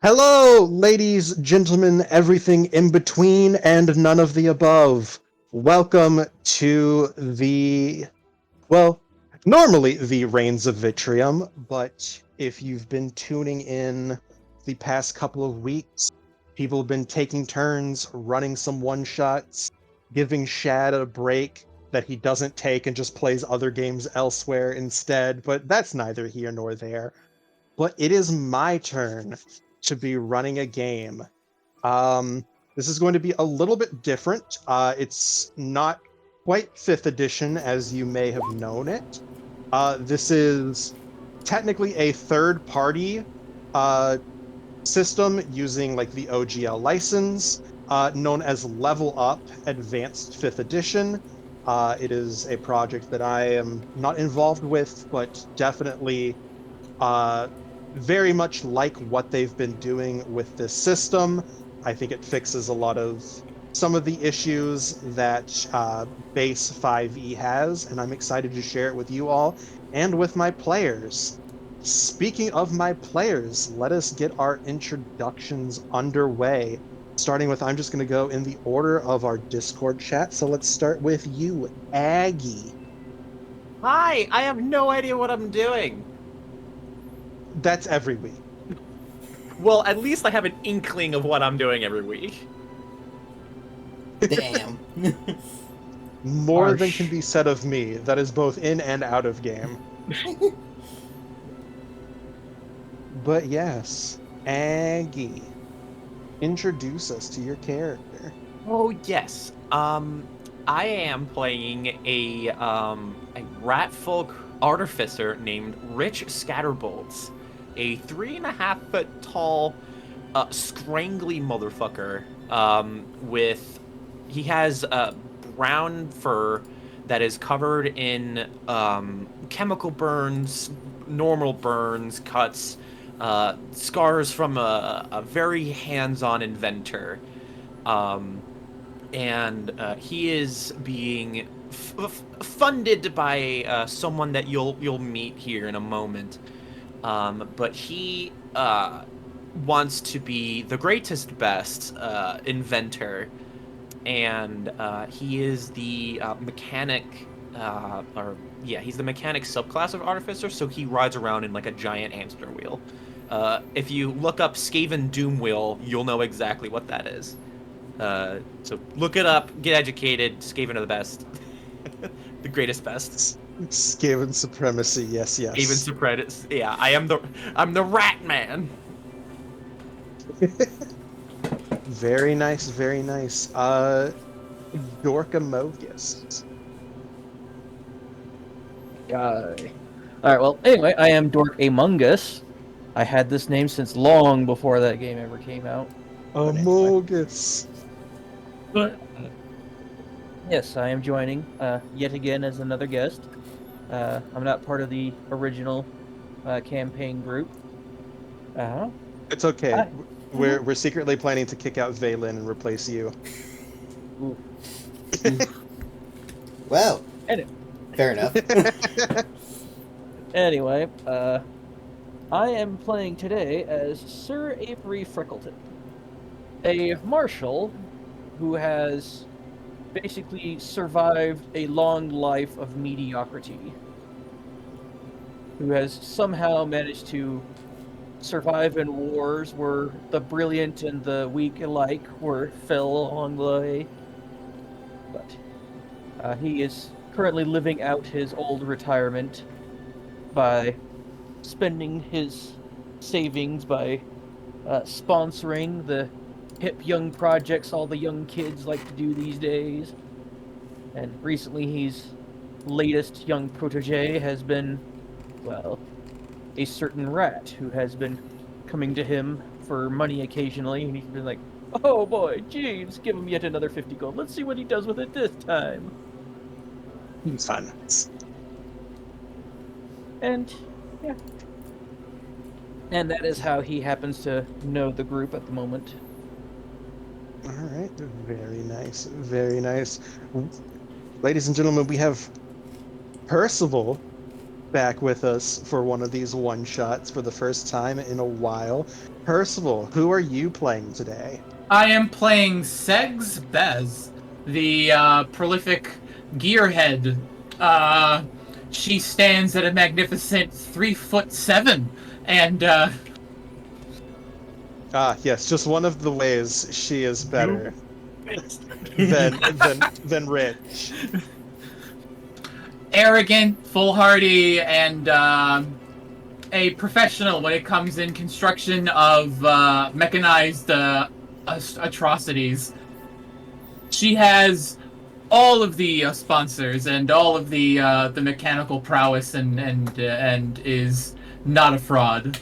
Hello, ladies, gentlemen, everything in between and none of the above. Welcome to well, normally the Reigns of Vitrium, but if you've been tuning in the past couple of weeks, people have been taking turns running some one-shots, giving Shad a break that he doesn't take and just plays other games elsewhere instead, but that's neither here nor there. But it is my turn to be running a game. Um, this is going to be a little bit different. It's not quite 5th edition as you may have known it. This is technically a third party uh, system using like the OGL license, known as Level Up Advanced 5th Edition. It is a project that I am not involved with, but definitely uh, very much like what they've been doing with this system. I think it fixes a lot of some of the issues that base 5e has, and I'm excited to share it with you all and with my players. Speaking of my players, let us get our introductions underway. Starting with, I'm just going to go in the order of our Discord chat. So let's start with you, Aggie. Hi, I have no idea what I'm doing. That's every week. Well, at least I have an inkling of what I'm doing every week. Damn. More than can Harsh. be said of me. That is both in and out of game. But yes, Aggie, introduce us to your character. Oh yes. I am playing a ratfolk artificer named Rich Scatterbolts, a 3.5 foot tall, scrangly motherfucker. With he has brown fur that is covered in chemical burns, normal burns, cuts, scars from a very hands-on inventor. And he is being funded by someone that you'll meet here in a moment. But he wants to be the greatest, best inventor, and he is the mechanic, he's the mechanic subclass of artificer. So he rides around in like a giant hamster wheel. If you look up Skaven Doom Wheel, you'll know exactly what that is. So look it up, get educated. Skaven are the best, the greatest, best. Skaven supremacy, yes, Skaven yes. Supremus. Yeah, I'm the Rat Man. Very nice, very nice. Dorkamogus. Guy. Alright, well, anyway, I am Dork Among Us. I had this name since long before that game ever came out. But anyway. Amogus. But, yes, I am joining yet again as another guest. I'm not part of the original campaign group. It's okay. Hi. We're secretly planning to kick out Valen and replace you. Ooh. Well, Anyway. fair enough. Anyway, I am playing today as Sir Avery Freckleton, a marshal who has basically survived a long life of mediocrity, who has somehow managed to survive in wars where the brilliant and the weak alike fell along the way. But he is currently living out his old retirement by spending his savings by sponsoring the hip young projects all the young kids like to do these days. And recently his latest young protege has been, well, a certain rat who has been coming to him for money occasionally, and he's been like, oh boy, Jeeves, give him yet another 50 gold. Let's see what he does with it this time. Fun. And, yeah. And that is how he happens to know the group at the moment. All right, very nice, very nice. Ladies and gentlemen, we have Percival, back with us for one of these one-shots for the first time in a while. Percival, who are you playing today? I am playing Segs Bez, the prolific gearhead. She stands at a magnificent 3'7", and Ah, yes, just one of the ways she is better than Rich. arrogant, foolhardy, and a professional when it comes in construction of mechanized atrocities. She has all of the sponsors and all of the mechanical prowess and is not a fraud.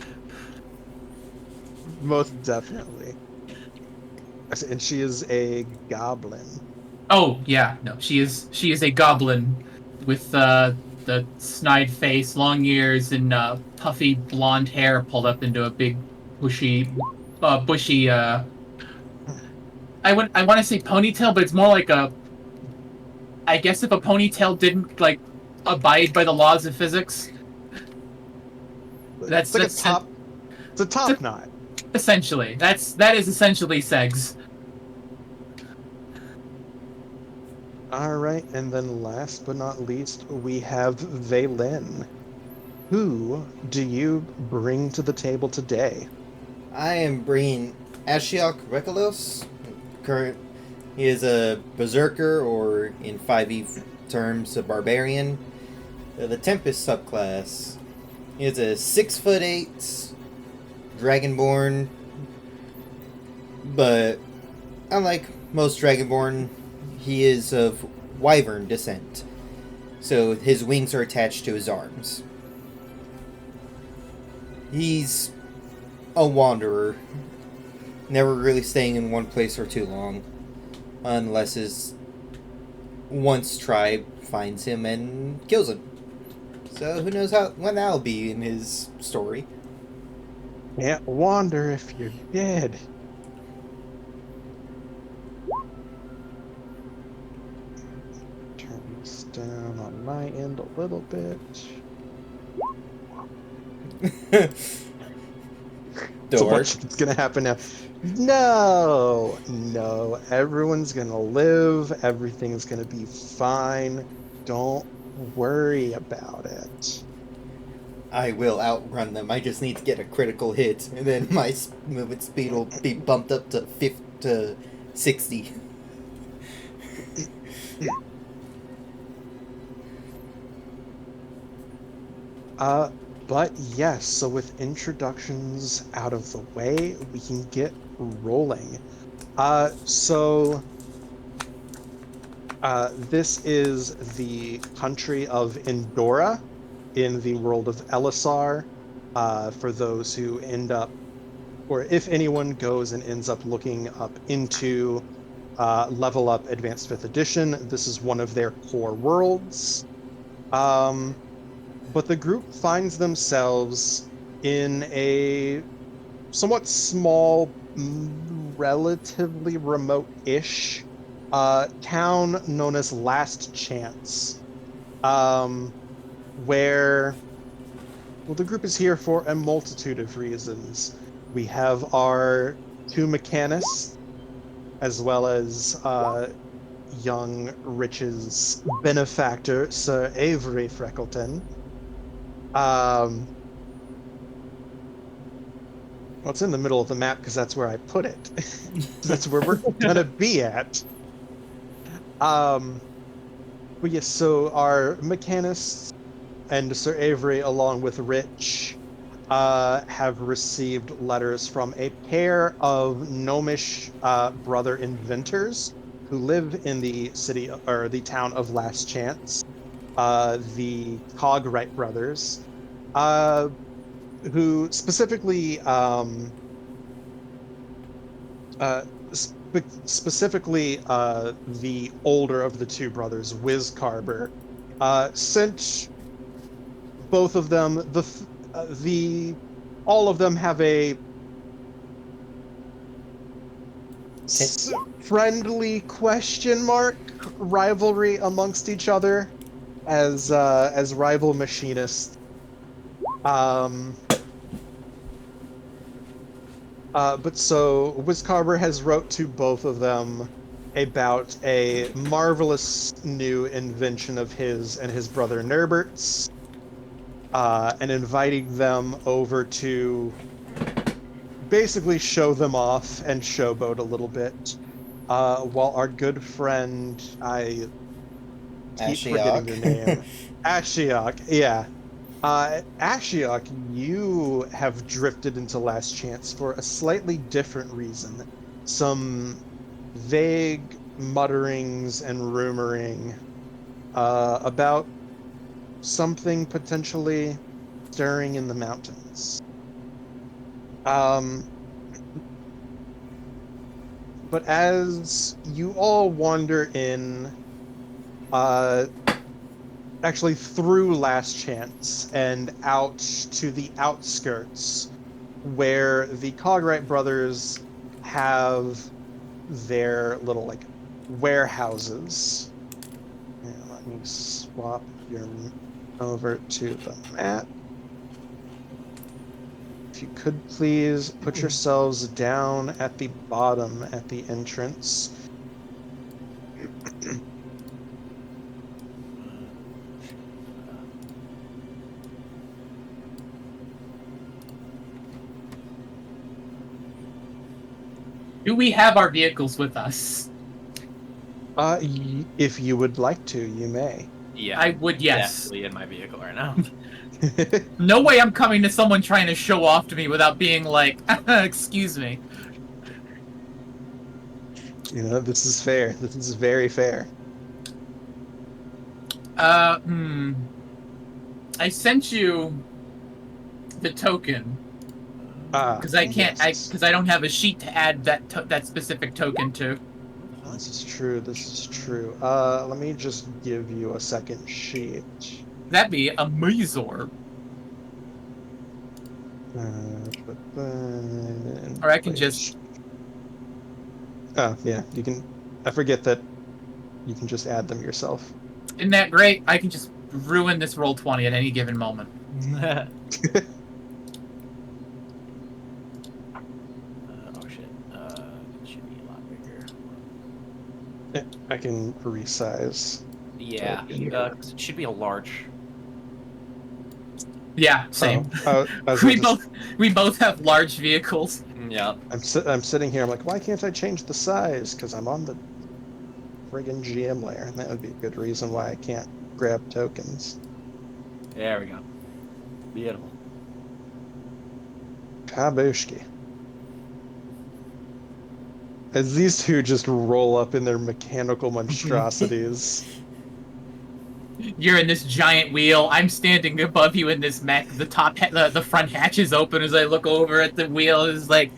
Most definitely. And she is a goblin. Oh yeah, no, she is a goblin with the snide face, long ears, and puffy blonde hair pulled up into a big bushy. I want to say ponytail, but it's more like a. I guess if a ponytail didn't like abide by the laws of physics, It's like a top. It's a top knot. Essentially, that is essentially Segs. All right, and then last but not least, we have Valen. Who do you bring to the table today? I am bringing Ashiok Rekalos. He is a berserker, or in 5e terms, a barbarian. The Tempest subclass. He is a 6'8", dragonborn, but unlike most dragonborn, he is of wyvern descent, so his wings are attached to his arms. He's a wanderer, never really staying in one place for too long, unless his once tribe finds him and kills him. So who knows when that'll be in his story. Can't wander if you're dead. Turn this down on my end a little bit. So watch what's gonna happen now. No, everyone's gonna live. Everything's gonna be fine. Don't worry about it. I will outrun them. I just need to get a critical hit, and then my movement speed will be bumped up to 60. But yes, so with introductions out of the way, we can get rolling. This is the country of Endora in the world of Elisar. For those who end up, or if anyone goes and ends up looking up into Level Up Advanced 5th Edition, this is one of their core worlds. But the group finds themselves in a somewhat small, relatively remote-ish town known as Last Chance, where, well, the group is here for a multitude of reasons. We have our two mechanists, as well as young Rich's benefactor, Sir Avery Freckleton. Well, it's in the middle of the map because that's where I put it. That's where we're gonna be at. But yes, so our mechanists and Sir Avery, along with Rich, have received letters from a pair of gnomish brother inventors who live in the city, or the town of Last Chance. The Cogwright brothers, who specifically, the older of the two brothers, Wiz Carber, sent both of them. All of them have a friendly question mark rivalry amongst each other. as rival machinists. But so Wizcarver has wrote to both of them about a marvelous new invention of his and his brother Nerbert's, and inviting them over to basically show them off and showboat a little bit. While our good friend, I keep forgetting your name, Ashiok, yeah. Ashiok, you have drifted into Last Chance for a slightly different reason. Some vague mutterings and rumoring about something potentially stirring in the mountains. But as you all wander in, actually through Last Chance and out to the outskirts, where the Cogwright brothers have their little like warehouses. And let me swap your over to the map. If you could please put yourselves down at the bottom at the entrance. Do we have our vehicles with us? If you would like to, you may. Yeah, I would, yes. definitely in my vehicle right now. No way I'm coming to someone trying to show off to me without being like, excuse me. You know, this is fair. This is very fair. I sent you the token because I can't, yes. because I don't have a sheet to add that specific token to. This is true. This is true. Let me just give you a second sheet. That'd be a Mazor. Or I can just. Oh yeah, you can. I forget that you can just add them yourself. Isn't that great? I can just ruin this roll 20 at any given moment. Oh shit. It should be a lot bigger. Yeah, I can resize. Yeah, it should be a large. Yeah, same. I was we both have large vehicles. Yeah. I'm sitting here. I'm like, why can't I change the size? Because I'm on the friggin' GM layer, and that would be a good reason why I can't grab tokens. There we go. Beautiful. Kabushki. As these two just roll up in their mechanical monstrosities. You're in this giant wheel. I'm standing above you in this mech. The front hatch is open as I look over at the wheel. It's like,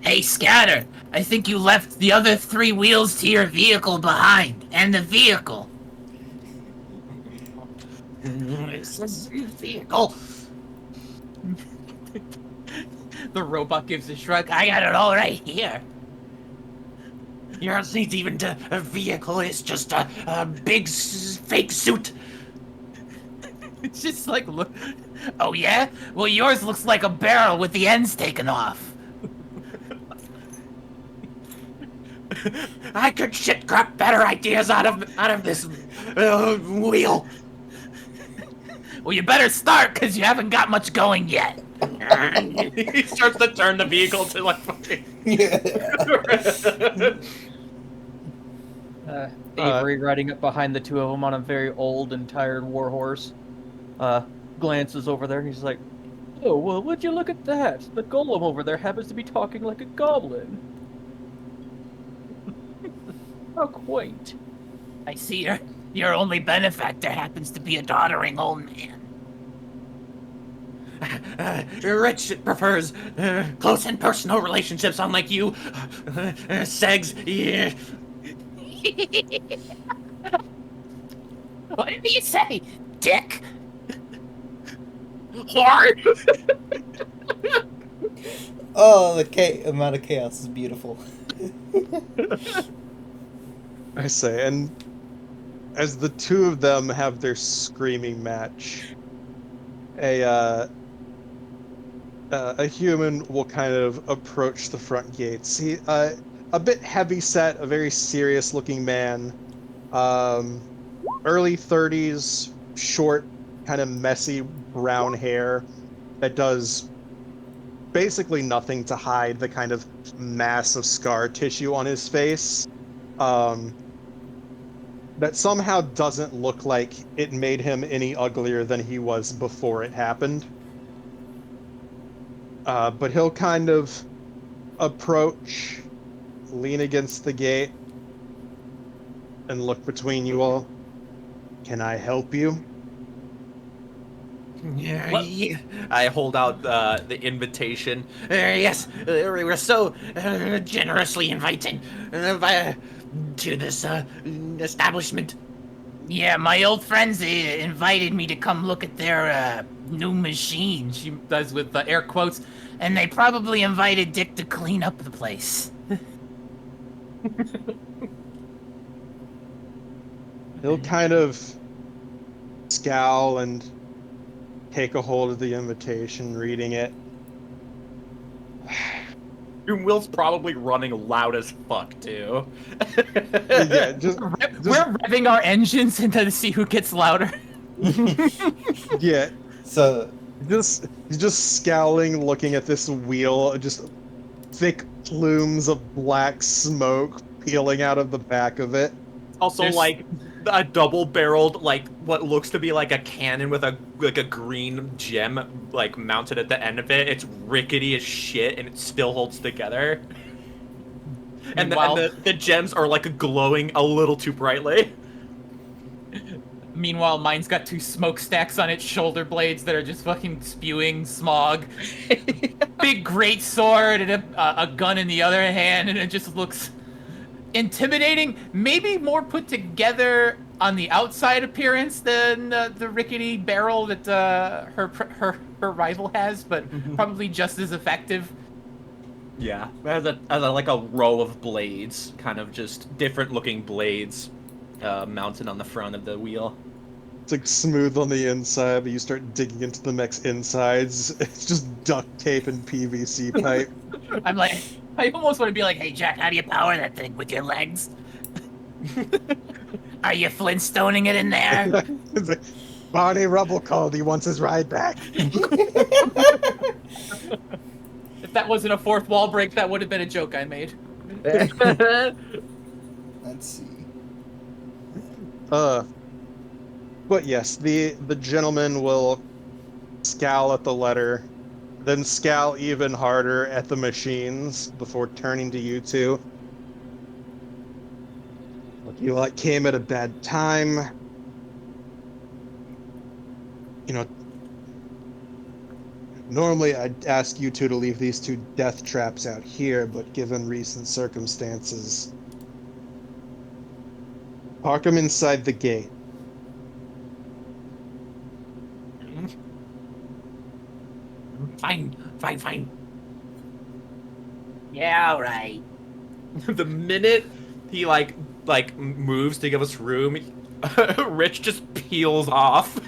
hey, Scatter, I think you left the other 3 wheels to your vehicle behind. And the vehicle. This is your vehicle. The robot gives a shrug. I got it all right here. Yours needs even a vehicle. It's just a big fake suit. It's just like, look. Oh yeah? Well, yours looks like a barrel with the ends taken off. I could shit crap better ideas out of this wheel. Well, you better start, because you haven't got much going yet. He starts to turn the vehicle to like fucking. Avery riding up behind the two of them on a very old and tired warhorse, glances over there and he's like, "Oh, well, would you look at that? The golem over there happens to be talking like a goblin." How quaint. I see your only benefactor happens to be a doddering old man. Rich prefers close and personal relationships, unlike you. Segs, yeah. What did you say, dick? Hard. Oh, the amount of chaos is beautiful. I say, and as the two of them have their screaming match, a human will kind of approach the front gates. He a bit heavy set, a very serious looking man, early 30s, short, kind of messy brown hair that does basically nothing to hide the kind of mass of scar tissue on his face. That somehow doesn't look like it made him any uglier than he was before it happened. But he'll kind of approach, lean against the gate, and look between you all. Can I help you? Yeah, I hold out the invitation. Yes, we're so generously invited to this establishment. Yeah, my old friends invited me to come look at their new machine. She does with the air quotes. And they probably invited Dick to clean up the place. He'll kind of scowl and take a hold of the invitation, reading it. Will's probably running loud as fuck too. Yeah, just We're revving our engines to see who gets louder. yeah, So, he's just scowling, looking at this wheel, just thick plumes of black smoke peeling out of the back of it. Also, There's- like a double-barreled, like what looks to be like a cannon with a green gem like mounted at the end of it. It's rickety as shit, and it still holds together. And the gems are like glowing a little too brightly. Meanwhile, mine's got two smokestacks on its shoulder blades that are just fucking spewing smog. Big great sword and a gun in the other hand, and it just looks intimidating. Maybe more put together on the outside appearance than the rickety barrel that her rival has, but probably just as effective. Yeah, it has like a row of blades, kind of just different looking blades, mounted on the front of the wheel. It's like smooth on the inside, but you start digging into the mech's insides. It's just duct tape and PVC pipe. I'm like, I almost want to be like, hey Jack, how do you power that thing with your legs? Are you Flintstoning it in there? It's like, Barney Rubble called. He wants his ride back. If that wasn't a fourth wall break, that would have been a joke I made. let's see. But yes, the gentleman will scowl at the letter, then scowl even harder at the machines before turning to you two. Look, you like came at a bad time. You know, normally I'd ask you two to leave these two death traps out here, but given recent circumstances, park them inside the gate. Fine. Yeah, all right. The minute he like moves to give us room, Rich just peels off.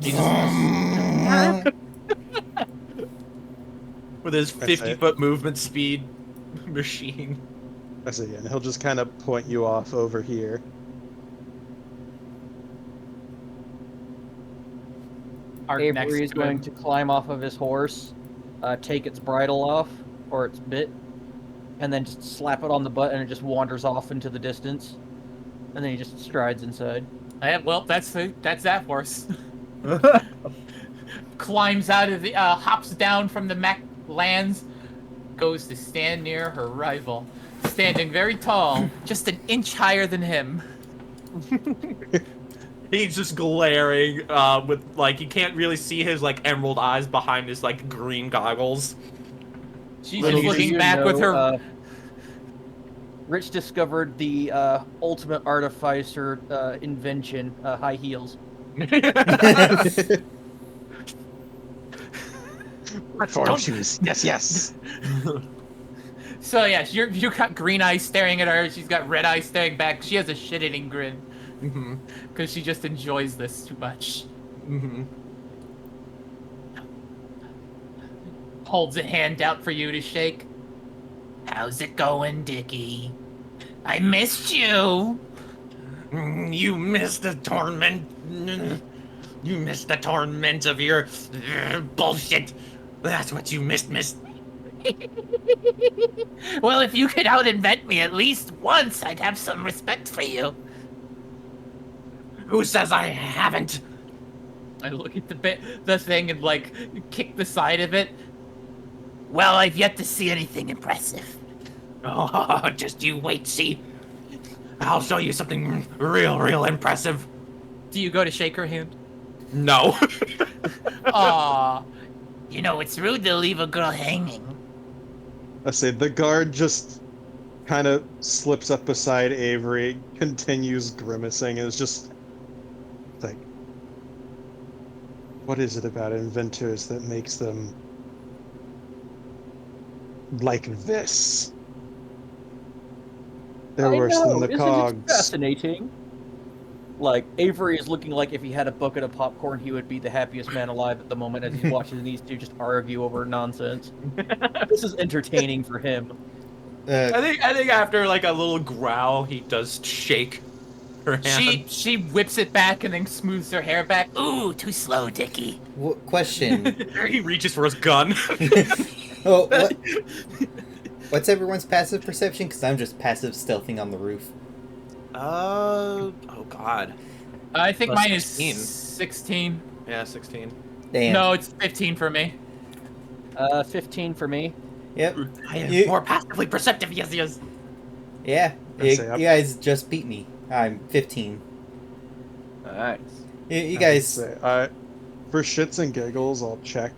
He just- with his That's it. 50-foot movement speed machine. I see, and he'll just kind of point you off over here. Our next Avery is going to climb off of his horse, take its bridle off, or its bit, and then just slap it on the butt, and it just wanders off into the distance. And then he just strides inside. Well, that's that horse. Climbs out of the, hops down from the mech, lands, goes to stand near her rival, standing very tall, just an inch higher than him. He's just glaring with like you can't really see his like emerald eyes behind his like green goggles. She's Little just do looking you back with know, her. Rich discovered the ultimate artificer invention, high heels. Platform shoes. Yes. So yeah, you got green eyes staring at her. She's got red eyes staring back. She has a shit-eating grin because she just enjoys this too much. Holds a hand out for you to shake. How's it going, Dickie? I missed you. You missed the torment. You missed the torment of your bullshit. That's what you missed, miss. Well, if you could out-invent me at least once, I'd have some respect for you. Who says I haven't? I look at the thing and like kick the side of it. Well, I've yet to see anything impressive. Oh, just you wait, see. I'll show you something real impressive. Do you go to shake her hand? No. Aw. You know, it's rude to leave a girl hanging. I say the guard just kind of slips up beside Avery, continues grimacing, and is just like, what is it about inventors that makes them like this? They're worse than the Isn't cogs. it fascinating? Like, Avery is looking like if he had a bucket of popcorn, he would be the happiest man alive at the moment as he's watching these two just argue over nonsense. This is entertaining for him. I think after like a little growl, he does shake her hand. She whips it back and then smooths her hair back. Ooh, too slow, Dickie. Question. He reaches for his gun. Oh, what's everyone's passive perception? Because I'm just passive stealthing on the roof. Oh God. I think Plus mine is 16. 16. Yeah, 16. Damn. No, it's 15 for me. 15 for me. Yep. I am You- more passively perceptive, yes. Yeah. I'd You, say I'm- you guys just beat me. I'm 15. Nice. You guys. For shits and giggles, I'll check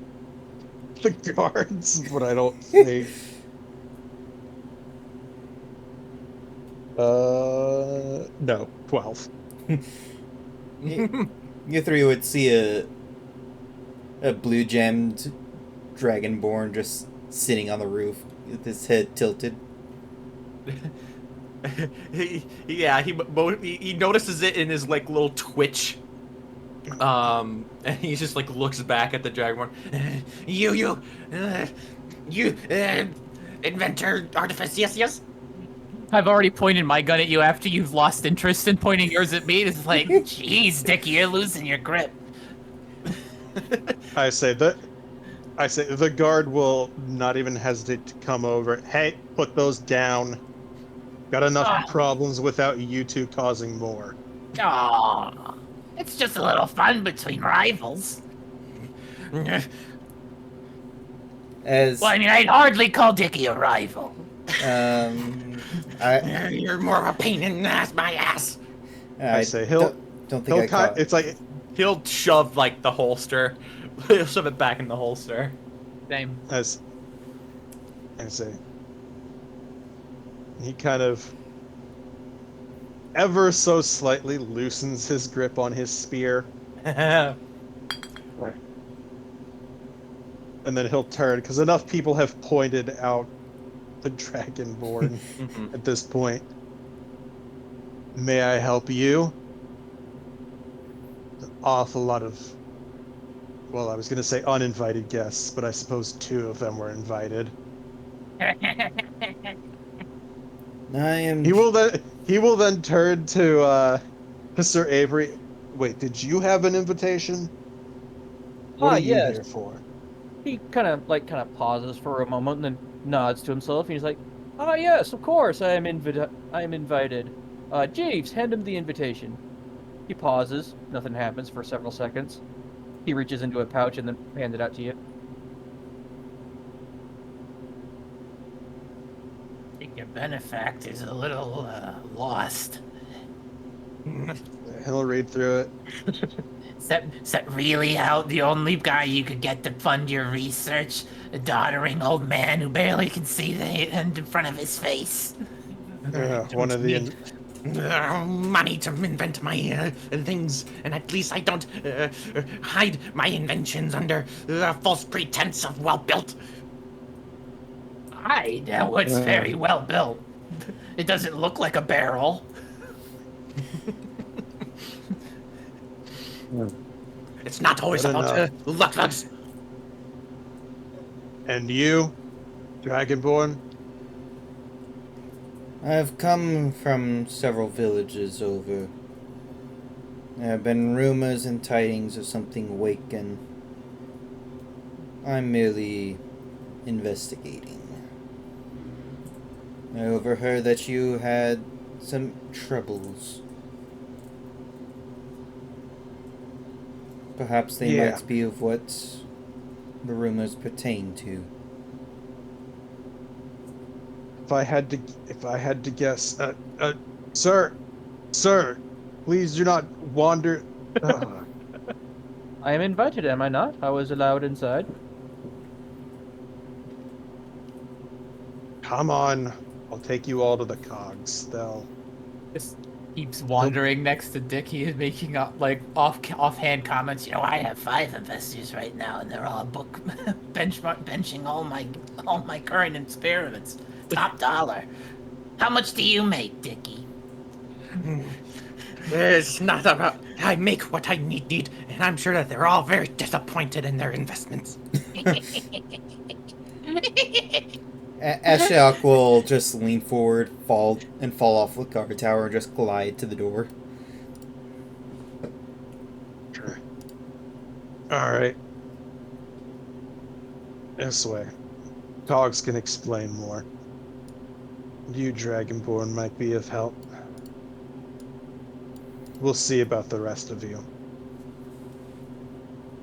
the guards, but I don't think. No, 12. You three would see a blue gemmed dragonborn just sitting on the roof with his head tilted. He notices it in his like little twitch. And he just like looks back at the dragonborn. You inventor artifice, yes. I've already pointed my gun at you after you've lost interest in pointing yours at me. It's like, Jeez, Dickie, you're losing your grip. I say the guard will not even hesitate to come over. Hey, put those down. Got enough problems without you two causing more. Aw, it's just a little fun between rivals. As Well, I mean, I'd hardly call Dickie a rival. You're more of a pain in the ass, my ass. I say he'll don't think I caught. it's like He'll shove like the holster. He'll shove it back in the holster. same. as I say he kind of ever so slightly loosens his grip on his spear, and then he'll turn because enough people have pointed out the dragonborn at this point. May I help you? An awful lot of, well, I was going to say uninvited guests, but I suppose 2 of them were invited. I am. He will then turn to Sir Avery. Wait, did you have an invitation? What are you yes. here for? He kind of pauses for a moment and then nods to himself, and he's like, yes, of course, I am invited. Jeeves, hand him the invitation. He pauses. Nothing happens for several seconds. He reaches into a pouch and then hands it out to you. I think your benefactor's a little lost. He'll read through it. Is that really how the only guy you could get to fund your research? A doddering old man who barely can see the end in front of his face. One of the Money to invent my things, and at least I don't hide my inventions under false pretense of well-built. hide. It's very well built. It doesn't look like a barrel. It's not always Good about enough. looks. And you, Dragonborn? I've come from several villages over. There have been rumors and tidings of something awaken. I'm merely investigating. I overheard that you had some troubles. Perhaps they Yeah. might be of what the rumors pertain to. If I had to guess, sir, please do not wander. Ugh. I am invited, am I not? I was allowed inside. Come on, I'll take you all to the cogs. They'll. Just keeps wandering next to Dick. He is making up like offhand comments. You know, I have 5 investors right now, and they're all benching all my current experiments. Top dollar. How much do you make, Dickie? It's not about. I make what I need, and I'm sure that they're all very disappointed in their investments. Ashok will just lean forward, fall off the guard tower, and just glide to the door. Sure. All right. This way. Cogs can explain more. You, Dragonborn, might be of help. We'll see about the rest of you.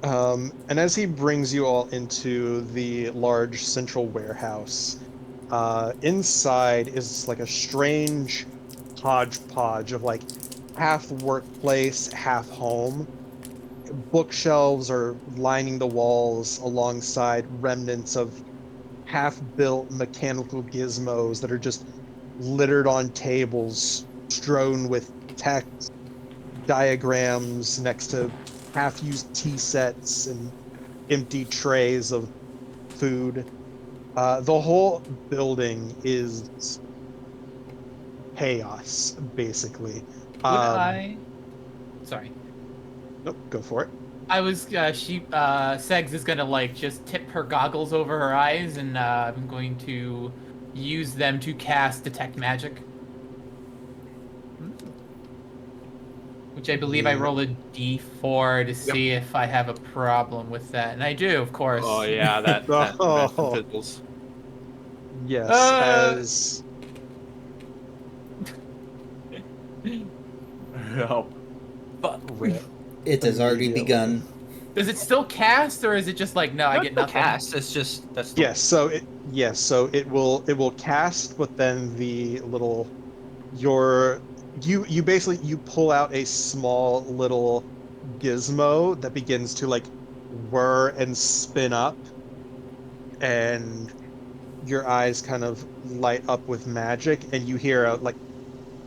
And as he brings you all into the large central warehouse, inside is like a strange hodgepodge of like half workplace, half home. Bookshelves are lining the walls alongside remnants of half-built mechanical gizmos that are just littered on tables, strewn with text, diagrams next to half-used tea sets and empty trays of food. The whole building is chaos, basically. Sorry. Nope, go for it. I was, Segs is gonna, like, just tip her goggles over her eyes, and, I'm going to use them to cast Detect Magic. Which I believe I roll a d4 to see if I have a problem with that. And I do, of course. Oh yeah, that fizzles. Yes, as... Oh, fuck. It has already begun. Does it still cast, or is it just like, no, I get nothing? Cast. It's just that's. Yes, so it will cast, but then the little you basically you pull out a small little gizmo that begins to like whir and spin up, and your eyes kind of light up with magic, and you hear a like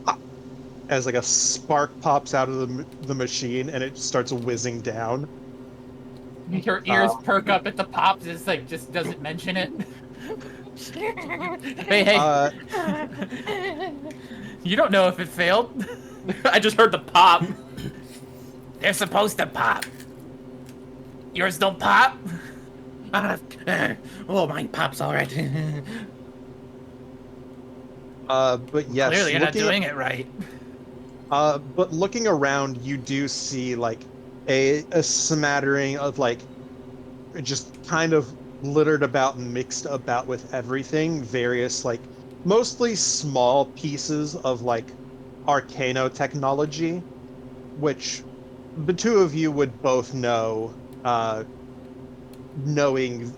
pop, as like a spark pops out of the machine, and it starts whizzing down. Your ears perk up at the pops. It's like just doesn't mention it. Hey, you don't know if it failed. I just heard the pop. They're supposed to pop. Yours don't pop? Oh, mine pops already. But yes, Clearly you're not doing it right. But looking around, you do see like a smattering of like just kind of littered about and mixed about with everything, various like mostly small pieces of like arcanotechnology, which the two of you would both know, knowing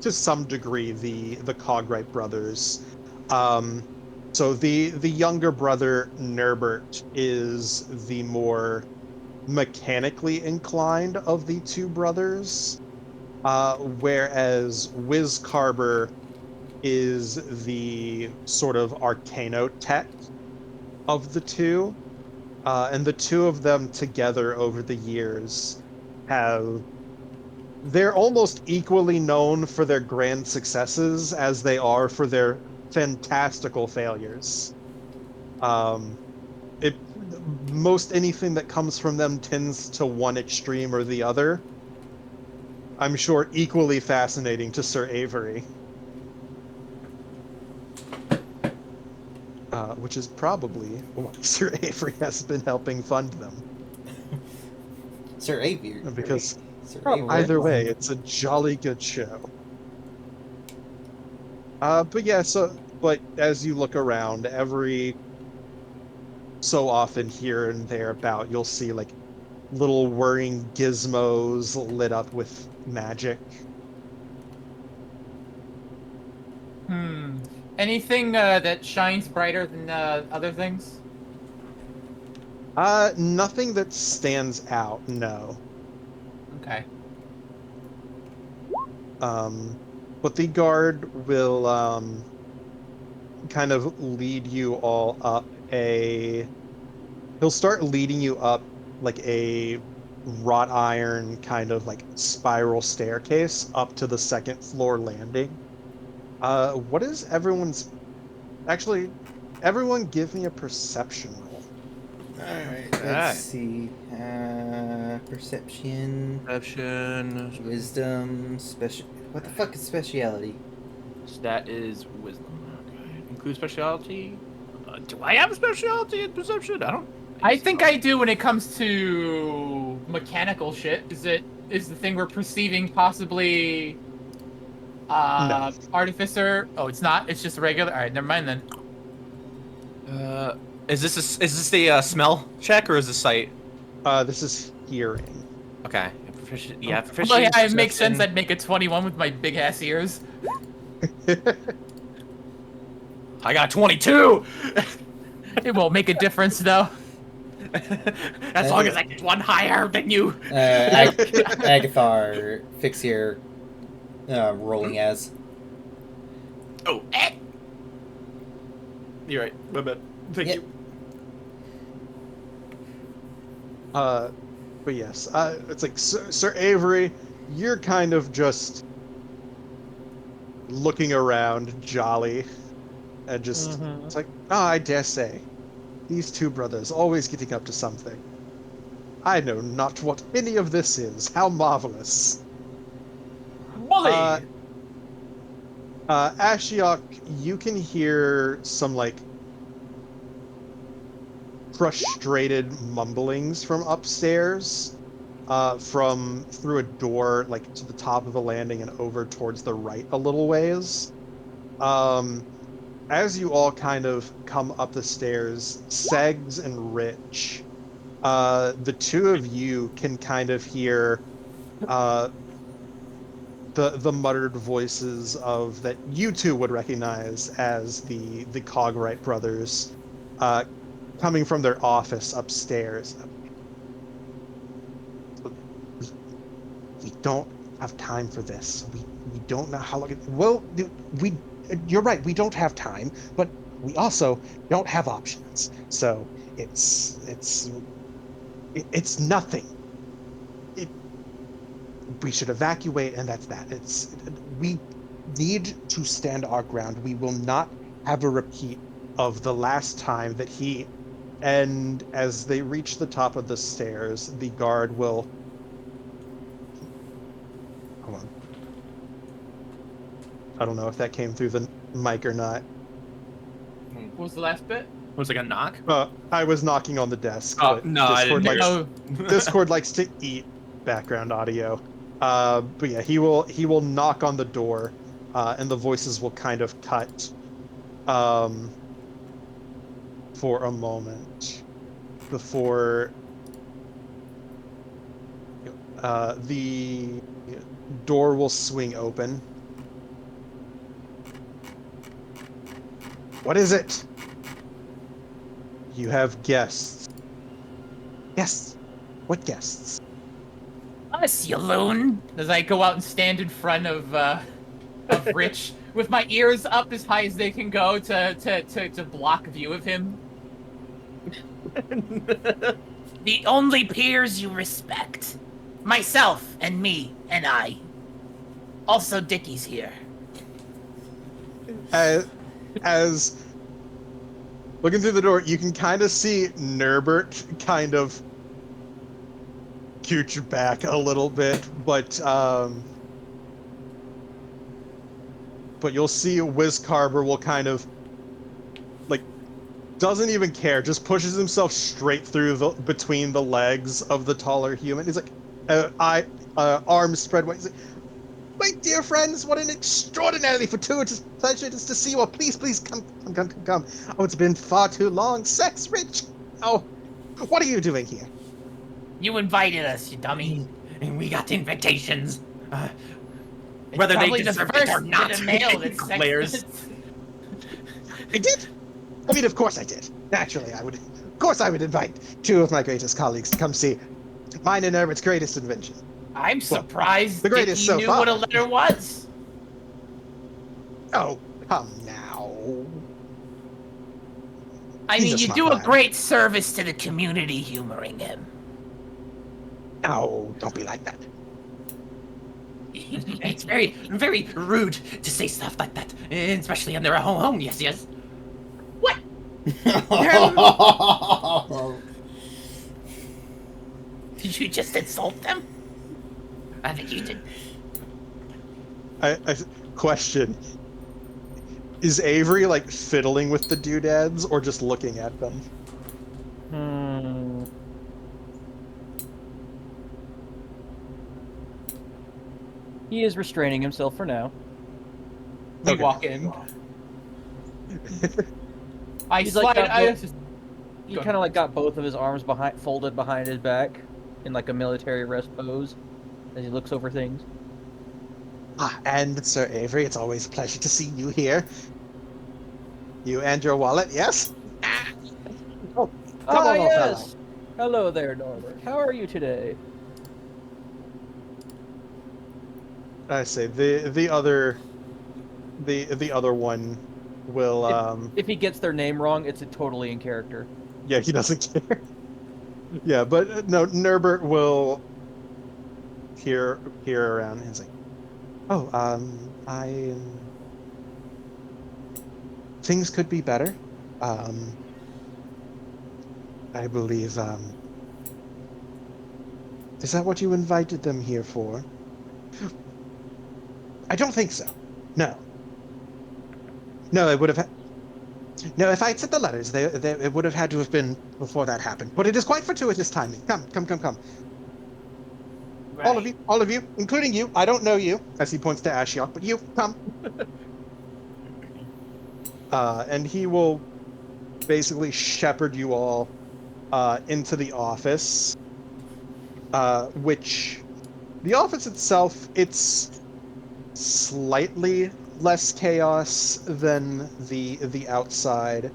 to some degree the Cogwright brothers. So the younger brother Nerbert is the more mechanically inclined of the two brothers, whereas Wiz Carber is the sort of arcanotech of the two, and the two of them together over the years have they're almost equally known for their grand successes as they are for their fantastical failures. Most anything that comes from them tends to one extreme or the other. I'm sure equally fascinating to Sir Avery. Which is probably why Sir Avery has been helping fund them. Sir Avery. Because Sir either way, it's a jolly good show. But yeah, but as you look around, every so often here and there about, you'll see like little whirring gizmos lit up with magic. Anything that shines brighter than other things? Nothing that stands out, no. Okay. But the guard will kind of lead you all up he'll start leading you up like a wrought iron kind of like spiral staircase up to the second floor landing. What is everyone's... Actually, everyone give me a perception roll. Alright, let's see. Perception, wisdom, special... What the fuck is speciality? That is wisdom. Okay. Include specialty? Do I have a specialty in perception? I think I do when it comes to mechanical shit. Is the thing we're perceiving possibly No. artificer? Oh, it's not. It's just regular. All right, never mind then. Is this the smell check or is this sight? This is hearing. Okay. Yeah, Oh proficient. yeah, it makes sense. I'd make a 21 with my big ass ears. I got 22. It won't make a difference though. As long as I get one higher than you. Agathar, fix your rolling as. Oh, You're right. My bad. Thank you. But yes, it's like Sir Avery, you're kind of just looking around, jolly, and just it's like, I dare say, these two brothers always getting up to something. I know not what any of this is. How marvelous! Bully. Ashiok, you can hear some like frustrated mumblings from upstairs, from through a door like to the top of the landing and over towards the right a little ways. As you all kind of come up the stairs, Segs and Rich, the two of you can kind of hear the muttered voices of that you two would recognize as the Cogwright brothers, coming from their office upstairs. We don't have time for this. We don't know how long it... Well, you're right, we don't have time, but we also don't have options. So it's nothing. We should evacuate, and that's that. We need to stand our ground. We will not have a repeat of the last time that he... And as they reach the top of the stairs, the guard will... Hold on. I don't know if that came through the mic or not. What was the last bit? Was it like a knock? I was knocking on the desk. Oh, but no, I didn't hear Discord likes to eat background audio. But yeah, he will knock on the door, and the voices will kind of cut for a moment before the door will swing open. What is it? You have guests. Guests? What guests? Us, you loon. As I go out and stand in front of Rich with my ears up as high as they can go to block view of him. The only peers you respect. Myself and me and I. Also, Dickie's here. As looking through the door, you can kind of see Nerbert kind of cooch back a little bit, but you'll see Wizcarver will kind of like doesn't even care, just pushes himself straight through between the legs of the taller human. He's like, arms spread wide. He's like, my dear friends, what an extraordinarily fortuitous pleasure it is to see you all. Please, please, come. Oh, it's been far too long. Sex rich. Oh, what are you doing here? You invited us, you dummy. And we got invitations. It's Whether they probably the deserve first it or not, bit of mail he that glares. I did. I mean, of course I did. Naturally, I would. Of course, I would invite two of my greatest colleagues to come see mine and Herbert's greatest invention. I'm surprised the greatest Dickie so knew far. what a letter was. Oh, come now. I He's mean, a you smart do a lad. great service to the community humoring him. No, don't be like that. It's very, very rude to say stuff like that, especially on their own home. Yes. What? Did you just insult them? I think you did. I question. Is Avery like fiddling with the doodads or just looking at them? He is restraining himself for now. We Okay. walk in. I He's slide. like he kind of like got both of his arms folded behind his back in like a military rest pose as he looks over things. And Sir Avery, it's always a pleasure to see you here. You and your wallet, yes? Oh, come on, yes. fellow. Hello there, Norbert. How are you today? I say the other one will If he gets their name wrong, it's totally in character. yeah, he doesn't care. Yeah, but no, Nerbert will peer around and he's like, oh, things could be better. I believe, is that what you invited them here for? I don't think so. No, it would have. No, if I had sent the letters, it would have had to have been before that happened. But it is quite fortuitous timing. Come. Right. All of you, including you. I don't know you, as he points to Ashiok, but you, come. And he will basically shepherd you all into the office, which the office itself, it's slightly less chaos than the outside.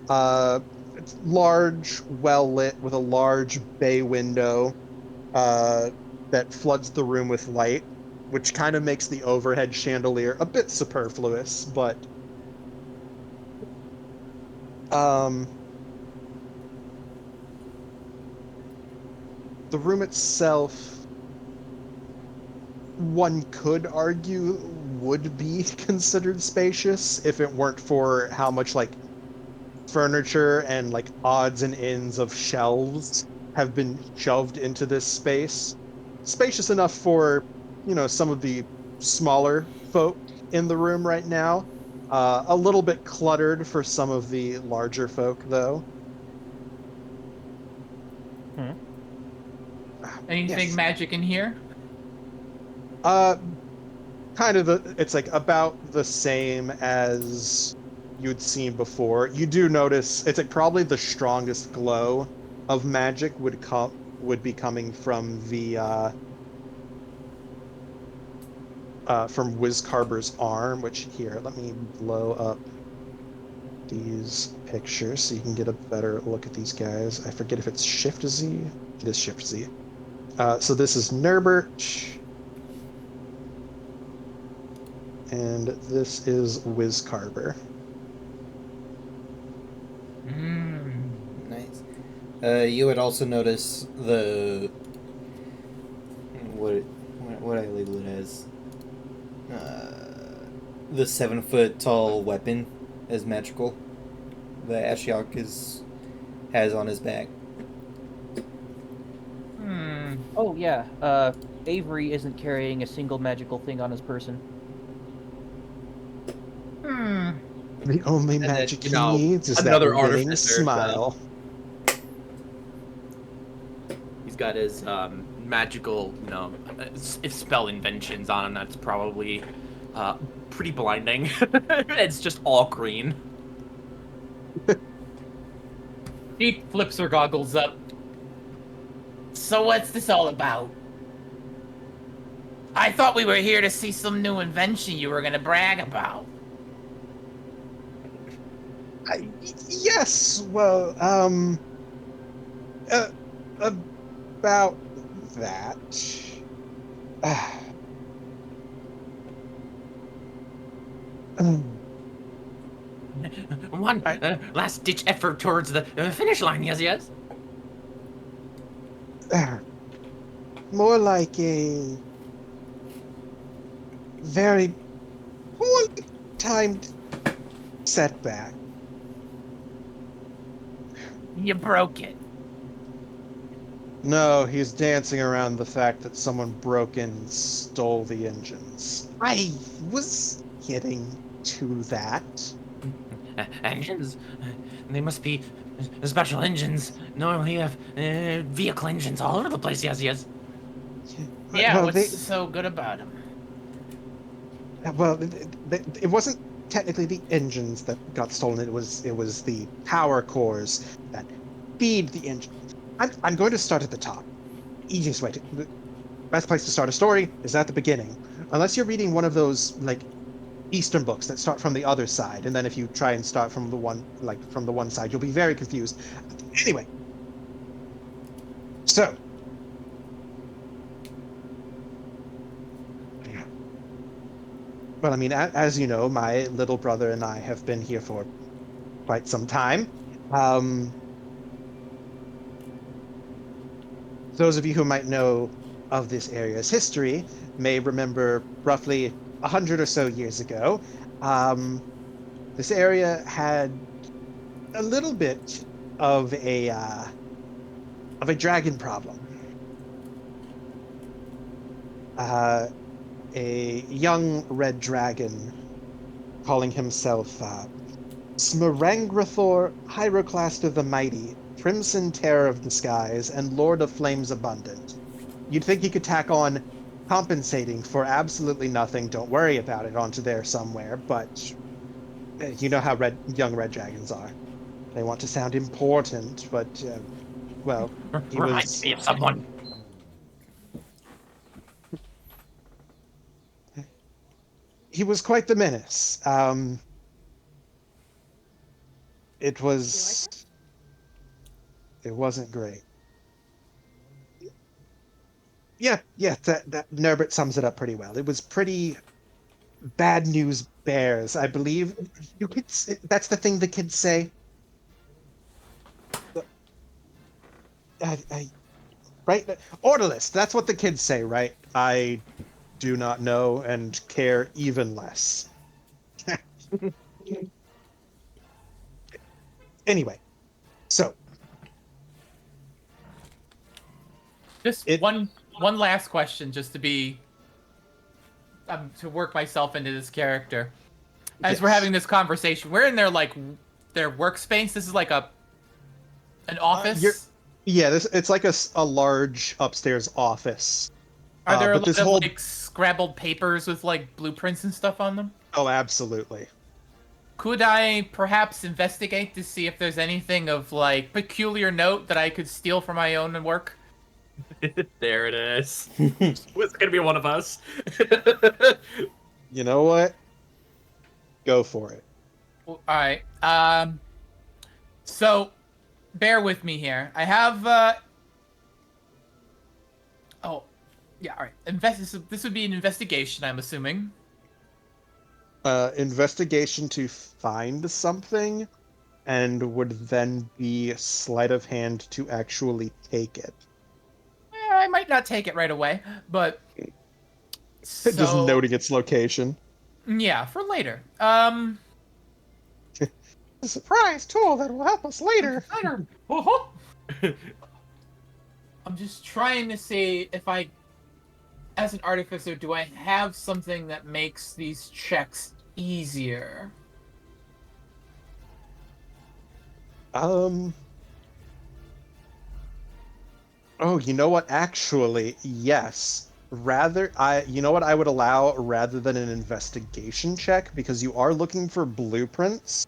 It's large, well lit, with a large bay window that floods the room with light, which kind of makes the overhead chandelier a bit superfluous, but the room itself, one could argue, would be considered spacious if it weren't for how much like furniture and like odds and ends of shelves have been shoved into this space. Spacious enough for, some of the smaller folk in the room right now. A little bit cluttered for some of the larger folk, though. Anything Yes. magic in here? Kind of it's like about the same as you'd seen before. You do notice it's like probably the strongest glow of magic would be coming from the from Wizcarber's arm, which here, let me blow up these pictures so you can get a better look at these guys. I forget if it's Shift Z. It is Shift Z. So this is Nerbert. And this is Wizcarber. Nice. You would also notice what I label it as. the 7-foot tall weapon as magical that Ashiok has on his back. Oh yeah, Avery isn't carrying a single magical thing on his person. The only then, magic you he know, needs is that another winning artificer, smile. He's got his magical, spell inventions on him. That's probably pretty blinding. It's just all green. She flips her goggles up. So what's this all about? I thought we were here to see some new invention you were gonna brag about. Yes, well, about that. One last-ditch effort towards the finish line, yes? More like a very poorly timed setback. You broke it. No, he's dancing around the fact that someone broke in and stole the engines. I was getting to that. Engines? They must be special engines. Normally you have vehicle engines all over the place, yes? Yeah, Well, what's so good about him? Well, it wasn't technically the engines that got stolen. It was the power cores that feed the engine. I'm going to start at the top. Easiest way the best place to start a story is at the beginning. Unless you're reading one of those like Eastern books that start from the other side, and then if you try and start from the one side, you'll be very confused. Anyway, so well, I mean, as you know, my little brother and I have been here for quite some time. Those of you who might know of this area's history may remember roughly 100 or so years ago, this area had a little bit of a dragon problem. A young red dragon calling himself Smirangrathor Pyroclastor the Mighty, Crimson Terror of the Skies, and Lord of Flames Abundant. You'd think he could tack on compensating for absolutely nothing, don't worry about it, onto there somewhere, but you know how young red dragons are. They want to sound important, but, well, Reminds me of someone. He was quite the menace. It wasn't great. Yeah, that Norbert sums it up pretty well. It was pretty bad news bears, I believe. That's the thing the kids say. Right? Orderless, that's what the kids say, right? I do not know and care even less. Anyway, so Just one last question, just to be to work myself into this character. As we're having this conversation, we're in their workspace. This is like an office. It's like a large upstairs office. Are there a but lot of scrabbled papers with like blueprints and stuff on them? Oh, absolutely. Could I perhaps investigate to see if there's anything of like peculiar note that I could steal for my own work? There it is. It's gonna be one of us. You know what? Go for it. All right. So, bear with me here. I have. Oh, yeah. All right. This would be an investigation, I'm assuming. Investigation to find something, and would then be sleight of hand to actually take it. I might not take it right away, but Just noting its location. Yeah, for later. A surprise tool that will help us later. Later. Oh. I'm just trying to see if I, as an artificer, do I have something that makes these checks easier? Oh, you know what? Actually, yes. You know what I would allow rather than an investigation check, because you are looking for blueprints.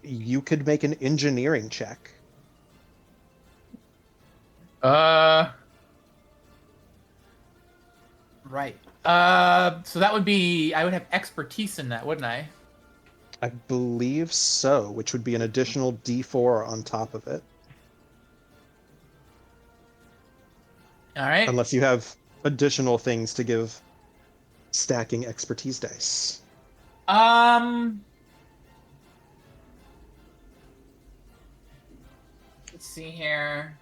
You could make an engineering check. Right. So that would be, I would have expertise in that, wouldn't I? I believe so, which would be an additional D4 on top of it. All right. Unless you have additional things to give stacking expertise dice. Let's see here.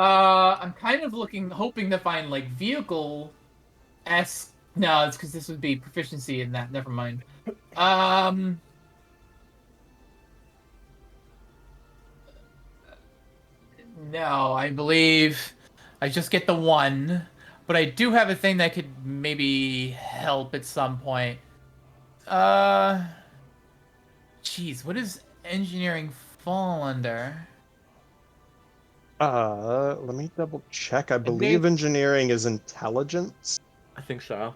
I'm kind of hoping to find like vehicle S. No, it's because this would be proficiency in that. Never mind. No, I believe I just get the one, but I do have a thing that could maybe help at some point. Jeez, what does engineering fall under? Let me double check. I believe engineering is intelligence. I think so.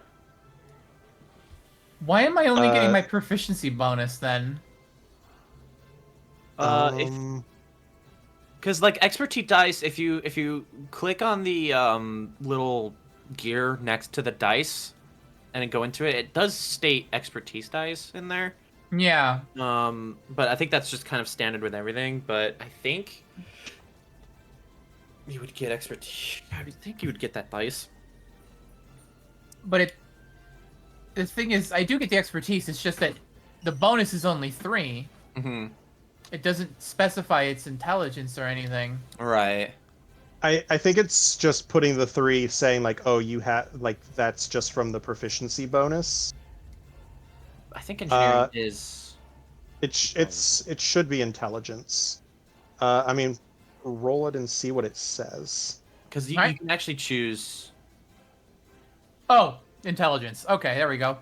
Why am I only getting my proficiency bonus then? Because like expertise dice, if you click on the little gear next to the dice and then go into it, it does state expertise dice in there. Yeah. But I think that's just kind of standard with everything. But I think you would get expertise. I would think you would get that dice. But the thing is, I do get the expertise. It's just that the bonus is only 3. Mm-hmm. It doesn't specify its intelligence or anything. Right. I think it's just putting the 3, saying like, oh, you have like that's just from the proficiency bonus. I think engineering is. It should be intelligence. I mean, roll it and see what it says. Because you can actually choose. Oh, intelligence. Okay, there we go.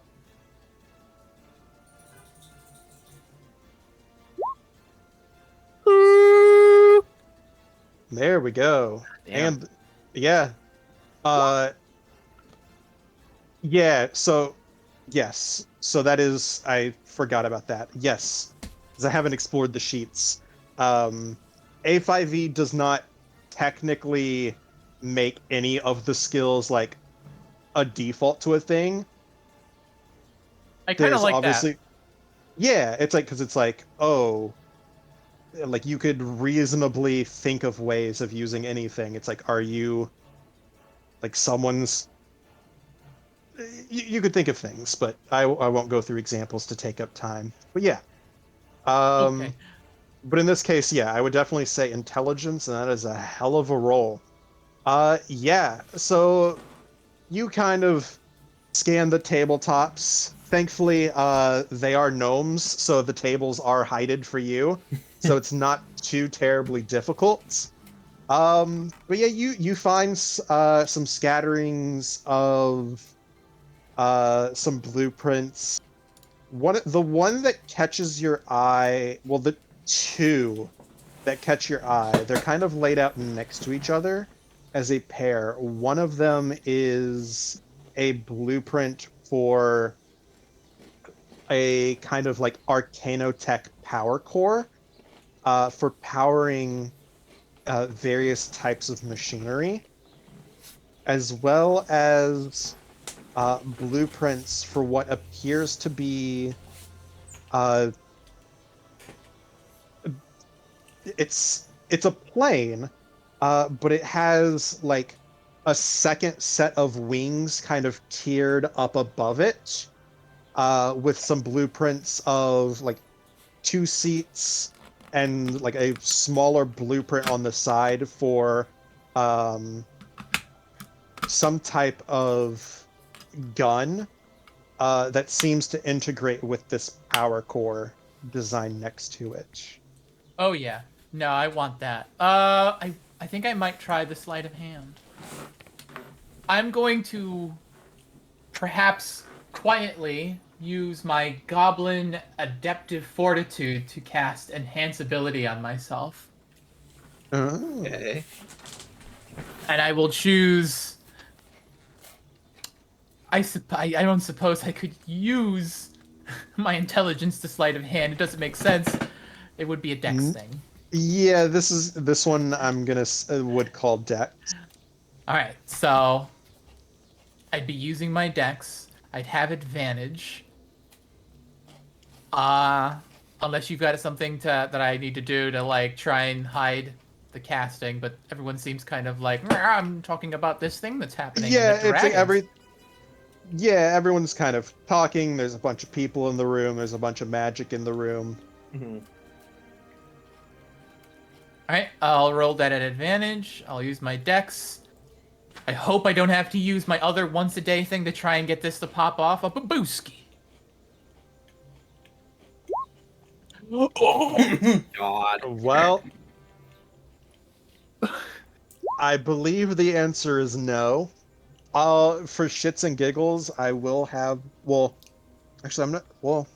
There we go. Damn. And yeah. Yeah, so yes. So that is, I forgot about that. Yes. Because I haven't explored the sheets. A5E does not technically make any of the skills like a default to a thing. I kind of like obviously, that. Yeah, it's like, because it's like, oh, like you could reasonably think of ways of using anything. It's like, are you like someone's, you could think of things, but I won't go through examples to take up time. But yeah. Okay. But in this case, yeah, I would definitely say intelligence, and that is a hell of a roll. Yeah, so you kind of scan the tabletops. Thankfully, they are gnomes, so the tables are hided for you, so it's not too terribly difficult. But yeah, you find some scatterings of some blueprints. The one that catches your eye, well, the 2 that catch your eye, they're kind of laid out next to each other as a pair. One of them is a blueprint for a kind of like arcanotech power core for powering various types of machinery, as well as blueprints for what appears to be it's a plane, but it has like a second set of wings kind of tiered up above it, with some blueprints of like 2 seats and like a smaller blueprint on the side for some type of gun that seems to integrate with this power core design next to it. Oh yeah. No, I want that. I think I might try the sleight of hand. I'm going to perhaps quietly use my goblin adaptive fortitude to cast enhance ability on myself. Oh. Okay. And I will choose. I don't suppose I could use my intelligence to sleight of hand. It doesn't make sense. It would be a dex thing. Yeah, this one I'm gonna would call dex. All right, so I'd be using my dex. I'd have advantage. Unless you've got something that I need to do to like try and hide the casting, but everyone seems kind of like I'm talking about this thing that's happening. Yeah, in the it's like dragons." everyone's kind of talking. There's a bunch of people in the room. There's a bunch of magic in the room. Mm-hmm. All right, I'll roll that at advantage. I'll use my dex. I hope I don't have to use my other once a day thing to try and get this to pop off. A babooski. God. Well, I believe the answer is no. For shits and giggles, I will have. Well, actually, I'm not. Well,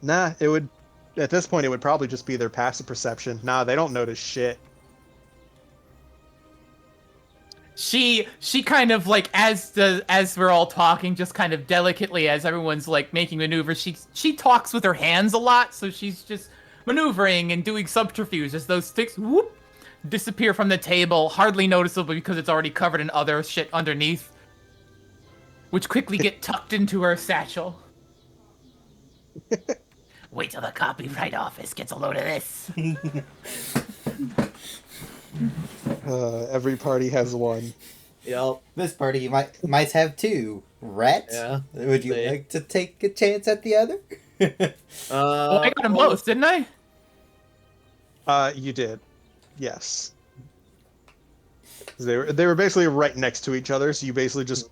nah. It would. At this point, it would probably just be their passive perception. Nah, they don't notice shit. She kind of like as we're all talking, just kind of delicately as everyone's like making maneuvers, she talks with her hands a lot, so she's just maneuvering and doing subterfuge as those sticks whoop disappear from the table, hardly noticeable because it's already covered in other shit underneath, which quickly get tucked into her satchel. Wait till the copyright office gets a load of this. Every party has one. Yep. This party might have two. Rats? Yeah. Would you They- like to take a chance at the other? Well, I got them both, didn't I? You did, yes. They were basically right next to each other, so you basically just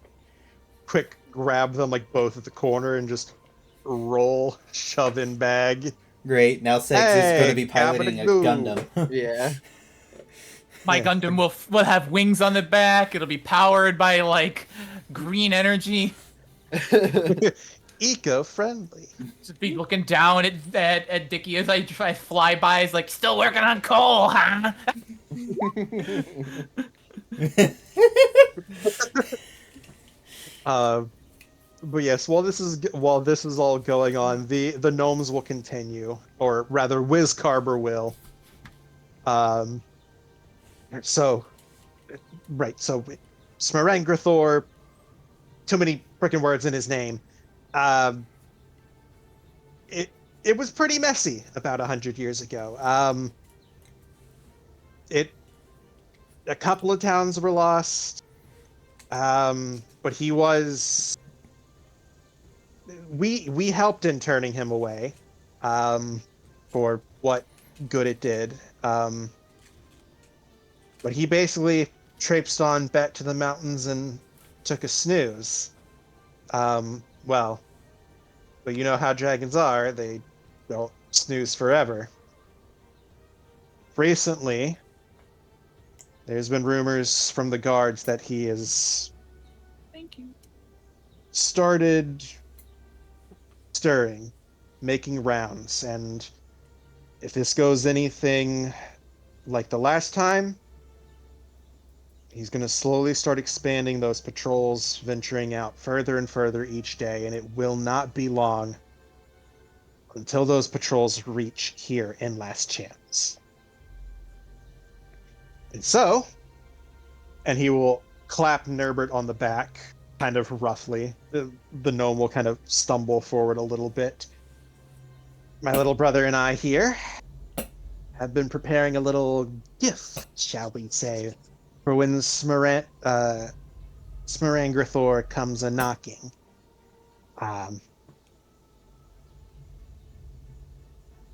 quick grab them like both at the corner and just roll, shove in bag. Great. Now Sex is going to Hey, be piloting a Gabba-doo. Gundam. Yeah. My Yeah. Gundam will have wings on the back. It'll be powered by like green energy. Eco-friendly. Just be looking down at Dickie as I try fly by. He's like, still working on coal, huh? But yes, while this is all going on, the gnomes will continue, or rather, Wizcarber will. So Smirangrathor, too many freaking words in his name. It was pretty messy about 100 years ago. A couple of towns were lost, but he was. We helped in turning him away, for what good it did. But he basically traipsed on back to the mountains and took a snooze. Well, but you know how dragons are, they don't snooze forever. Recently, there's been rumors from the guards that he has started stirring, making rounds, and if this goes anything like the last time, he's going to slowly start expanding those patrols, venturing out further and further each day, and it will not be long until those patrols reach here in Last Chance. And so, and he will clap Nerbert on the back, kind of roughly. The gnome will kind of stumble forward a little bit. My little brother and I here have been preparing a little gift, shall we say, for when Smirangrathor comes a-knocking.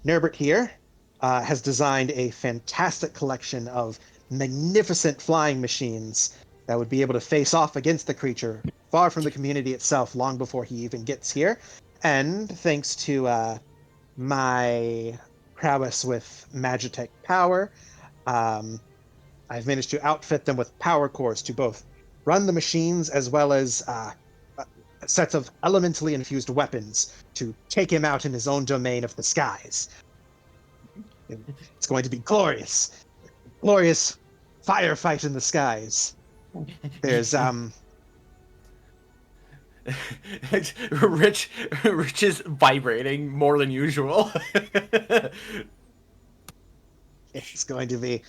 Nerbert here has designed a fantastic collection of magnificent flying machines that would be able to face off against the creature far from the community itself long before he even gets here. And thanks to my prowess with Magitech power, I've managed to outfit them with power cores to both run the machines as well as sets of elementally infused weapons to take him out in his own domain of the skies. It's going to be glorious. Glorious firefight in the skies. There's Rich is vibrating more than usual. it's going to be,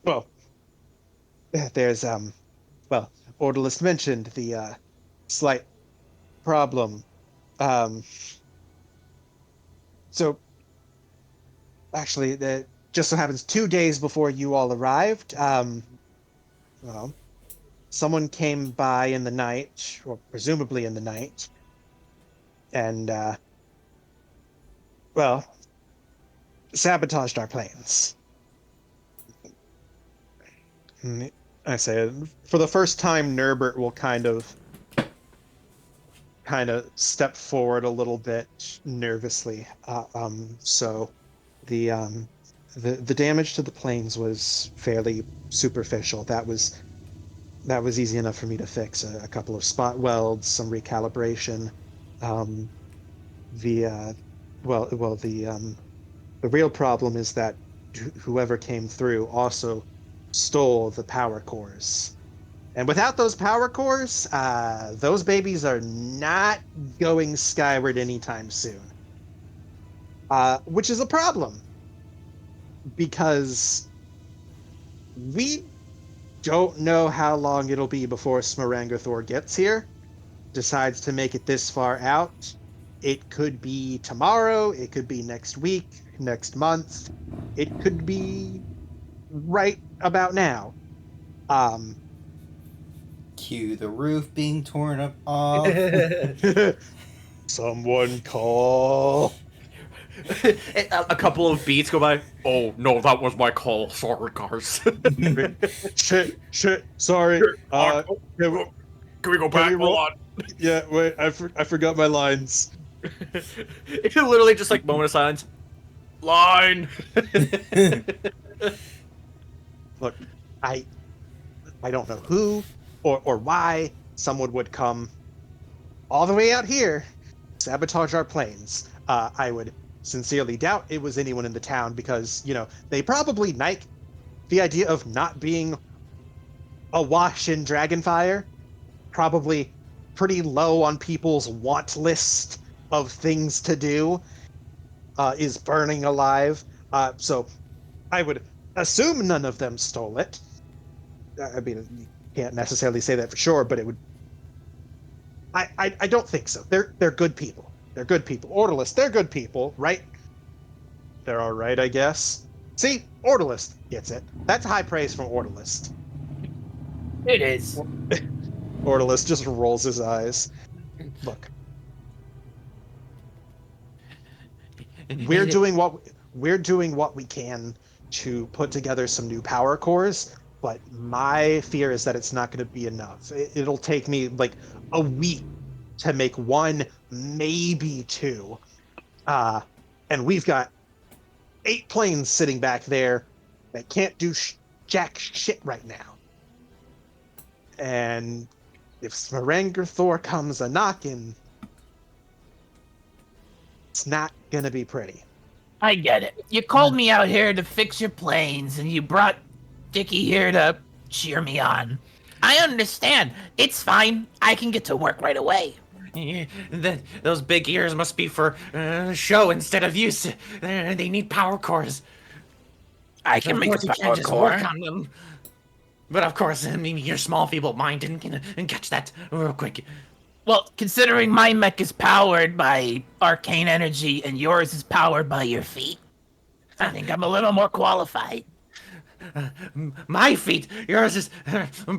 well, there's well, Orderless mentioned the slight problem. So actually, just so happens 2 days before you all arrived, well, someone came by in the night, or presumably in the night, and well, sabotaged our planes. I say, for the first time, Nurbert will kind of step forward a little bit nervously. So the damage to the planes was fairly superficial. That was easy enough for me to fix. A couple of spot welds, some recalibration. The real problem is that whoever came through also stole the power cores. And without those power cores, those babies are not going skyward anytime soon. Which is a problem. Because we don't know how long it'll be before Smirangrathor gets here, decides to make it this far out. It could be tomorrow, it could be next week, next month, it could be right about now. Cue the roof being torn up off. Someone call. A couple of beats go by. Oh no, that was my call. Sorry, cars. shit. Sorry. Can we go back? Hold on. Yeah, wait. I forgot my lines. It's literally just like moment of silence. Line. Look, I don't know who or why someone would come all the way out here, sabotage our planes. I would sincerely doubt it was anyone in the town because, they probably like the idea of not being awash in dragonfire. Probably pretty low on people's want list of things to do, is burning alive. So I would assume none of them stole it. I mean, you can't necessarily say that for sure, but it would. I don't think so. They're good people. They're good people. Orderless, they're good people, right? They're all right, I guess. See, Orderless gets it. That's high praise from Orderless. It is. Orderless just rolls his eyes. Look, we're doing what we can to put together some new power cores, but my fear is that it's not going to be enough. It'll take me like a week to make one, maybe two. And we've got 8 planes sitting back there that can't do jack shit right now. And if Smirangrathor comes a-knocking, it's not gonna be pretty. I get it. You called me out here to fix your planes, and you brought Dickie here to cheer me on. I understand. It's fine. I can get to work right away. Those big ears must be for show instead of use. They need power cores. I can make a You power can't just core. work on them. But of course, I mean, your small feeble mind didn't catch that real quick. Well, considering my mech is powered by arcane energy and yours is powered by your feet, I think I'm a little more qualified. My feet. Yours is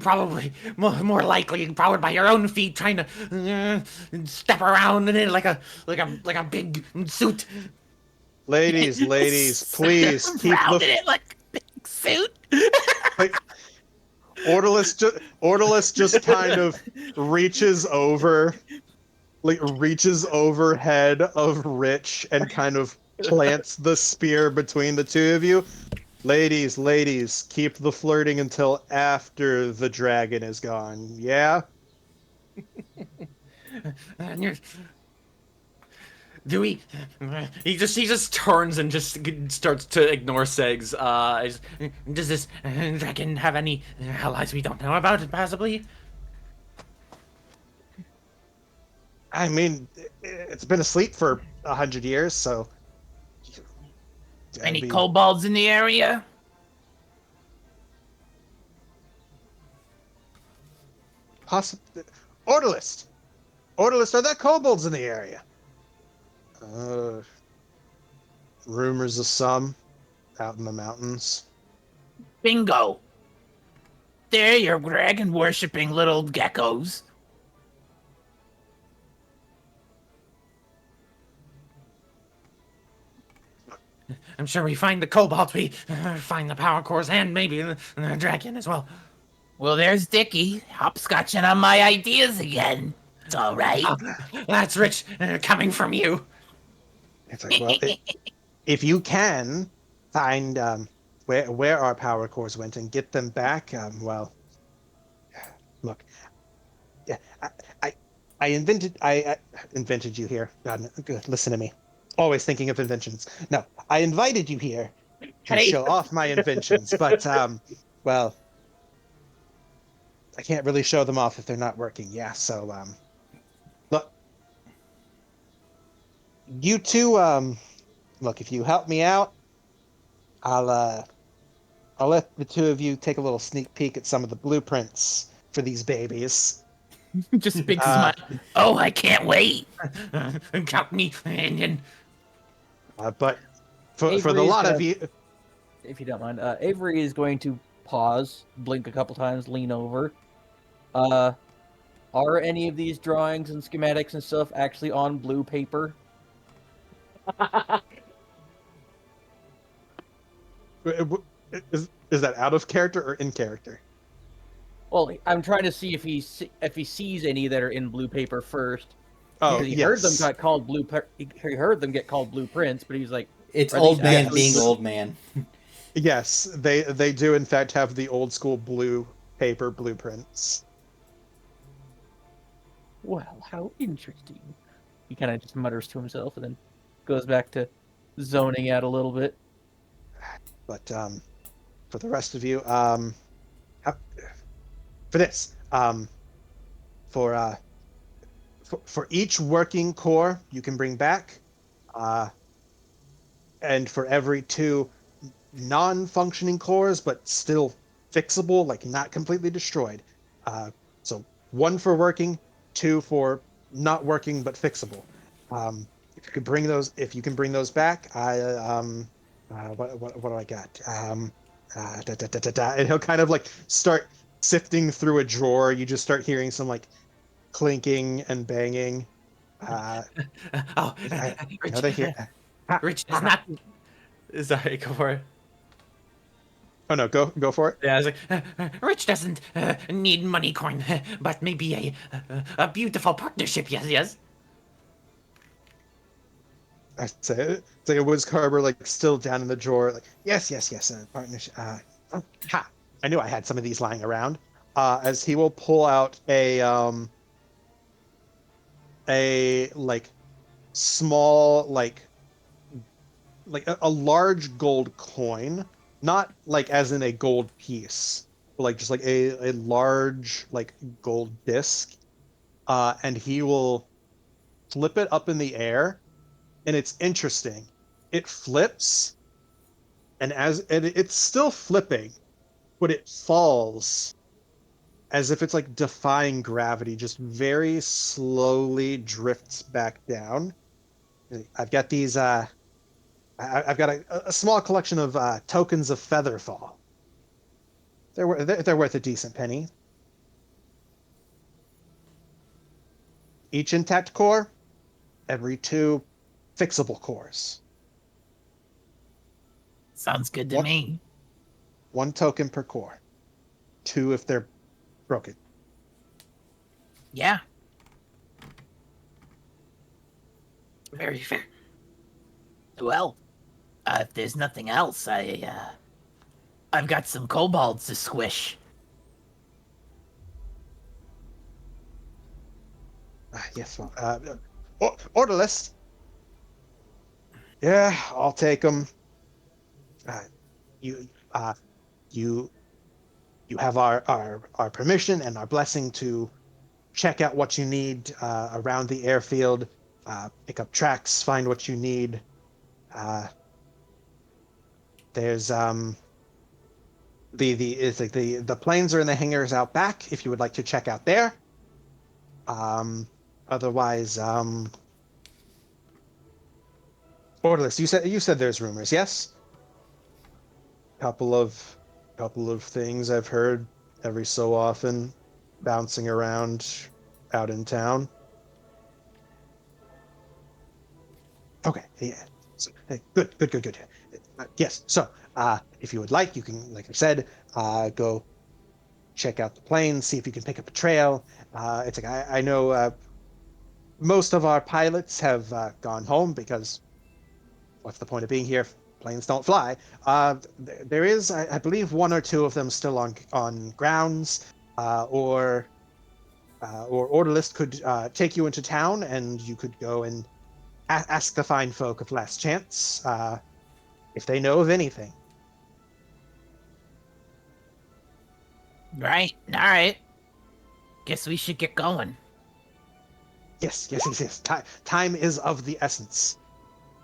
probably more likely powered by your own feet, trying to step around in it like a big suit. ladies, please keep Rounded the it like a big suit. like. Orderless just kind of reaches over, like reaches overhead of Rich and kind of plants the spear between the two of you. Ladies, keep the flirting until after the dragon is gone. Yeah? Do we? He just turns and just starts to ignore Segs. Does this dragon have any allies we don't know about, possibly? I mean, it's been asleep for 100 years, so. Any kobolds in the area? Possibly. Orderless! Orderless, are there kobolds in the area? Rumors of some out in the mountains. Bingo. They're your dragon worshipping little geckos. I'm sure we find the kobolds, we find the power cores, and maybe the dragon as well. Well, there's Dickie, hopscotching on my ideas again. It's all right. That's Rich coming from you. It's like, well, if you can find where our power cores went and get them back, well, look, yeah, I invented you here. God, good, listen to me. Always thinking of inventions. No, I invited you here to show off my inventions, but well, I can't really show them off if they're not working. Yeah, so look, you two, look, if you help me out, I'll let the two of you take a little sneak peek at some of the blueprints for these babies. Just big smile. Oh, I can't wait. Count me in. But for the Avery's lot of gonna- you, If you don't mind, Avery is going to pause, blink a couple times, lean over. Are any of these drawings and schematics and stuff actually on blue paper? is that out of character or in character? Well, I'm trying to see if he sees any that are in blue paper first. Oh, Because he yes. heard them got called he heard them get called blueprints, but he's like, It's Are old these man actually being blue- old man. Yes, they do in fact have the old school blue paper blueprints. well, how interesting. He kind of just mutters to himself and then goes back to zoning out a little bit. But for the rest of you, for this, for each working core you can bring back, and for every 2 non-functioning cores but still fixable, like not completely destroyed. So 1 for working, 2 for not working but fixable. If you can bring those back, what do I got? And he'll kind of like start sifting through a drawer. You just start hearing some like clinking and banging. Rich, They hear. Rich is not. Sorry, go for it. Oh no, go for it. Yeah, I was like, Rich doesn't need money coin, but maybe a beautiful partnership. Yes. I say it. It's like a Wiz Carver, like still down in the drawer. Like yes, partnership. Ha! I knew I had some of these lying around. As he will pull out a like small like a large gold coin, not like as in a gold piece, but like just like a large like gold disc, and he will flip it up in the air. And it's interesting. It flips, and it's still flipping, but it falls as if it's like defying gravity, just very slowly drifts back down. I've got these. I've got a small collection of tokens of Featherfall. They're worth a decent penny. Each intact core, every 2 fixable cores. Sounds good to What? me. 1 token per core. 2 if they're broken. Yeah. Very fair. Well, if there's nothing else, I've got some kobolds to squish. Yes, well, order list. Yeah, I'll take them. You have our permission and our blessing to check out what you need around the airfield, pick up tracks, find what you need. There's the planes are in the hangars out back if you would like to check out there. Otherwise, orderless. You said there's rumors, yes? Couple of things I've heard every so often bouncing around out in town. Okay, yeah. So, hey, good. Yes. So, if you would like, you can, like I said, go check out the planes, see if you can pick up a trail. It's like I know most of our pilots have gone home because what's the point of being here if planes don't fly? There is, I believe, 1 or 2 of them still on grounds, or Orderlist could take you into town, and you could go and ask the fine folk of Last Chance if they know of anything. Right. All right. Guess we should get going. Yes. Time is of the essence.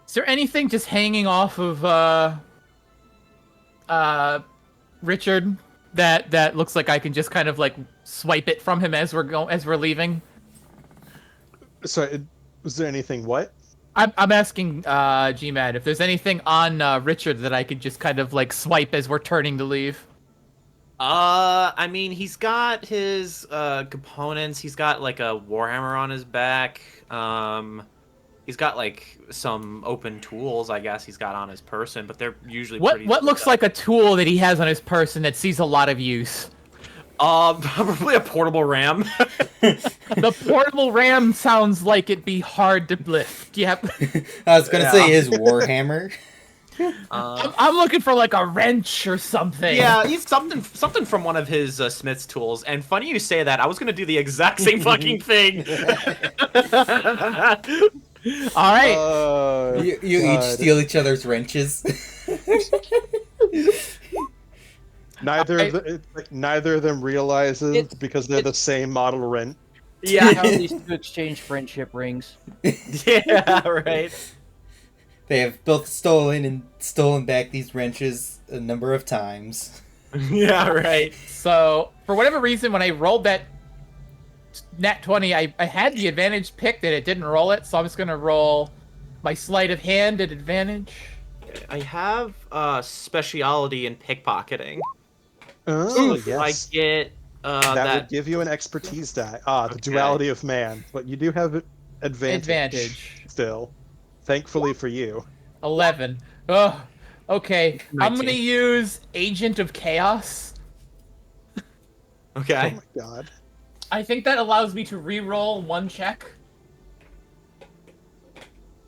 Is there anything just hanging off of Richard that looks like I can just kind of like swipe it from him as we're leaving? So, was there anything? What? I'm asking GMed if there's anything on Richard that I could just kind of like swipe as we're turning to leave. I mean, he's got his components. He's got like a warhammer on his back. He's got like some open tools, I guess he's got on his person, but they're usually pretty. What looks like a tool that he has on his person that sees a lot of use? Probably a portable ram. The portable ram sounds like it'd be hard to lift. Yep. I was gonna say his warhammer. I'm looking for like a wrench or something. Yeah, he's something from one of his Smith's tools. And funny you say that. I was gonna do the exact same fucking thing. All right. You each steal each other's wrenches. Neither of them realizes because they're the same model wrench. Yeah. How these two exchange friendship rings. Yeah, right. They have both stolen back these wrenches a number of times. Yeah, right. So, for whatever reason, when I rolled that nat 20, I had the advantage picked and it didn't roll it, so I'm just going to roll my sleight of hand at advantage. I have speciality in pickpocketing. Oh, If I yes. get That would give you an expertise die. The Okay. duality of man. But you do have advantage. Still. Thankfully for you. 11. Oh, okay. I'm 19. going to use Agent of Chaos. Okay. Oh my god. I think that allows me to re-roll 1 check.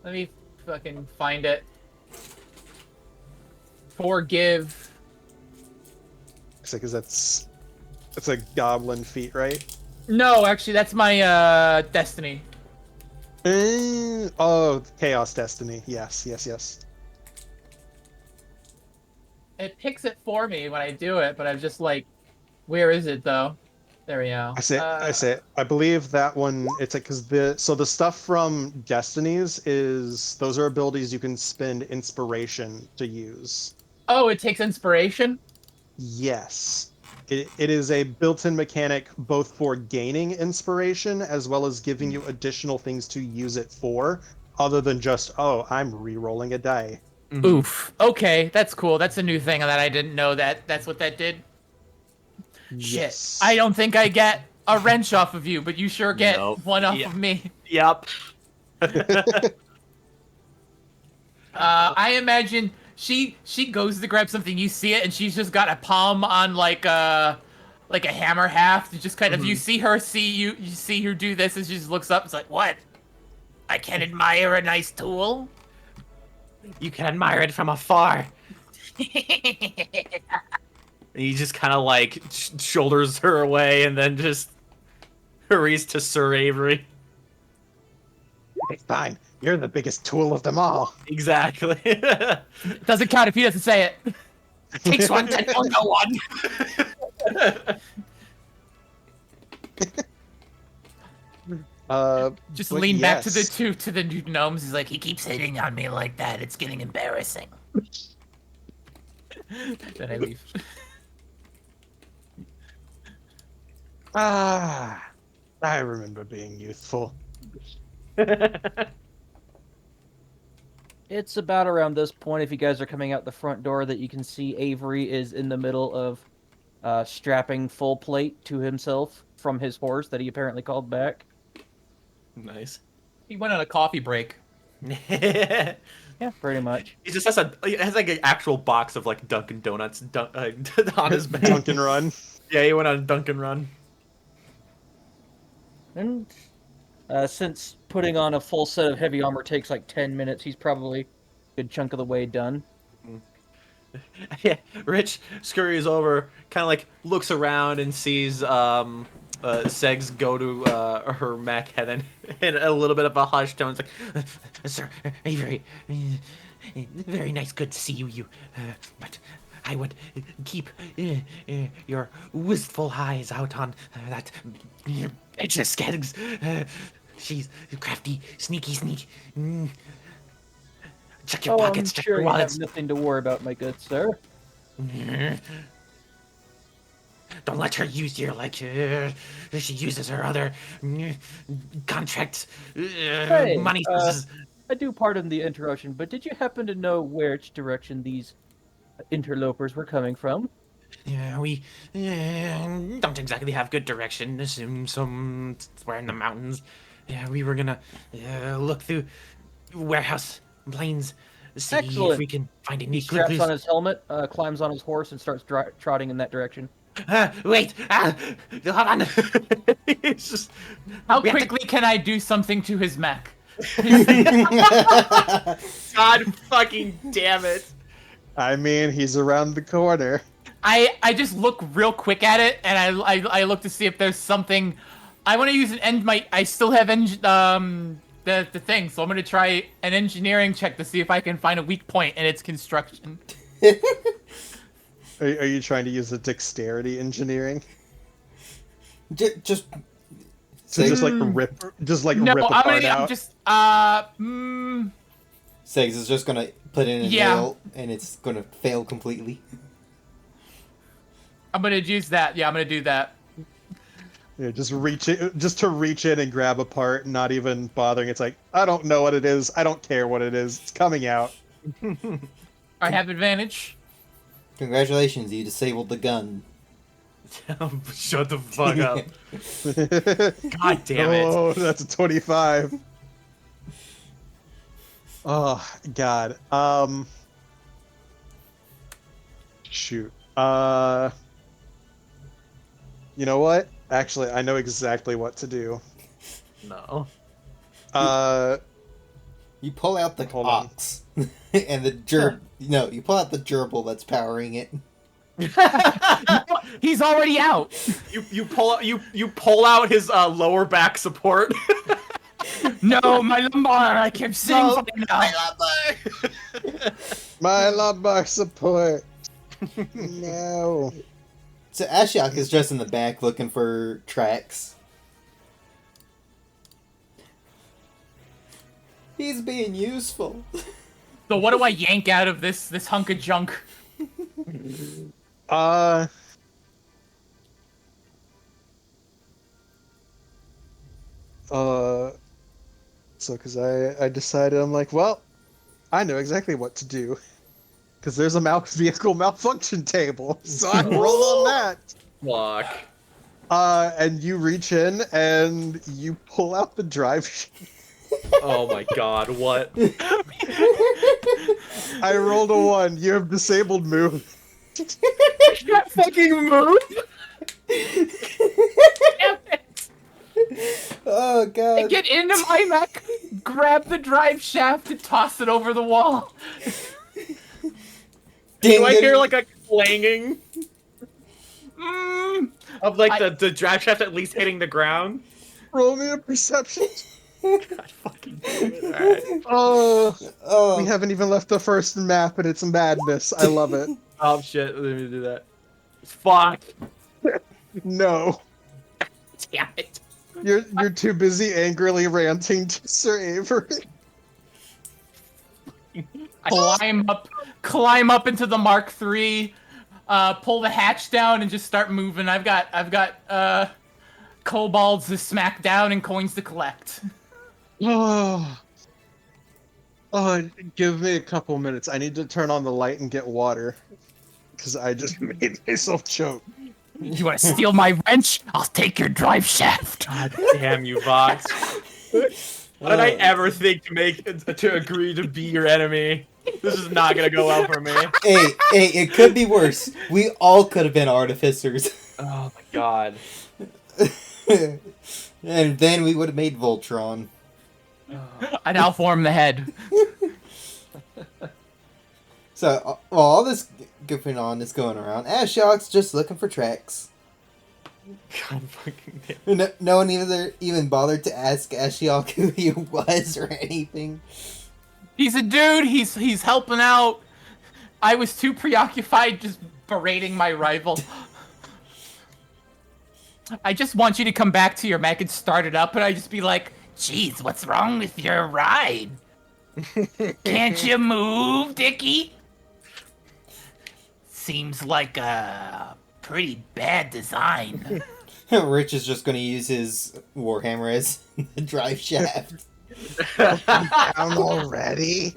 Let me fucking find it. Forgive. Because that's a goblin feat, right? No, actually, that's my destiny. Oh, Chaos Destiny. Yes. It picks it for me when I do it, but I'm just like, where is it though? There we go. I say. I believe that one. It's like because the stuff from Destinies those are abilities you can spend inspiration to use. Oh, it takes inspiration? Yes. It is a built-in mechanic both for gaining inspiration as well as giving you additional things to use it for, other than just, oh, I'm re-rolling a die. Mhm. Oof. Okay, that's cool. That's a new thing that I didn't know that's what that did. Yes. Shit. I don't think I get a wrench off of you, but you sure get Nope. one off Yeah. of me. Yep. I imagine she goes to grab something. You see it, and she's just got a palm on like a hammer haft. You just kind of you see her do this, and she just looks up. It's like, what? I can admire a nice tool. You can admire it from afar. And he just kind of like shoulders her away and then just hurries to Sir Avery. It's fine. You're the biggest tool of them all. Exactly. Doesn't count if he doesn't say it. Takes one to know no one. Just But lean back to yes. the new gnomes. He's like, he keeps hitting on me like that. It's getting embarrassing. Then I leave. I remember being youthful. It's about around this point, if you guys are coming out the front door, that you can see Avery is in the middle of strapping full plate to himself from his horse that he apparently called back. Nice. He went on a coffee break. Yeah, pretty much. He just has like an actual box of like Dunkin' Donuts on his back. Dunkin' Run. Yeah, he went on a Dunkin' Run. And since putting on a full set of heavy armor takes like 10 minutes, he's probably a good chunk of the way done. Yeah, Rich scurries over, kind of like looks around and sees Segs go to her mech, and then in a little bit of a hushed tone, it's like, Sir Avery, very nice, good to see you. But I would keep your wistful eyes out on that bitch Skeggs. She's crafty, sneaky sneak. Check your pockets, I'm check sure your you have wallets. nothing to worry about, my good sir. Don't let her use your, like, she uses her other contract money. I do pardon the interruption, but did you happen to know which direction these interlopers were coming from? Yeah, we don't exactly have good direction. Assume somewhere in the mountains. Yeah, we were gonna look through warehouse planes, see if Excellent. we can find any He straps clues. on his helmet, climbs on his horse, and starts trotting in that direction. Wait! Hold on! It's just, How we have to- quickly can I do something to his mech? God fucking damn it. I mean, he's around the corner. I just look real quick at it, and I look to see if there's something. I want to use I still have the thing, so I'm gonna try an engineering check to see if I can find a weak point in its construction. Are you trying to use the dexterity engineering? Just So Segs, just like rip No, rip a I'm part gonna out? I'm just Segs is just gonna put in a Yeah. nail, and it's gonna fail completely. I'm gonna use that. Yeah, I'm gonna do that. Yeah, just to reach in and grab a part, not even bothering. It's like, I don't know what it is. I don't care what it is. It's coming out. I have advantage. Congratulations, you disabled the gun. Shut the fuck up. God damn it. Oh, that's a 25. Oh, God. Shoot. You know what? Actually, I know exactly what to do. No. You pull out the Hold on. ox, and the No, you pull out the gerbil that's powering it. He's already out. You pull out his lower back support. No, my lumbar. I kept sitting No, funny now. My lumbar support. No. So Ashiok is just in the back looking for tracks. He's being useful. So what do I yank out of this hunk of junk? So because I decided, I'm like, well, I know exactly what to do. Because there's a vehicle malfunction table, so I roll on that. Fuck. And you reach in and you pull out the drive. Oh my god, what? I rolled a 1. You have disabled move. That fucking move. Damn it. Oh I god. get into my mech, grab the drive shaft, and toss it over the wall. Do I Ding hear it. like a clanging Mm, of like the drive shaft at least hitting the ground? Roll me a perception. God fucking damn it. Alright. Oh, Oh. we haven't even left the first map, and it's madness. I love it. Oh shit, let me do that. Fuck. No, Damn it. you're too busy angrily ranting to Sir Avery. climb up into the Mark III, pull the hatch down, and just start moving. I've got kobolds to smack down and coins to collect. Oh, give me a couple minutes. I need to turn on the light and get water, because I just made myself choke. You want to steal my wrench? I'll take your drive shaft. God damn you, Vox. Why did I ever think to agree to be your enemy? This is not gonna go well for me. Hey, it could be worse. We all could have been artificers. Oh my god. And then we would have made Voltron. I now form the head. So, while all this goofing on is going around, Ashiok's just looking for tracks. God fucking damn. No one even bothered to ask Ashiok who he was or anything. He's a dude. He's helping out. I was too preoccupied just berating my rival. I just want you to come back to your mech and start it up, and I just be like, Jeez, what's wrong with your ride? Can't you move, Dickie? Seems like a pretty bad design. Rich is just going to use his Warhammer as the drive shaft. I'm already.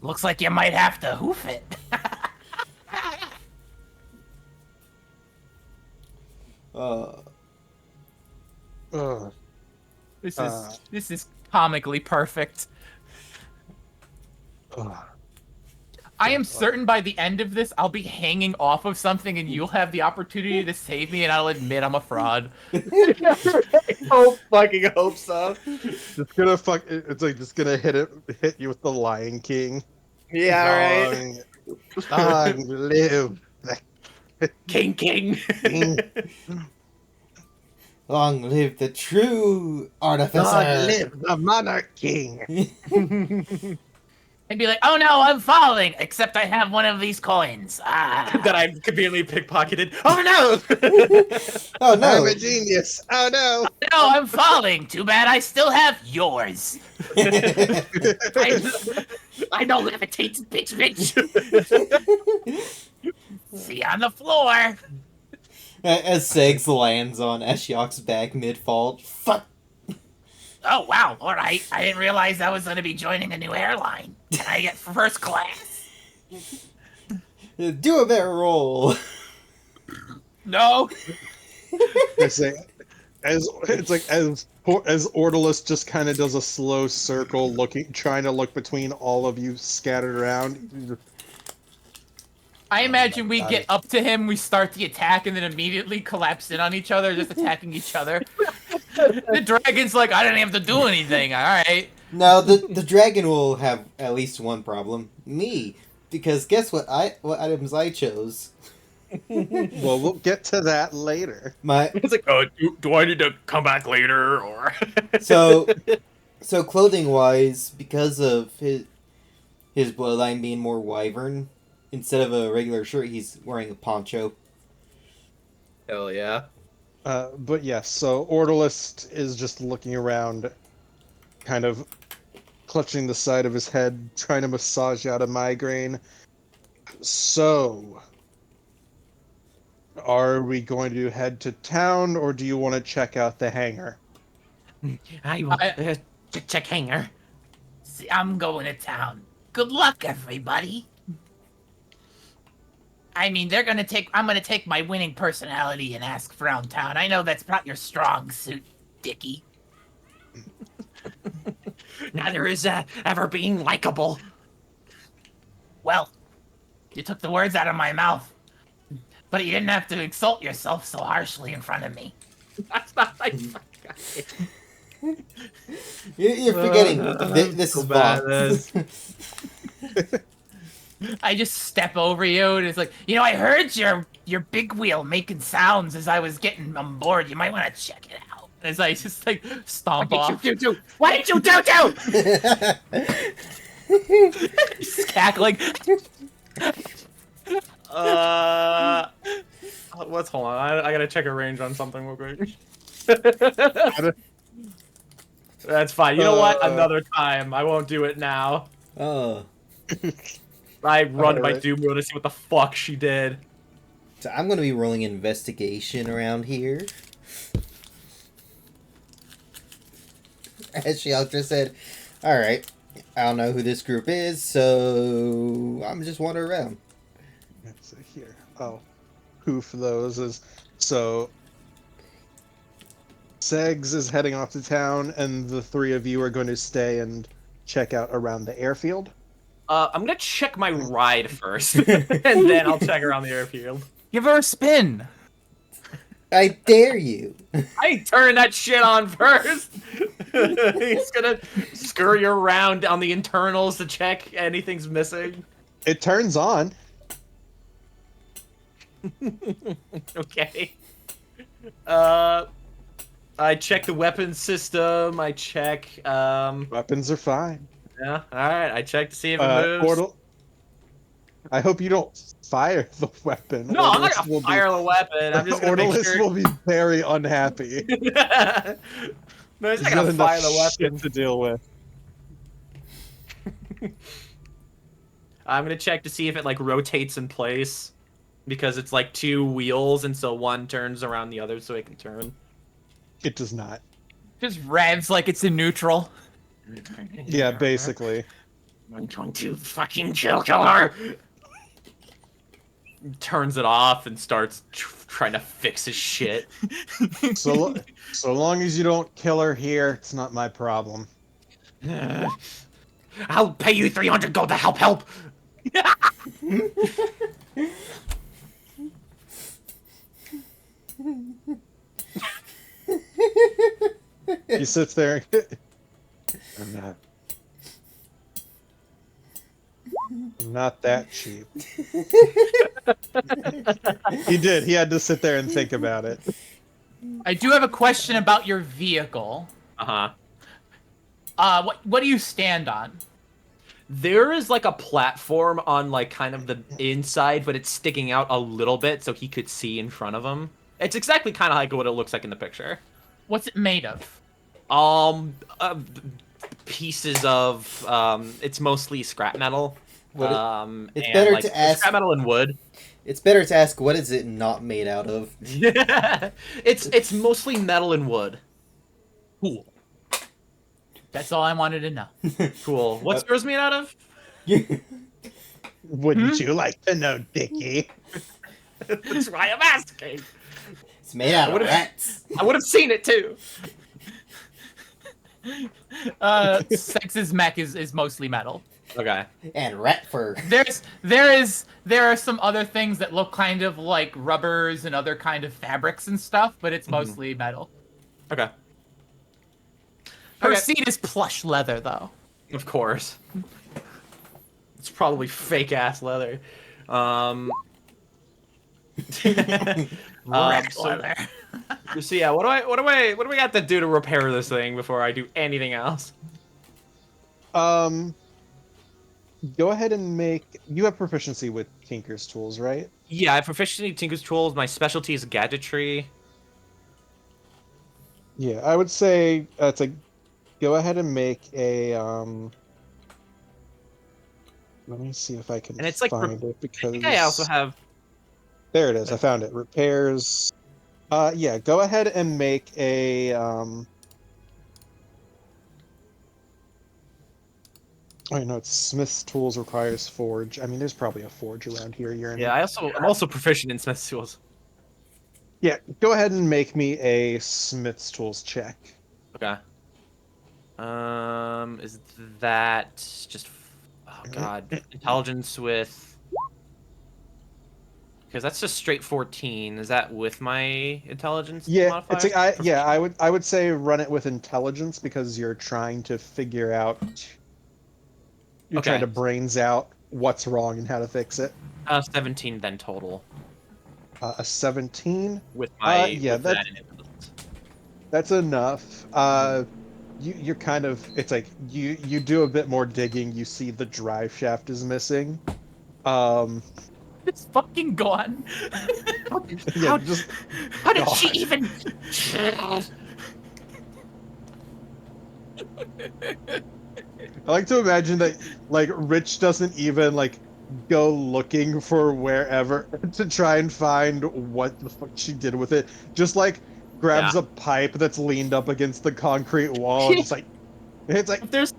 Looks like you might have to hoof it. Ugh. this is comically perfect. Ugh. I am certain by the end of this, I'll be hanging off of something, and you'll have the opportunity to save me, and I'll admit I'm a fraud. Fucking hope so. It's gonna It's like just gonna hit you with the Lion King. Yeah, right. Long live the King. king. Long live the true artificer. Long live the monarch king. And be like, oh no, I'm falling, except I have one of these coins. That I conveniently pickpocketed. Oh no! Oh no! I'm a genius. Oh no. No, I'm falling. Too bad I still have yours. I know levitates, bitch. See you on the floor. As Segs lands on Ashiok's back mid-fall. Fuck! Oh, wow. All right. I didn't realize I was going to be joining a new airline. Can I get first class? Do a better roll. No. It's like as Ortolus just kind of does a slow circle, trying to look between all of you scattered around. I imagine we get up to him, we start the attack, and then immediately collapse in on each other, just attacking each other. The dragon's like, I didn't have to do anything, alright. No, the dragon will have at least one problem. Me. Because guess what items I chose? Well, we'll get to that later. It's like, oh, do I need to come back later, or? So clothing wise, because of his bloodline being more wyvern, instead of a regular shirt, he's wearing a poncho. Hell yeah. But yes, so Ortolus is just looking around, kind of clutching the side of his head, trying to massage out a migraine. So, are we going to head to town, or do you want to check out the hangar? I will check hangar. See, I'm going to town. Good luck, everybody. I mean, I'm gonna take my winning personality and ask around town. I know that's not your strong suit, Dickie. Neither is ever being likable. Well, you took the words out of my mouth. But you didn't have to insult yourself so harshly in front of me. That's not like. You're forgetting. This is Vox. I just step over you and it's like, you know, I heard your big wheel making sounds as I was getting on board. You might want to check it out. As I just like stomp off. What did you do? Just cackling. Let's hold on. I gotta check a range on something real quick. That's fine. You know what? Another time. I won't do it now. Oh. I run my Alright. Doom Wheel to see what the fuck she did. So I'm gonna be rolling investigation around here. As Shiok just said, alright, I don't know who this group is, so I'm just wandering around. Let's see here. Oh, poof those is so. Segs is heading off to town, and the three of you are going to stay and check out around the airfield. I'm gonna check my ride first, and then I'll check around the airfield. Give her a spin. I dare you. I turn that shit on first. He's gonna scurry around on the internals to check anything's missing. It turns on. Okay. I check the weapons system. I check. Weapons are fine. Yeah. All right. I check to see if it moves. Portal. I hope you don't fire the weapon. No, I'm not Ordalis gonna will fire the weapon. I'm just gonna make Ordalis sure. will be very unhappy. No, he's not He's got gonna enough fire the weapon. shit to deal with. I'm gonna check to see if it like rotates in place, because it's like two wheels, and so one turns around the other so it can turn. It does not. Just revs like it's in neutral. Yeah, basically. I'm going to fucking kill her. Turns it off and starts trying to fix his shit. So long as you don't kill her here, it's not my problem. I'll pay you 300 gold to help. He sits there. I'm not that cheap. He did. He had to sit there and think about it. I do have a question about your vehicle. What do you stand on? There is like a platform on like kind of the inside, but it's sticking out a little bit so he could see in front of him. It's exactly kind of like what it looks like in the picture. What's it made of? Pieces of it's mostly scrap metal. It's and, better like, to ask. scrap metal and wood. It's better to ask what is it not made out of. It's mostly metal and wood. Cool. That's all I wanted to know. Cool. What's yours made out of? Wouldn't you like to know, Dickie? That's why I'm asking. It's made out of rats. I would have seen it too. Sex's mech is mostly metal. Okay. And rat fur. There are some other things that look kind of like rubbers and other kind of fabrics and stuff, but it's mostly metal. Okay. Her Okay. seat is plush leather, though. Of course. It's probably fake ass leather. Red So leather. yeah, what do we got to do to repair this thing before I do anything else? Go ahead and make. You have proficiency with Tinker's tools, right? Yeah, I have proficiency in Tinker's tools. My specialty is gadgetry. Yeah, I would say it's a. Go ahead and make a. Let me see if I can And it's like find it I because think I also have. there it is. I found it. Repairs. Yeah. Go ahead and make a. Oh no, it's Smith's tools requires forge. I mean, there's probably a forge around here. Yeah, I'm also proficient in Smith's tools. Yeah. Go ahead and make me a Smith's tools check. Okay. Is that just Oh god, intelligence with, because that's just straight 14. Is that with my intelligence Yeah, modifier? I would say run it with intelligence because you're trying to figure out, you're trying Okay, to brains out what's wrong and how to fix it. 17 then total A 17. with my Yeah, with that in intelligence. that's enough. You're kind of, it's like you do a bit more digging. You see the drive shaft is missing. Um, It's fucking gone. yeah, How, just how did she God. even? I like to imagine that like Rich doesn't even like go looking for wherever to try and find what the fuck she did with it. Just like Yeah. grabs a pipe that's leaned up against the concrete wall and just like it's like If there's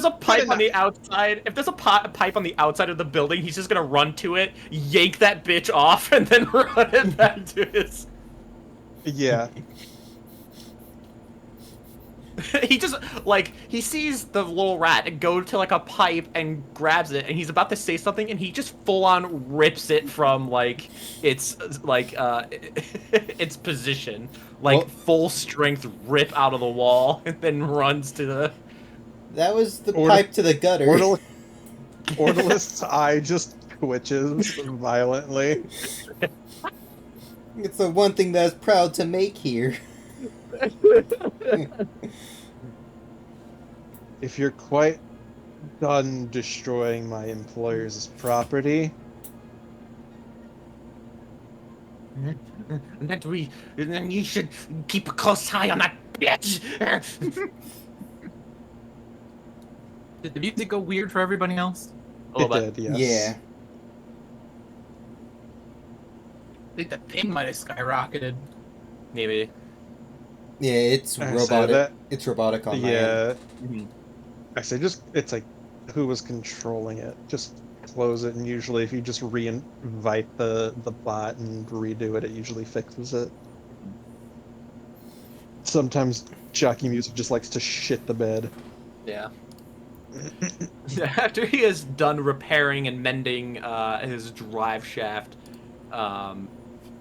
a good pipe on enough. the outside, if there's a pipe on the outside of the building, he's just gonna run to it, yank that bitch off, and then run it back to his. Yeah. He just like he sees the little rat and go to like a pipe and grabs it, and he's about to say something, and he just full on rips it from like its its position, like Well- full strength rip out of the wall, and then runs to the. That was the Order- pipe to the gutter. Orderlist's eye just twitches violently. It's the one thing that's proud to make here. If you're quite done destroying my employer's property, Then you should keep a close eye on that bitch. Did the music go weird for everybody else? A little bit. did, yes. Yeah. I think the ping might have skyrocketed. Maybe. Yeah, it's I said robotic. that. It's robotic on my end. Yeah. I say just, it's like, who was controlling it? Just close it, and usually if you just re-invite the bot and redo it, it usually fixes it. Sometimes jockey music just likes to shit the bed. Yeah. After he is done repairing and mending his drive shaft,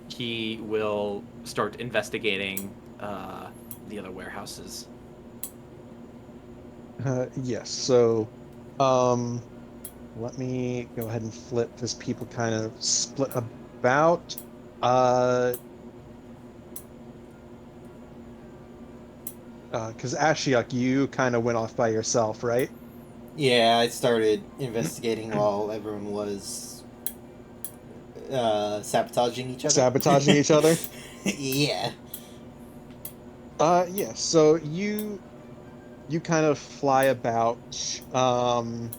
he will start investigating the other warehouses. Yes, so let me go ahead and flip because people kind of split about. Because Ashiok, you kind of went off by yourself, right? Yeah, I started investigating while everyone was sabotaging each other. Sabotaging each other? Yeah. Yeah, so you kind of fly about, kind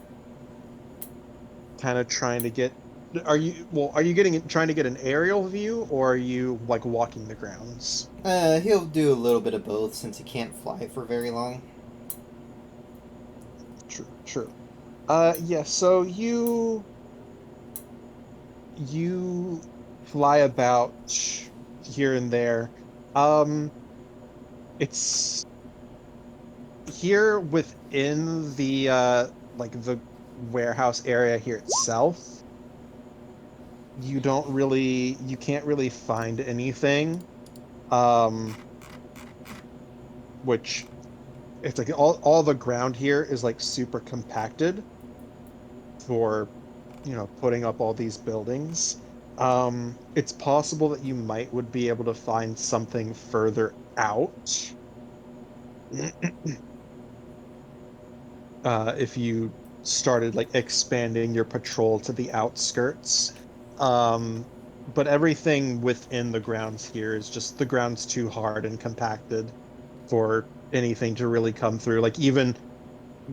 of trying to get. Are you trying to get an aerial view, or are you like walking the grounds? He'll do a little bit of both since he can't fly for very long. True. Yeah, so you fly about here and there. It's here within the like the warehouse area here itself. You can't really find anything. Which it's like all the ground here is like super compacted for, putting up all these buildings. It's possible that you would be able to find something further out. If you started like expanding your patrol to the outskirts. But everything within the grounds here is just the ground's too hard and compacted for anything to really come through. Like even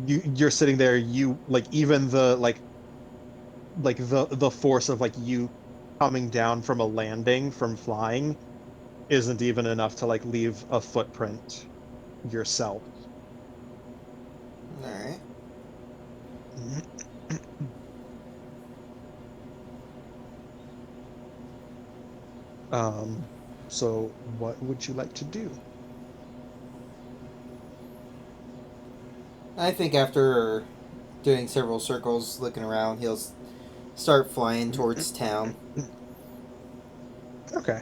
you're sitting there, even the the force of like you coming down from a landing from flying isn't even enough to like leave a footprint yourself. Alright. So what would you like to do? I think after doing several circles, looking around. He'll start flying towards town. Okay.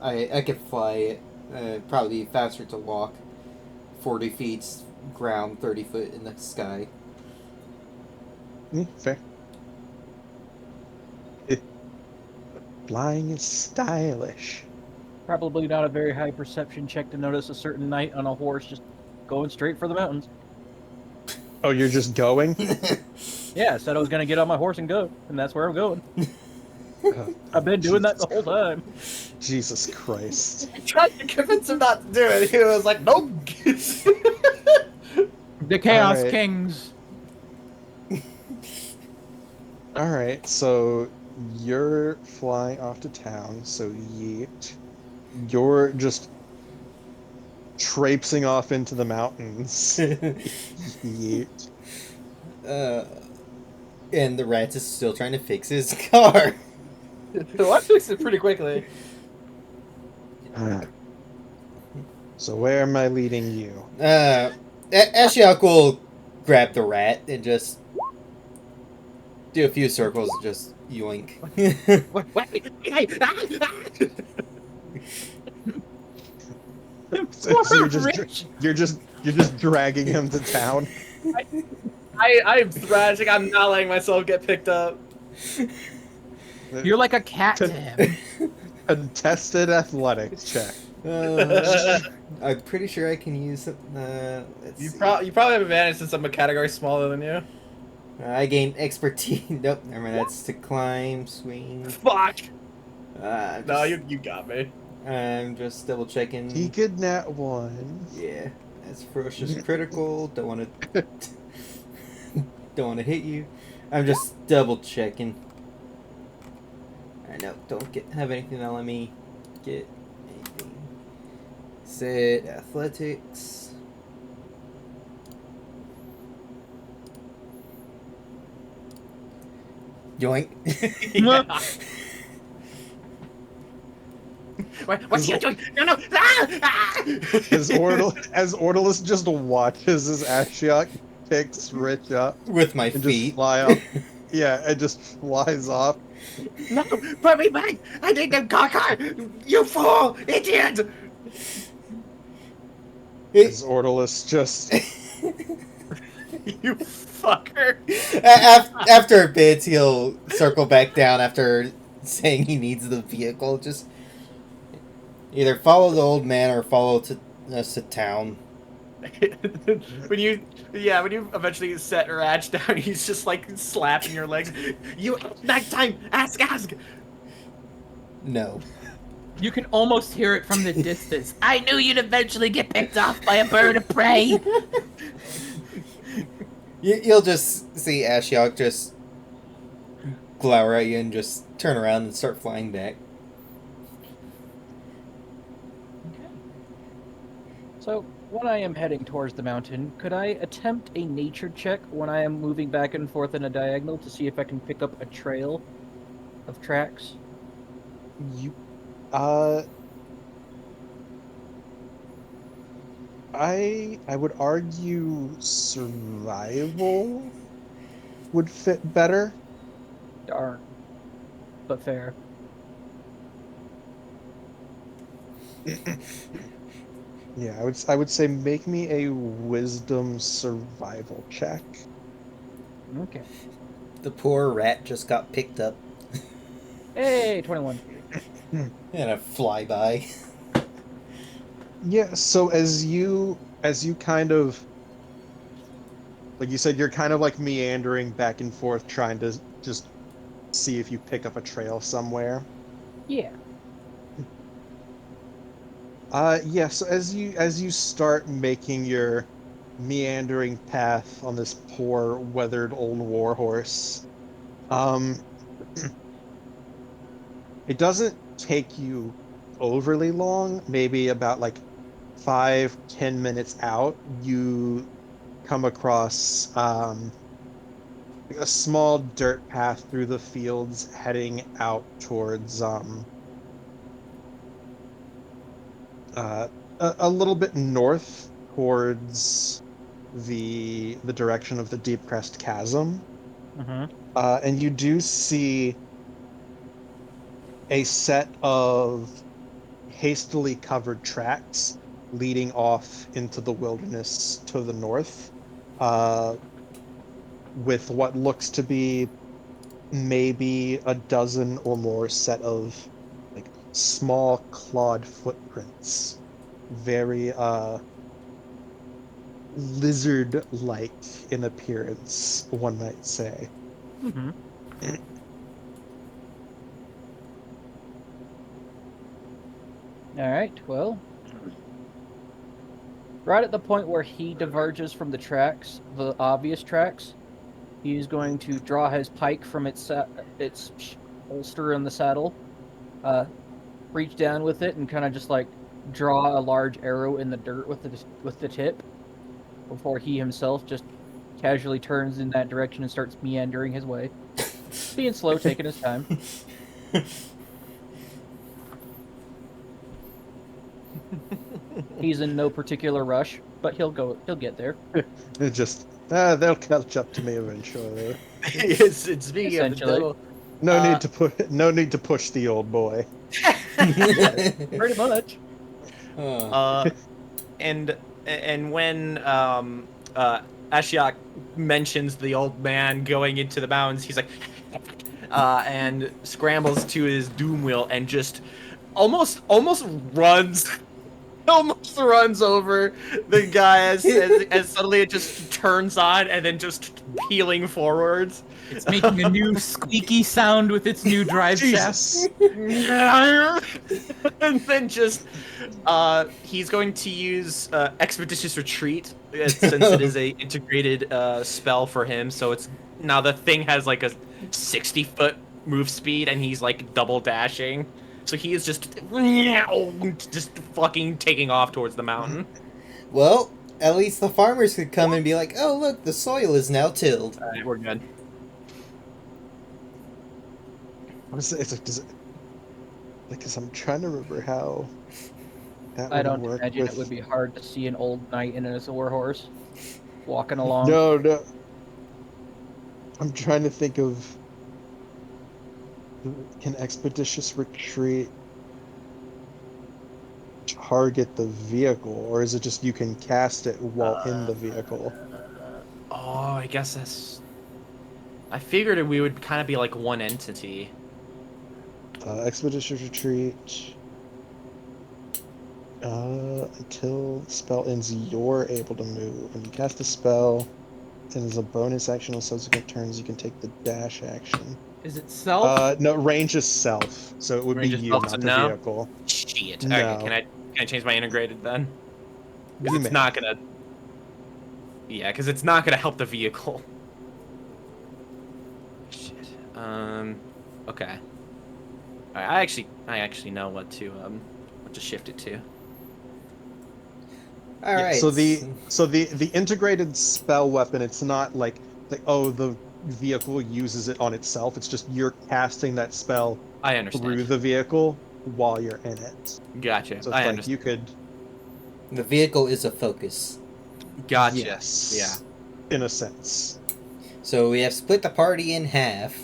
I could fly. Probably faster to walk. 40 feet ground, 30 foot in the sky. Fair. Flying is stylish. Probably not a very high perception check to notice a certain knight on a horse just going straight for the mountains. Oh, you're just going? Yeah, I said I was gonna get on my horse and go, and that's where I'm going. I've been doing that the whole time. Jesus Christ. I tried to convince him not to do it. He was like, nope. The Chaos Alright. Kings. Alright, so you're flying off to town, so yeet. You're just traipsing off into the mountains. Yeet. And the rat is still trying to fix his car. Well, I fixed it pretty quickly. So where am I leading you? Ashiok will grab the rat and just do a few circles, and just yoink. So you're just dragging him to town. I'm thrashing. I'm not letting myself get picked up. You're like a cat to him. Contested athletics check. I'm pretty sure I can use it. You probably have advantage since I'm a category smaller than you. I gained expertise. Nope, never mind. That's to climb, swing. Fuck. No, Just- you got me. I'm just double checking. He could nat 1. Yeah, that's ferocious critical. Don't want to. Don't want to hit you. I'm just double checking. I know. Don't have anything that let me get anything. Set athletics. Yoink. What's he doing? No, no! Ah! Ah! As Ordalus just watches as Ashiok picks Rich up With my and just feet. fly off. Yeah, it just flies off. No, put me back! I need the car! You fool! Idiot! As Ordalus just You fucker. After a bit, he'll circle back down after saying he needs the vehicle. Just either follow the old man or follow us to town. when you eventually set Ratch down, he's just like slapping your legs. You next time, ask! No. You can almost hear it from the distance. I knew you'd eventually get picked off by a bird of prey! You'll just see Ashiok just glower at you and just turn around and start flying back. So, when I am heading towards the mountain, could I attempt a nature check when I am moving back and forth in a diagonal to see if I can pick up a trail of tracks? you I would argue survival would fit better. Darn. But fair. Yeah, I would say make me a wisdom survival check. Okay. The poor rat just got picked up Hey, 21. in a flyby. Yeah, so as you kind of, like you said, you're kind of like meandering back and forth trying to just see if you pick up a trail somewhere. Yeah. Yeah, so as you start making your meandering path on this poor weathered old warhorse, it doesn't take you overly long, maybe about like 5-10 minutes out, you come across a small dirt path through the fields heading out towards a little bit north towards the direction of the Deep Crest Chasm. Mm-hmm. And you do see a set of hastily covered tracks leading off into the wilderness to the north, with what looks to be maybe a dozen or more set of like small clawed footprints, very lizard-like in appearance, one might say. Mm-hmm. All right. Well, right at the point where he diverges from the tracks, the obvious tracks, he's going to draw his pike from its holster in the saddle, reach down with it, and kind of just like draw a large arrow in the dirt with the tip, before he himself just casually turns in that direction and starts meandering his way, being slow, taking his time. He's in no particular rush, but he'll get there. It just they'll catch up to me eventually. It's speaking of the Essentially. devil. No need to push the old boy. Pretty much. And when Ashiok mentions the old man going into the mountains, he's like, and scrambles to his doom wheel and just almost runs. Almost runs over the guy as suddenly it just turns on and then just peeling forwards. It's making a new squeaky sound with its new drive shaft. And then just he's going to use Expeditious Retreat since it is a integrated spell for him. So it's now the thing has like a 60-foot move speed and he's like double dashing. So he is just fucking taking off towards the mountain. Well, at least the farmers could come and be like, oh, look, the soil is now tilled. All right, we're good. Because I'm trying to remember how that I would don't work imagine with... it would be hard to see an old knight in a Azor horse walking along. No. I'm trying to think of... Can Expeditious Retreat target the vehicle, or is it just you can cast it while in the vehicle? Oh, I guess that's... I figured we would kind of be like one entity. Expeditious Retreat. Until the spell ends, you're able to move. When you cast a spell, and as a bonus action on subsequent turns, you can take the dash action. Is it self? No, range is self, so it would Range be is you, self, not so the no? vehicle. Shit. No. Okay, can I change my integrated then? You Because it's may. not gonna... Yeah, because it's not gonna help the vehicle. Shit. Okay. Alright, I actually know what to shift it to. All right. So the integrated spell weapon, it's not like oh, the vehicle uses it on itself. It's just you're casting that spell I understand. through the vehicle while you're in it. Gotcha. So it's I like understand. you could... The vehicle is a focus. Gotcha. Yes. Yeah. In a sense. So we have split the party in half.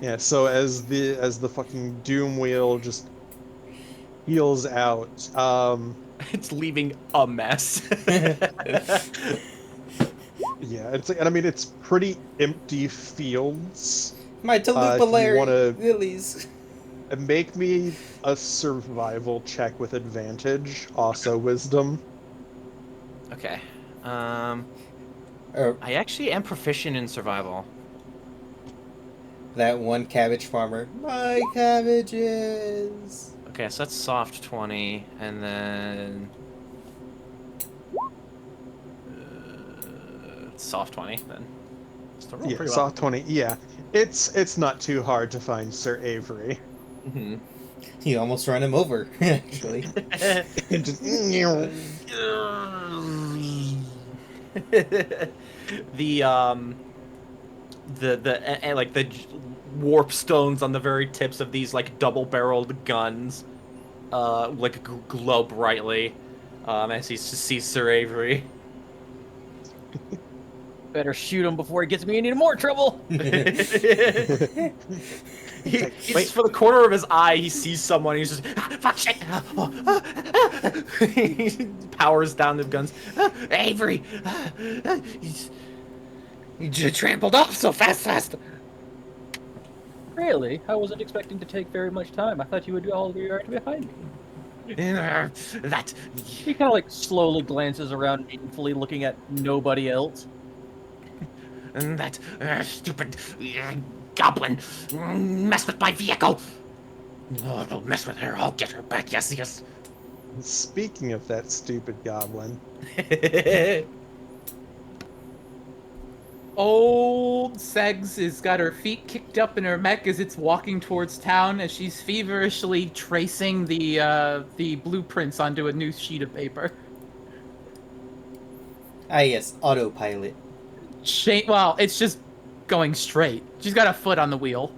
Yeah, so as the fucking doom wheel just heals out, It's leaving a mess. yeah, it's like, and I mean it's pretty empty fields. My if you Talupalary wanna- lilies. Make me a survival check with advantage, also wisdom. Okay. Or I actually am proficient in survival. that one cabbage farmer. My cabbages. Okay, so that's soft 20, and then soft 20 then. Still roll Yeah, pretty well. soft 20. Yeah, it's not too hard to find Sir Avery. Mhm. You almost run him over, actually. Just, the like the warp stones on the very tips of these like double-barreled guns glow brightly as he sees Sir Avery. Better shoot him before he gets me in any more trouble. He's for the corner of his eye, he sees someone. He's just fuck shit. He powers down the guns. Avery, you trampled off so fast. Really? I wasn't expecting to take very much time. I thought you would all be right behind me. That He kind of like slowly glances around, painfully looking at nobody else. stupid goblin messed with my vehicle. Oh, don't mess with her. I'll get her back. Yes. Speaking of that stupid goblin, Old Segs has got her feet kicked up in her mech as it's walking towards town as she's feverishly tracing the blueprints onto a new sheet of paper. Ah, yes, autopilot. Well, it's just going straight. She's got a foot on the wheel.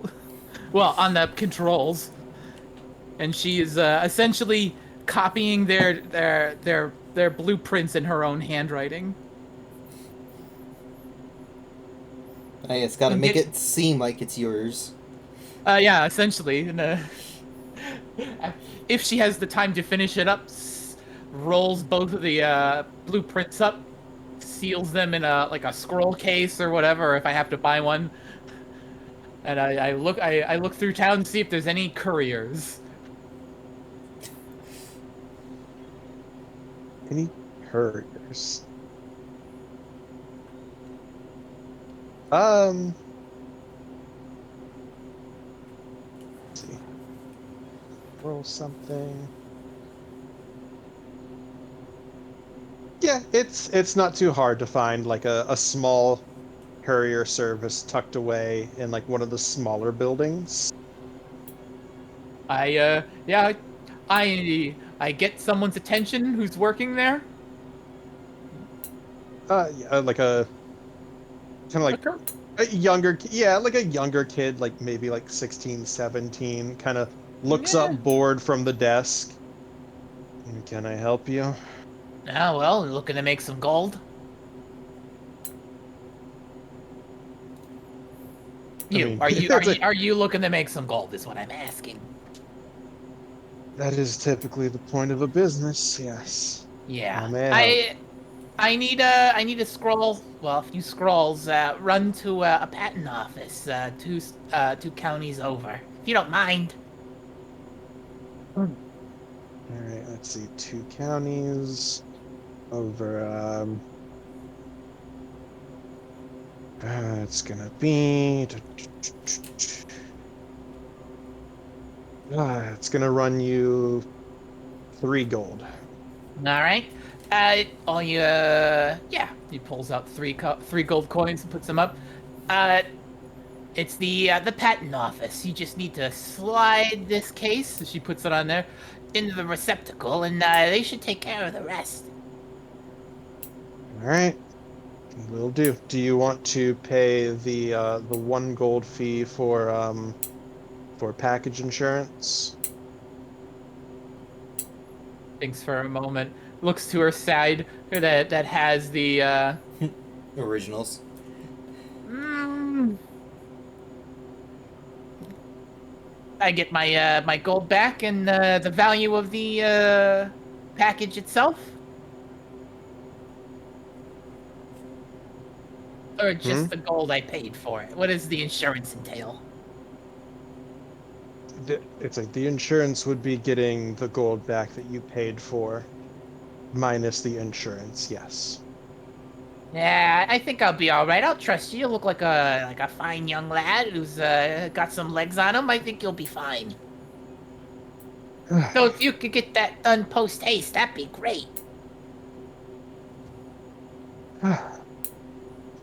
Well, on the controls. And she is essentially copying their blueprints in her own handwriting. Ah, yes, gotta make it seem like it's yours. Yeah, essentially. And, if she has the time to finish it up, rolls both of the blueprints up, seals them in a scroll case or whatever if I have to buy one. And I look through town to see if there's any couriers. any couriers? Let's see. Roll something. Yeah, it's not too hard to find like a small courier service tucked away in like one of the smaller buildings. I get someone's attention who's working there. Yeah, like a kind of like a younger, yeah, like a younger kid, like maybe like 16, 17, kind of looks Yeah. up bored from the desk. Can I help you? Oh, well, looking to make some gold. mean, Are you looking to make some gold? Is what I'm asking. That is typically the point of a business, yes. Yeah. Man. I need a scroll. Well, a few scrolls. Run to a patent office. Two counties over. If you don't mind. All right, let's see. 2 counties over. It's gonna be. It's gonna run you 3 gold. All right. He pulls out three gold coins and puts them up. It's the patent office. You just need to slide this case. So she puts it on there. Into the receptacle, and they should take care of the rest. All right, will do. Do you want to pay the 1 gold fee for package insurance? Thinks for a moment. Looks to her side that has the Originals. I get my gold back and the value of the package itself, or just the gold I paid for it. What does the insurance entail? It's like the insurance would be getting the gold back that you paid for, minus the insurance. Yes. Yeah, I think I'll be all right. I'll trust you. You look like a fine young lad who's got some legs on him. I think you'll be fine. So if you could get that done post haste, that'd be great.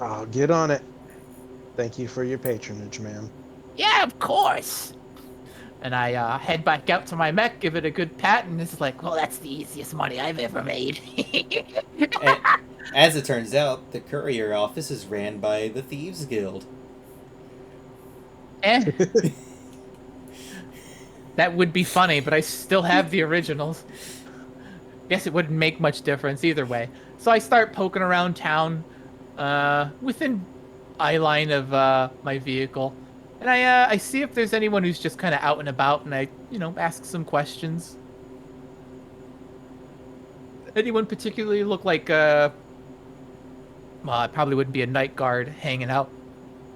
I'll get on it. Thank you for your patronage, ma'am. Yeah, of course. and I head back out to my mech, give it a good pat, and it's like, Well, that's the easiest money I've ever made. And, as it turns out, the courier office is ran by the Thieves Guild. that would be funny, but I still have the originals. Guess it wouldn't make much difference either way. So I start poking around town, within eye line of my vehicle, and I see if there's anyone who's just kind of out and about, and I ask some questions. Anyone particularly look like well, it probably wouldn't be a night guard hanging out,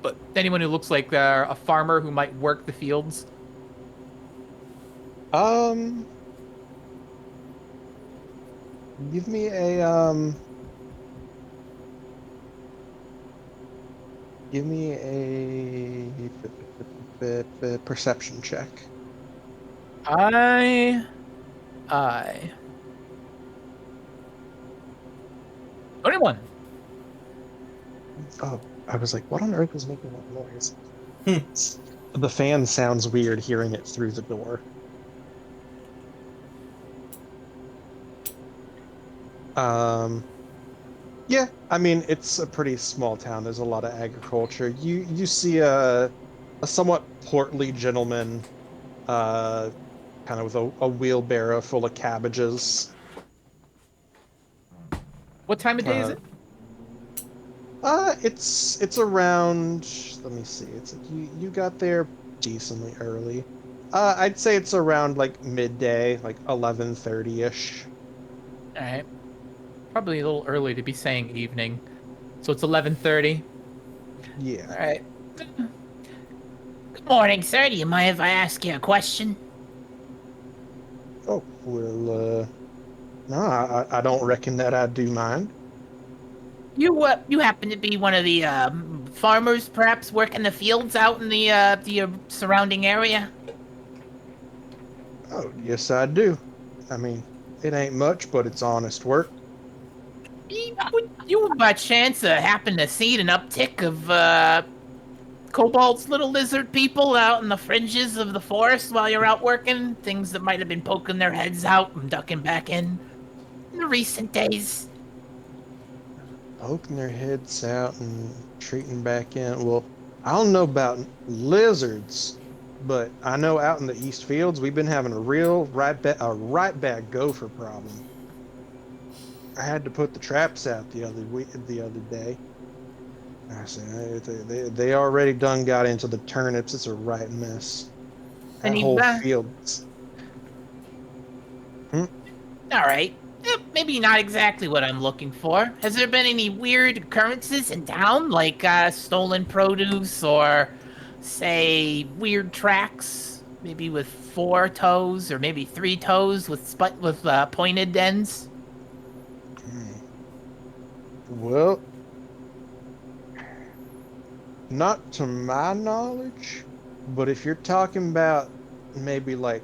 but anyone who looks like a farmer who might work the fields? Give me a perception check. I 21. Oh, I was like, what on earth is making that noise? The fan sounds weird hearing it through the door. Yeah, I mean, it's a pretty small town. There's a lot of agriculture. You see a somewhat portly gentleman, kind of with a wheelbarrow full of cabbages. What time of day is it? It's around. Let me see. It's you got there decently early. I'd say it's around like midday, like 11:30ish. All right. Probably a little early to be saying evening. So it's 11:30. Yeah. All right. Good morning, sir. Do you mind if I ask you a question? Oh well. No, I don't reckon that I do mind. You happen to be one of the farmers, perhaps working the fields out in the surrounding area? Oh, yes, I do. I mean, it ain't much, but it's honest work. Would you by chance happen to see an uptick of kobolds, little lizard people out in the fringes of the forest while you're out working? Things that might have been poking their heads out and ducking back in the recent days. Poking their heads out and treating back in. Well, I don't know about lizards, but I know out in the East Fields we've been having a real right bad gopher problem. I had to put the traps out the other day. I said they already done got into the turnips. It's a right mess. That Any whole fields. All right. Maybe not exactly what I'm looking for. Has there been any weird occurrences in town, like stolen produce or, say, weird tracks? Maybe with 4 toes or maybe 3 toes with pointed ends? Well, not to my knowledge, but if you're talking about maybe like,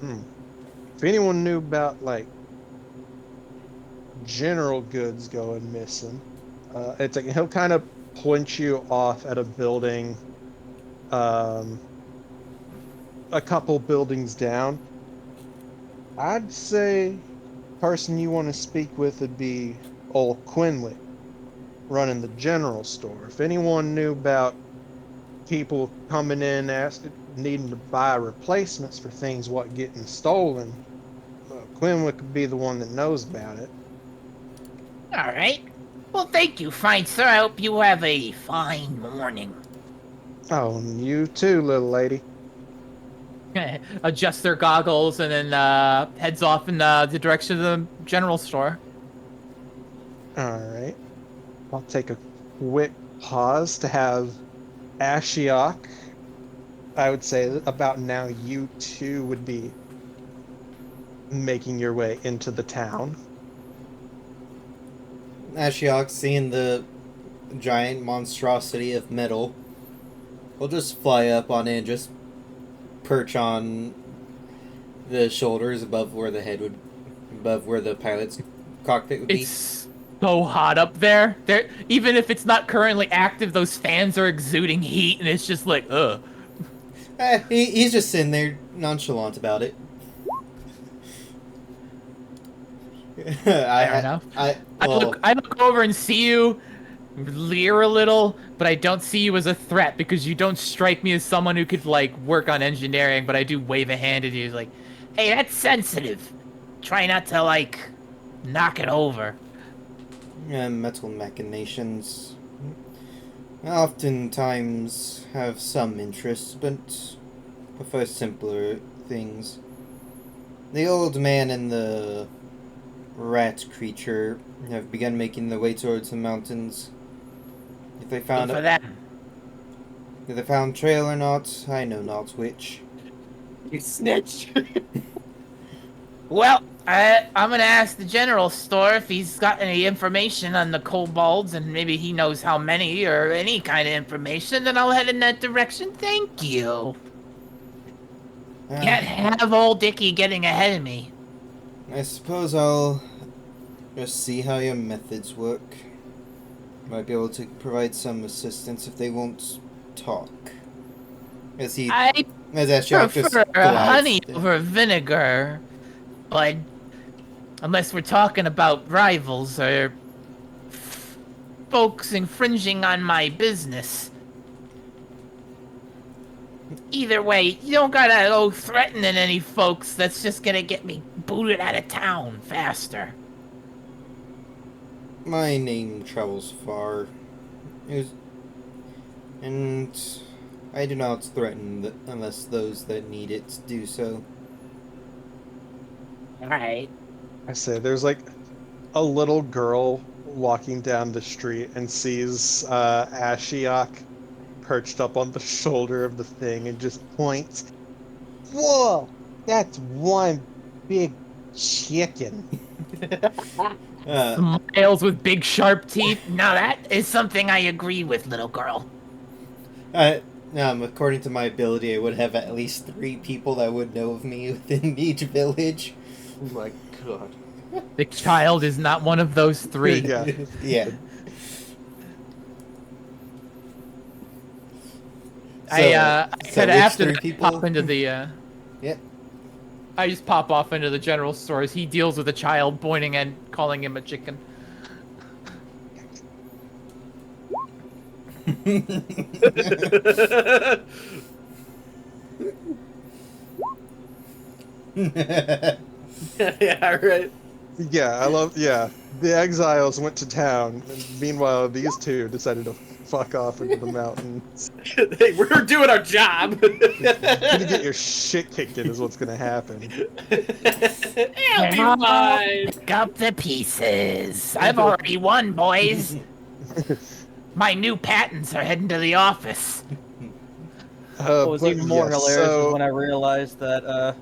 if anyone knew about like general goods going missing, it's like he'll kind of point you off at a building, a couple buildings down. I'd say person you want to speak with would be old Quinley, running the general store. If anyone knew about people coming in needing to buy replacements for things getting stolen, Quinley could be the one that knows about it. All right. Well, thank you, fine sir. I hope you have a fine morning. Oh, and you too, little lady. Adjusts their goggles and then heads off in the direction of the general store. All right. I'll take a quick pause to have Ashiok. I would say about now you two would be making your way into the town. Ashiok, seeing the giant monstrosity of metal, will just fly up on it and just perch on the shoulders above where the pilot's cockpit would be. It's so hot up there. Even if it's not currently active, those fans are exuding heat, and it's just like, ugh. He's just sitting there nonchalant about it. Fair enough. I look over and see you, leer a little, but I don't see you as a threat because you don't strike me as someone who could like work on engineering. But I do wave a hand at you, like, Hey, that's sensitive. Try not to, like, knock it over. metal machinations oftentimes have some interest, but prefer simpler things. The old man and the rat creature have begun making their way towards the mountains. If they found Good for them. If they found trail or not, I know not which. You snitch. Well, I'm gonna ask the general store if he's got any information on the kobolds, and maybe he knows how many or any kind of information, then I'll head in that direction. Thank you. Can't have old Dickie getting ahead of me. I suppose I'll just see how your methods work. Might be able to provide some assistance if they won't talk. As I Ashok just prefer glides. honey over vinegar, but unless we're talking about rivals or folks infringing on my business. Either way, you don't gotta go threatening any folks. That's just gonna get me booted out of town faster. My name travels far. And I do not threaten unless those that need it do so. Alright. I say there's like a little girl walking down the street and sees Ashiok perched up on the shoulder of the thing and just points. Whoa! That's one big chicken. Smiles with big sharp teeth. Now that is something I agree with, little girl. According to my ability, I would have at least 3 people that would know of me within each village. Oh my god. The child is not one of those 3. Yeah. Yeah. I said which after 3 that, people? pop into the Yep. I just pop off into the general store as he deals with a child pointing and calling him a chicken. Yeah, right. Yeah, the exiles went to town, and meanwhile these two decided to fuck off into the mountains. Hey, we're doing our job. You're gonna get your shit kicked in is what's gonna happen. It'll be fine. Pick up the pieces. I've already won, boys. My new patents are heading to the office. What was But even more yes, hilarious so- is when I realized that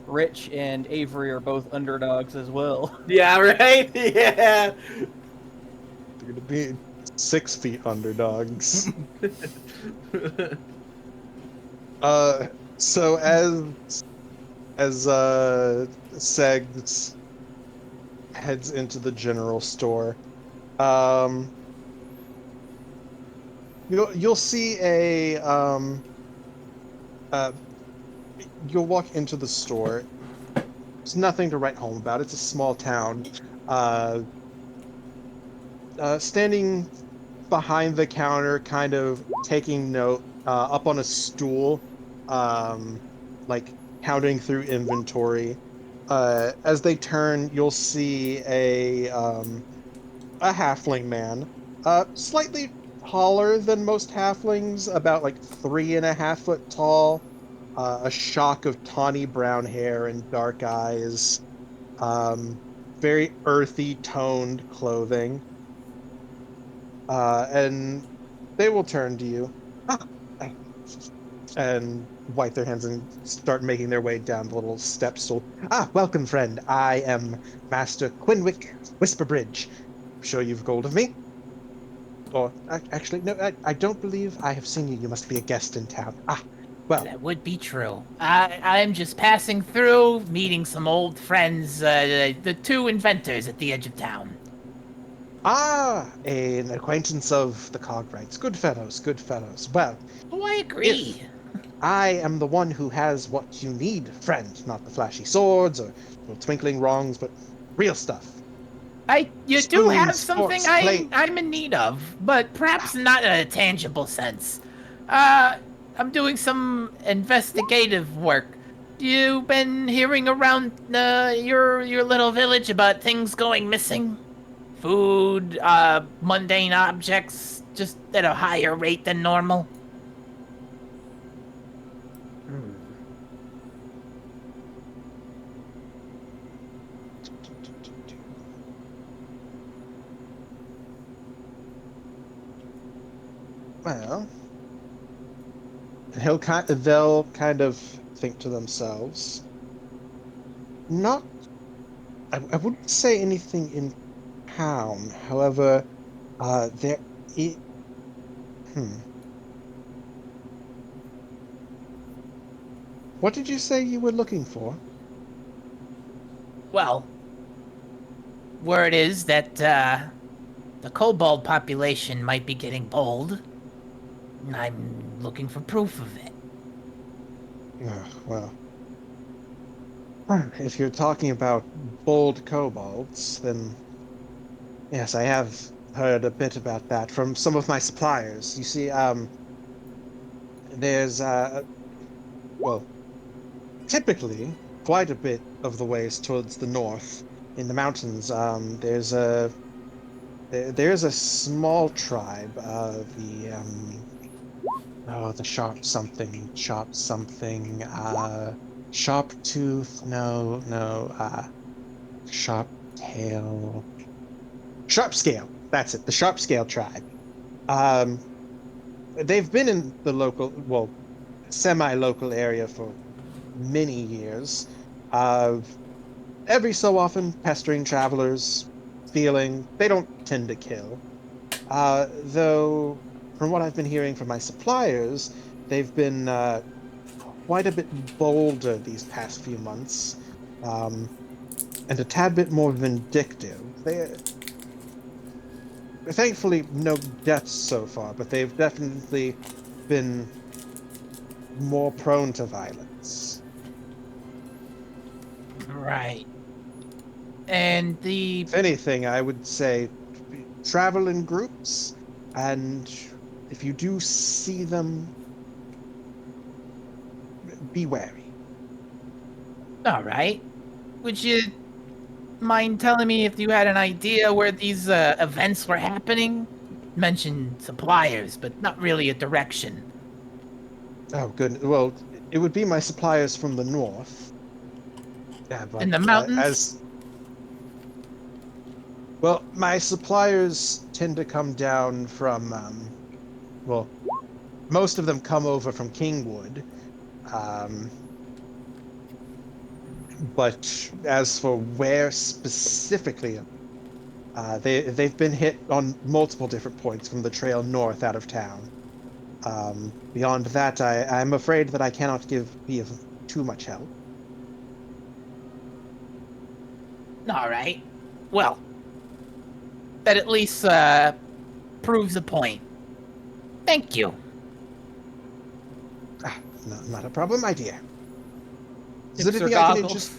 Rich and Avery are both underdogs as well. Yeah, right? Yeah. They're gonna be 6 feet underdogs. So as Segs heads into the general store, you'll see you'll walk into the store. There's nothing to write home about. It's a small town. Standing behind the counter, kind of taking note, up on a stool, like counting through inventory. As they turn, you'll see a halfling man, slightly taller than most halflings, about like 3.5 foot tall. A shock of tawny brown hair and dark eyes. Very earthy toned clothing. And they will turn to you and wipe their hands and start making their way down the little step stool. Welcome, friend. I am Master Quinwick Whisperbridge. I'm sure you've gold of me. Or, actually, no, I don't believe I have seen you. You must be a guest in town. Well, That would be true. I'm just passing through, meeting some old friends, the 2 inventors at the edge of town. An acquaintance of the Cogwrights. Good fellows, good fellows. Well, Oh, I agree. I am the one who has what you need, friend. Not the flashy swords or twinkling wrongs, but real stuff. You do have Spoons, something forks, plate. I'm in need of, but perhaps not in a tangible sense. I'm doing some investigative work. You been hearing around your little village about things going missing? Food, mundane objects, just at a higher rate than normal. Well, they'll kind of think to themselves. Not, I wouldn't say anything in town. However, there, I, hmm. What did you say you were looking for? Well, word is that the kobold population might be getting bold. And I'm looking for proof of it. Well, if you're talking about bold kobolds, then yes, I have heard a bit about that from some of my suppliers. You see, there's well, typically quite a bit of the ways towards the north in the mountains. There's a small tribe, the sharp something, sharp tooth, sharp tail, sharp scale. That's it, the sharp scale tribe. Um, they've been in the well, semi-local area for many years. Uh, every so often, pestering travelers, stealing. They don't tend to kill. Though, from what I've been hearing from my suppliers, they've been quite a bit bolder these past few months, and a tad bit more vindictive. Thankfully, no deaths so far, but they've definitely been more prone to violence. Right. And the... If anything, I would say travel in groups, and if you do see them, be wary. All right. Would you mind telling me if you had an idea where these events were happening? Mentioned suppliers, but not really a direction. Oh, good. Well, it would be my suppliers from the north. Yeah, but In the mountains? Well, my suppliers tend to come down from, well, most of them come over from Kingwood. But as for where specifically, they've been hit on multiple different points from the trail north out of town. Beyond that, I'm afraid that I cannot be of too much help. All right. Well, that at least proves a point. Thank you. Not a problem, my dear. Is Tips there or anything I can goggles?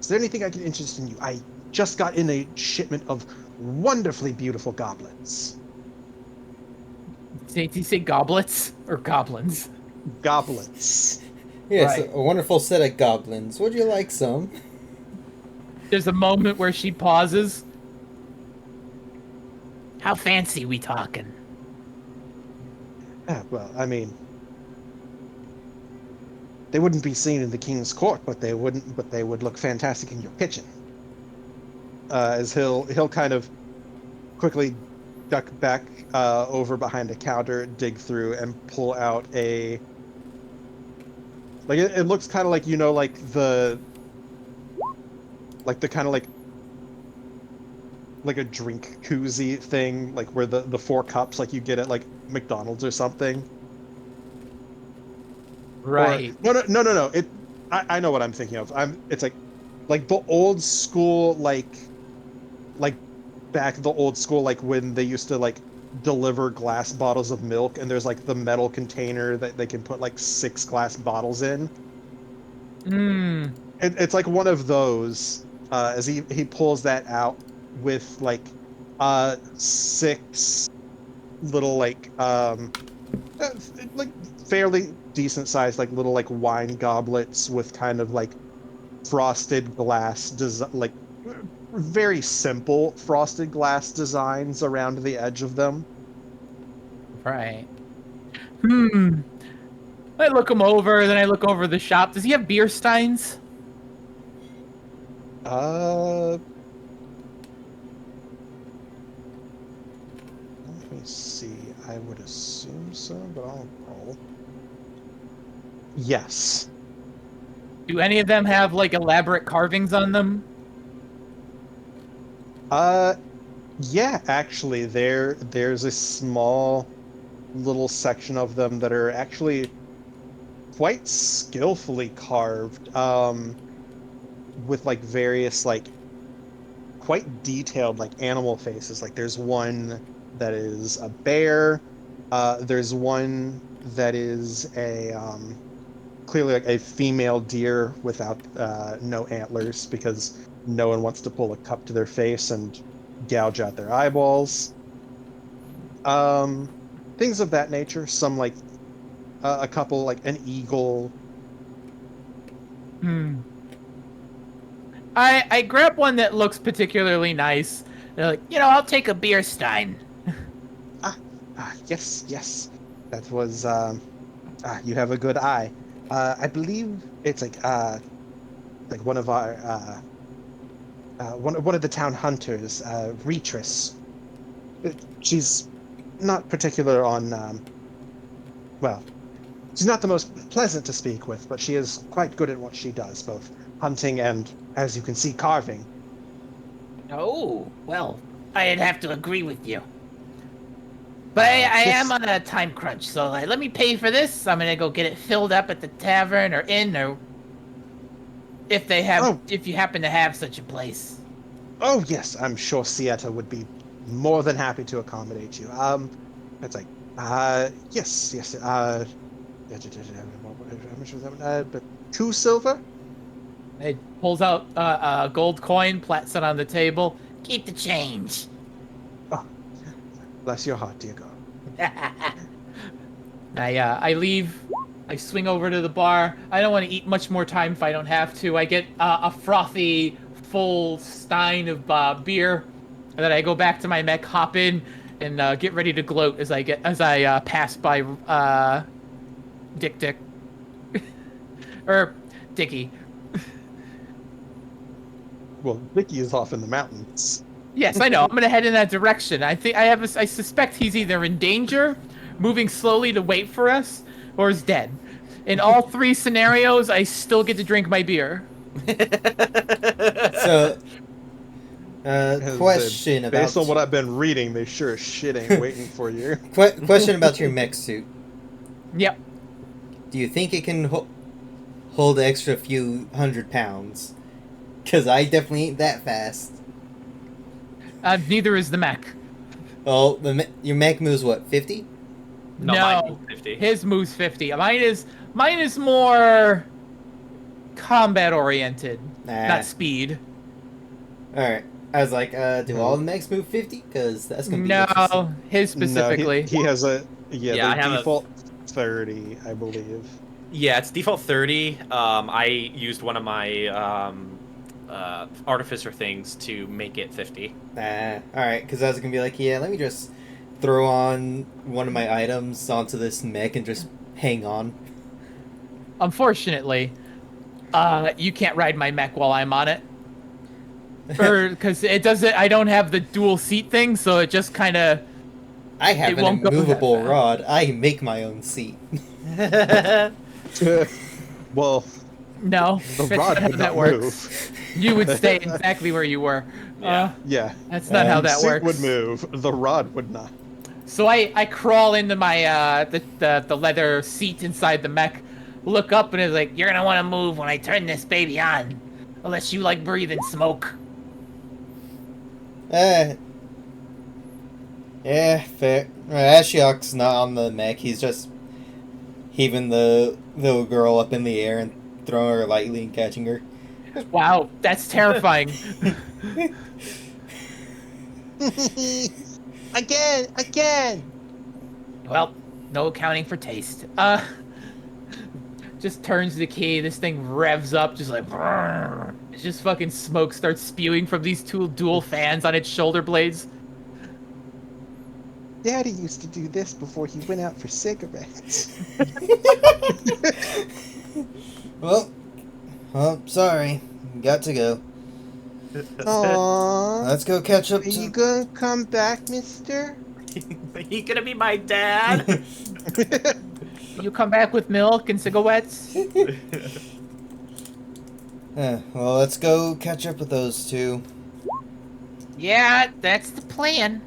Is there anything I can interest in you? I just got in a shipment of wonderfully beautiful goblets. Did you say goblets or goblins? Goblets. Yes, Right. a wonderful set of goblins. Would you like some? There's a moment where she pauses. How fancy we talking? Yeah, well, I mean, they wouldn't be seen in the king's court, but they would look fantastic in your kitchen. As he'll kind of quickly duck back over behind a counter, dig through, and pull out a, like, it looks kind of like, like the kind of like a drink koozie thing, like where the four cups like you get at like McDonald's or something. Right. Or, no. I know what I'm thinking of. It's like the old school, like back the old school, like when they used to like deliver glass bottles of milk, and there's like the metal container that they can put like 6 glass bottles in. Mmm. It's like one of those. As he pulls that out with like 6 little like fairly decent sized like little like wine goblets with kind of like frosted glass like very simple frosted glass designs around the edge of them. Right. I look him over, then I look over the shop. Does he have beer steins? Let me see. I would assume so, but I'll roll. Yes. Do any of them have like elaborate carvings on them? Yeah, actually, there's a small little section of them that are actually quite skillfully carved, with like various like quite detailed like animal faces. Like there's one that is a bear, there's one that is a clearly like a female deer without no antlers, because no one wants to pull a cup to their face and gouge out their eyeballs. Things of that nature. Some like a couple like an eagle. I grab one that looks particularly nice. They're like, I'll take a beer stein. Yes. That was you have a good eye. I believe it's like one of our one of the town hunters, Retris. She's not particular on well, she's not the most pleasant to speak with, but she is quite good at what she does, both hunting and, as you can see, carving. Oh, well, I'd have to agree with you. But I am on a time crunch, so let me pay for this. I'm gonna go get it filled up at the tavern or inn, or if they have, if you happen to have such a place. Oh yes, I'm sure Sieta would be more than happy to accommodate you. It's like, yes. How much was that one? But 2 silver. It pulls out a gold coin, plats it on the table. Keep the change. Oh, bless your heart, dear girl. I leave. I swing over to the bar. I don't want to eat much more time if I don't have to. I get a frothy, full stein of beer, and then I go back to my mech, hop in, and get ready to gloat as I pass by Dick or Dickie. Well, Vicky is off in the mountains. Yes, I know. I'm gonna head in that direction. I suspect he's either in danger, moving slowly to wait for us, or is dead. In all 3 scenarios, I still get to drink my beer. So, question about... Based on what I've been reading, they sure as shit ain't waiting for you. Question about your mech suit. Yep. Do you think it can hold the extra few 100 pounds? Because I definitely ain't that fast. Neither is the mech. Oh, your mech moves what, 50? No, mine moves 50. His moves 50. Mine is more combat oriented, not speed. Alright. I was like, do all the mechs move 50? Because that's going to be interesting. No, his specifically. No, he has a... Yeah, I have default 30, I believe. Yeah, it's default 30. I used one of my artificer things to make it 50. Alright, because I was going to be like, yeah, let me just throw on one of my items onto this mech and just hang on. Unfortunately, you can't ride my mech while I'm on it. Because it doesn't. I don't have the dual seat thing, so it just kind of. I have an immovable rod. I make my own seat. Well, no, the rod would not works. You would stay exactly where you were. Yeah. That's not how that works. The suit would move. The rod would not. So I crawl into my the leather seat inside the mech, look up, and it's like, You're gonna want to move when I turn this baby on, unless you like breathing smoke. Yeah, fair. Ashiok's not on the mech. He's just heaving the little girl up in the air and throwing her lightly and catching her. Wow, that's terrifying. Again! Well, no accounting for taste. just turns the key. This thing revs up, just like it's just fucking smoke starts spewing from these two dual fans on its shoulder blades. Daddy used to do this before he went out for cigarettes. Well, sorry. Got to go. Aww. Let's go catch up Are you to... gonna come back, mister? He gonna be my dad? You come back with milk and cigarettes. Well, let's go catch up with those two. Yeah, that's the plan.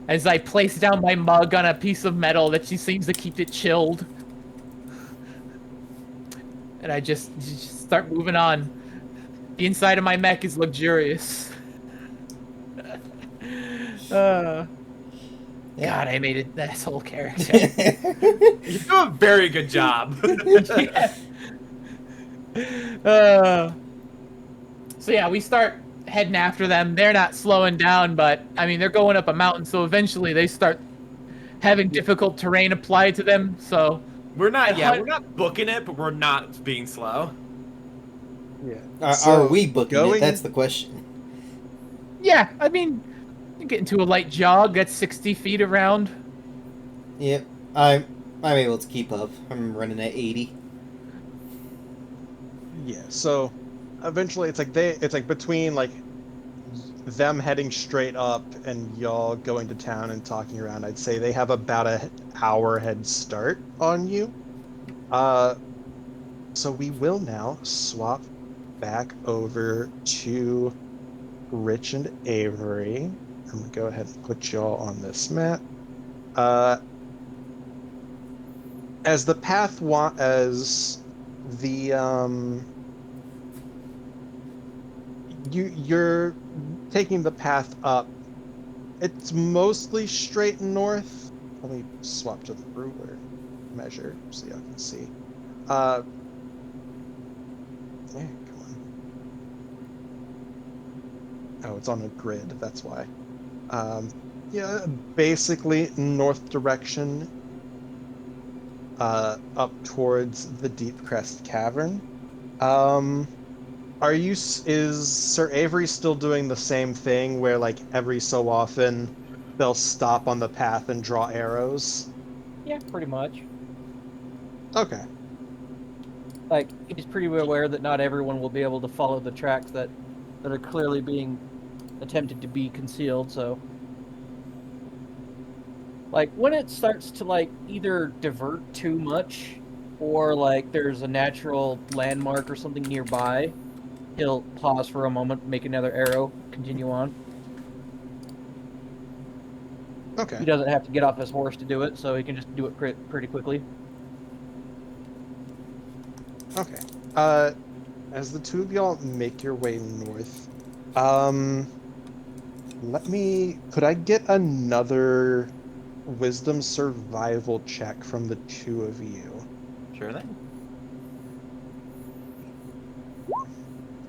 As I place down my mug on a piece of metal that she seems to keep it chilled. And I just start moving on. The inside of my mech is luxurious. God, I made an asshole character. You do a very good job. So yeah, we start heading after them. They're not slowing down, but I mean they're going up a mountain, so eventually they start having difficult terrain applied to them. So we're not booking it, but we're not being slow. Yeah. Are we booking going- it? That's the question. yeah, I mean, you get into a light jog that's 60 feet around. Yep. I'm able to keep up. I'm running at 80. Yeah, so eventually it's like between like them heading straight up and y'all going to town and talking around, I'd say they have about an hour head start on you. So we will now swap back over to Rich and Avery. I'm gonna go ahead and put y'all on this map. As the path as the you're taking the path up. It's mostly straight north. Let me swap to the ruler measure so y'all can see. Yeah, come on. Oh, it's on a grid. That's why. Yeah, basically north direction. Up towards the Deep Crest Cavern. Is Sir Avery still doing the same thing where, like, every so often they'll stop on the path and draw arrows? Yeah, pretty much. Okay. Like, he's pretty aware that not everyone will be able to follow the tracks that are clearly being attempted to be concealed, so... Like, when it starts to, like, either divert too much, or, like, there's a natural landmark or something nearby, he'll pause for a moment, make another arrow, continue on. Okay. He doesn't have to get off his horse to do it, so he can just do it pretty quickly. Okay. As the two of y'all make your way north, could I get another wisdom survival check from the two of you? Sure thing.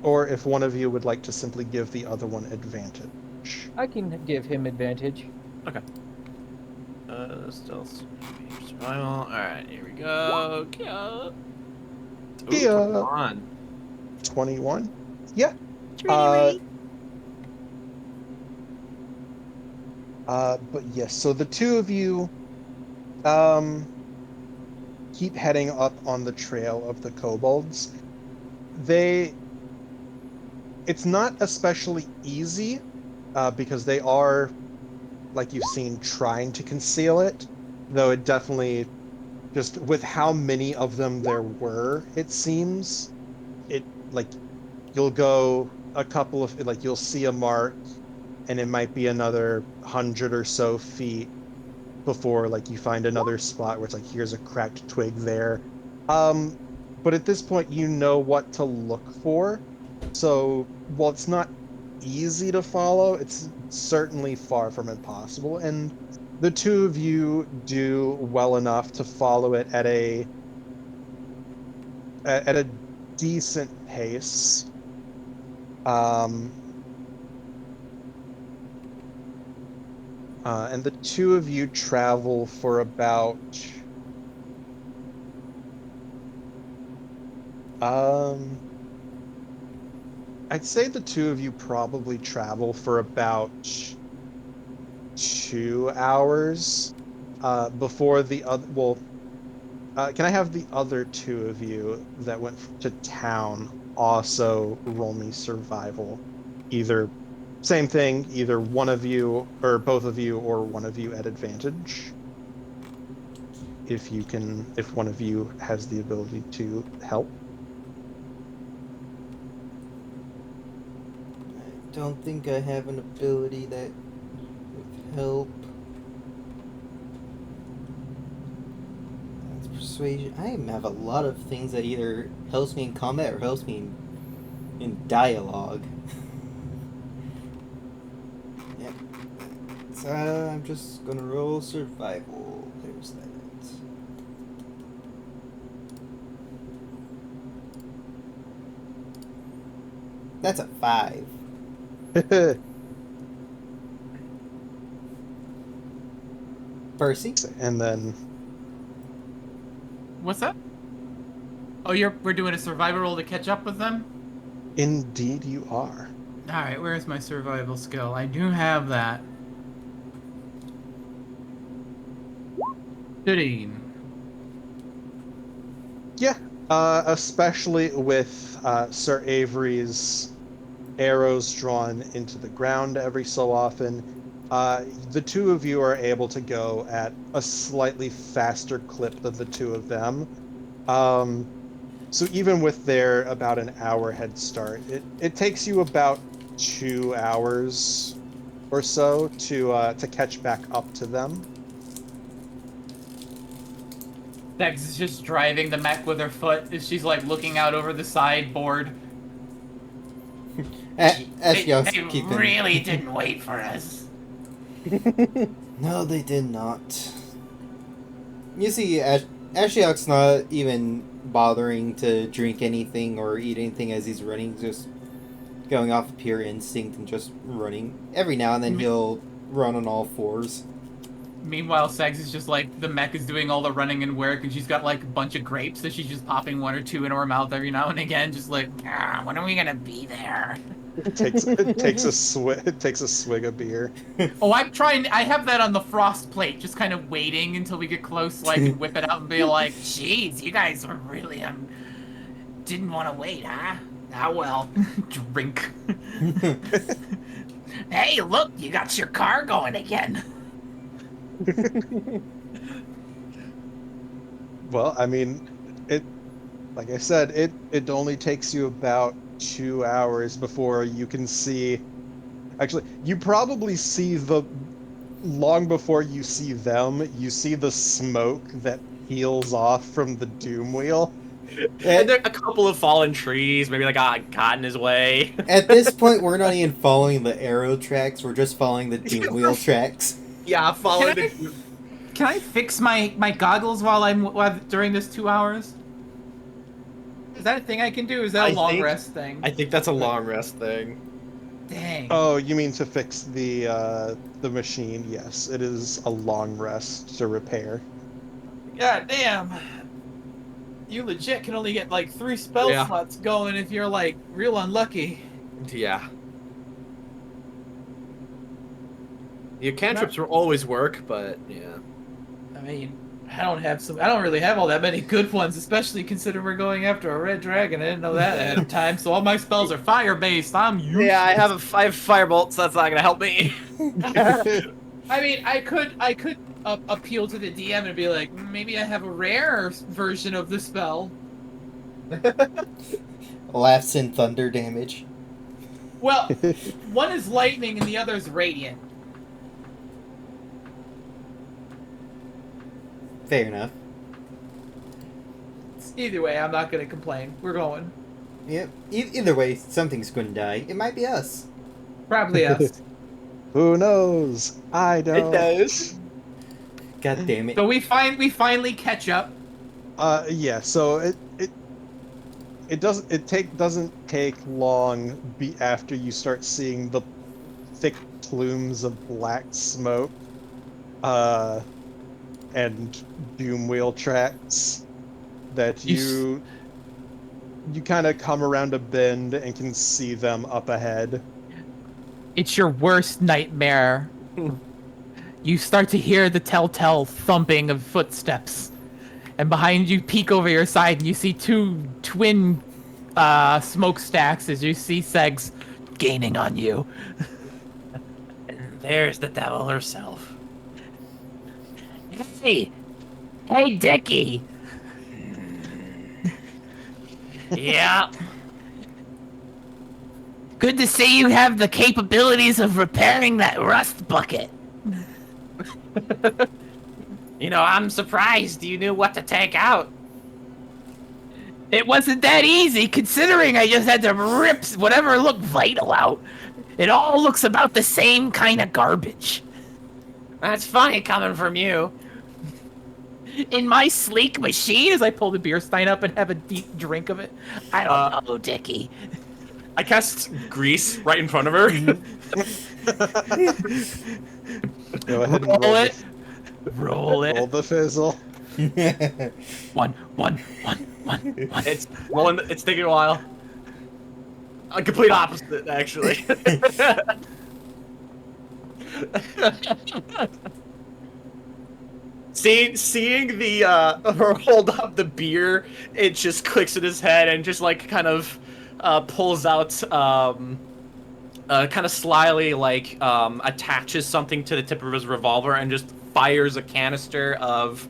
Or if one of you would like to simply give the other one advantage. I can give him advantage. Okay. Stealth. Survival. Alright, here we go. Go. Ooh, Yeah. 21. 21? Yeah. But yes, so the two of you keep heading up on the trail of the kobolds. It's not especially easy, because they are, like you've seen, trying to conceal it, though it definitely, just with how many of them there were, it seems, like, you'll go a couple of, like, you'll see a mark, and it might be another 100 or so feet before, like, you find another spot where it's like, here's a cracked twig there. But at this point, you know what to look for. So, while it's not easy to follow, it's certainly far from impossible. And the two of you do well enough to follow it at a decent pace. And the two of you travel for about Um, I'd say the two of you probably travel for about 2 hours before the other. Well, can I have the other two of you that went to town also roll me survival? Either same thing, either one of you or both of you or one of you at advantage. If you can, if one of you has the ability to help. I don't think I have an ability that would help. That's persuasion. I have a lot of things that either helps me in combat or helps me in dialogue. Yep. So I'm just gonna roll survival. There's that. That's a 5. Percy? And then What's that? Oh, we're doing a survival roll to catch up with them? indeed you are. Alright, where's my survival skill? I do have that. 13. Yeah, especially with Sir Avery's arrows drawn into the ground every so often, the two of you are able to go at a slightly faster clip than the two of them. So even with their about an hour head start, it takes you about 2 hours or so to catch back up to them. Dex is just driving the mech with her foot as she's like looking out over the sideboard. Ashiok's really didn't wait for us. No, they did not. You see, Ashiok's not even bothering to drink anything or eat anything as he's running, just going off of pure instinct and just running. Every now and then he'll run on all fours. Meanwhile, Segs is just like, the mech is doing all the running and work, and she's got like a bunch of grapes that she's just popping one or two into her mouth every now and again, just like, when are we gonna be there? It takes a swig of beer. Oh, I have that on the frost plate, just kind of waiting until we get close so I can whip it out and be like, jeez, you guys were really, didn't want to wait, huh? Ah, well, drink. Hey, look, you got your car going again. Well, I mean, like I said, it only takes you about 2 hours before you can see. Actually, you probably see long before you see them, you see the smoke that peels off from the doom wheel. And there are a couple of fallen trees, maybe like got in his way. At this point, we're not even following the arrow tracks, we're just following the doom wheel tracks. Yeah, following the. Can I fix my goggles during this 2 hours? Is that a thing I can do? Or is that a long rest thing? I think that's a long rest thing. Dang. Oh, you mean to fix the machine? Yes, it is a long rest to repair. God damn. You legit can only get like 3 spell slots going if you're like real unlucky. Yeah. Your cantrips will always work, but yeah. I mean, I don't really have all that many good ones, especially considering we're going after a red dragon. I didn't know that ahead of time, so all my spells are fire based. I'm useless. Yeah, I have 5 firebolts, so that's not gonna help me. I mean, I could appeal to the DM and be like, maybe I have a rare version of the spell. Laughs in thunder damage. Well, one is lightning and the other is radiant. Fair enough. Either way, I'm not going to complain. We're going. Yep. Either way, something's going to die. It might be us. Probably us. Who knows? I don't. It does. God damn it. So we finally catch up. Yeah. So it doesn't take long after you start seeing the thick plumes of black smoke, and doom wheel tracks that you you kind of come around a bend and can see them up ahead. It's your worst nightmare. You start to hear the telltale thumping of footsteps. And behind you, peek over your side, and you see two twin smokestacks as you see Segs gaining on you. And there's the devil herself. Hey, Dickie. Yeah. Good to see you have the capabilities of repairing that rust bucket. You know, I'm surprised you knew what to take out. It wasn't that easy, considering I just had to rip whatever looked vital out. It all looks about the same kind of garbage. That's funny coming from you. In my sleek machine, As I pull the beer stein up and have a deep drink of it. I don't know, Dickie. I cast grease right in front of her. Go ahead and Roll it. roll the fizzle. One. It's rolling. It's taking a while. A complete opposite, actually. Seeing the her hold up the beer, it just clicks in his head and just like kind of pulls out kind of slyly like attaches something to the tip of his revolver and just fires a canister of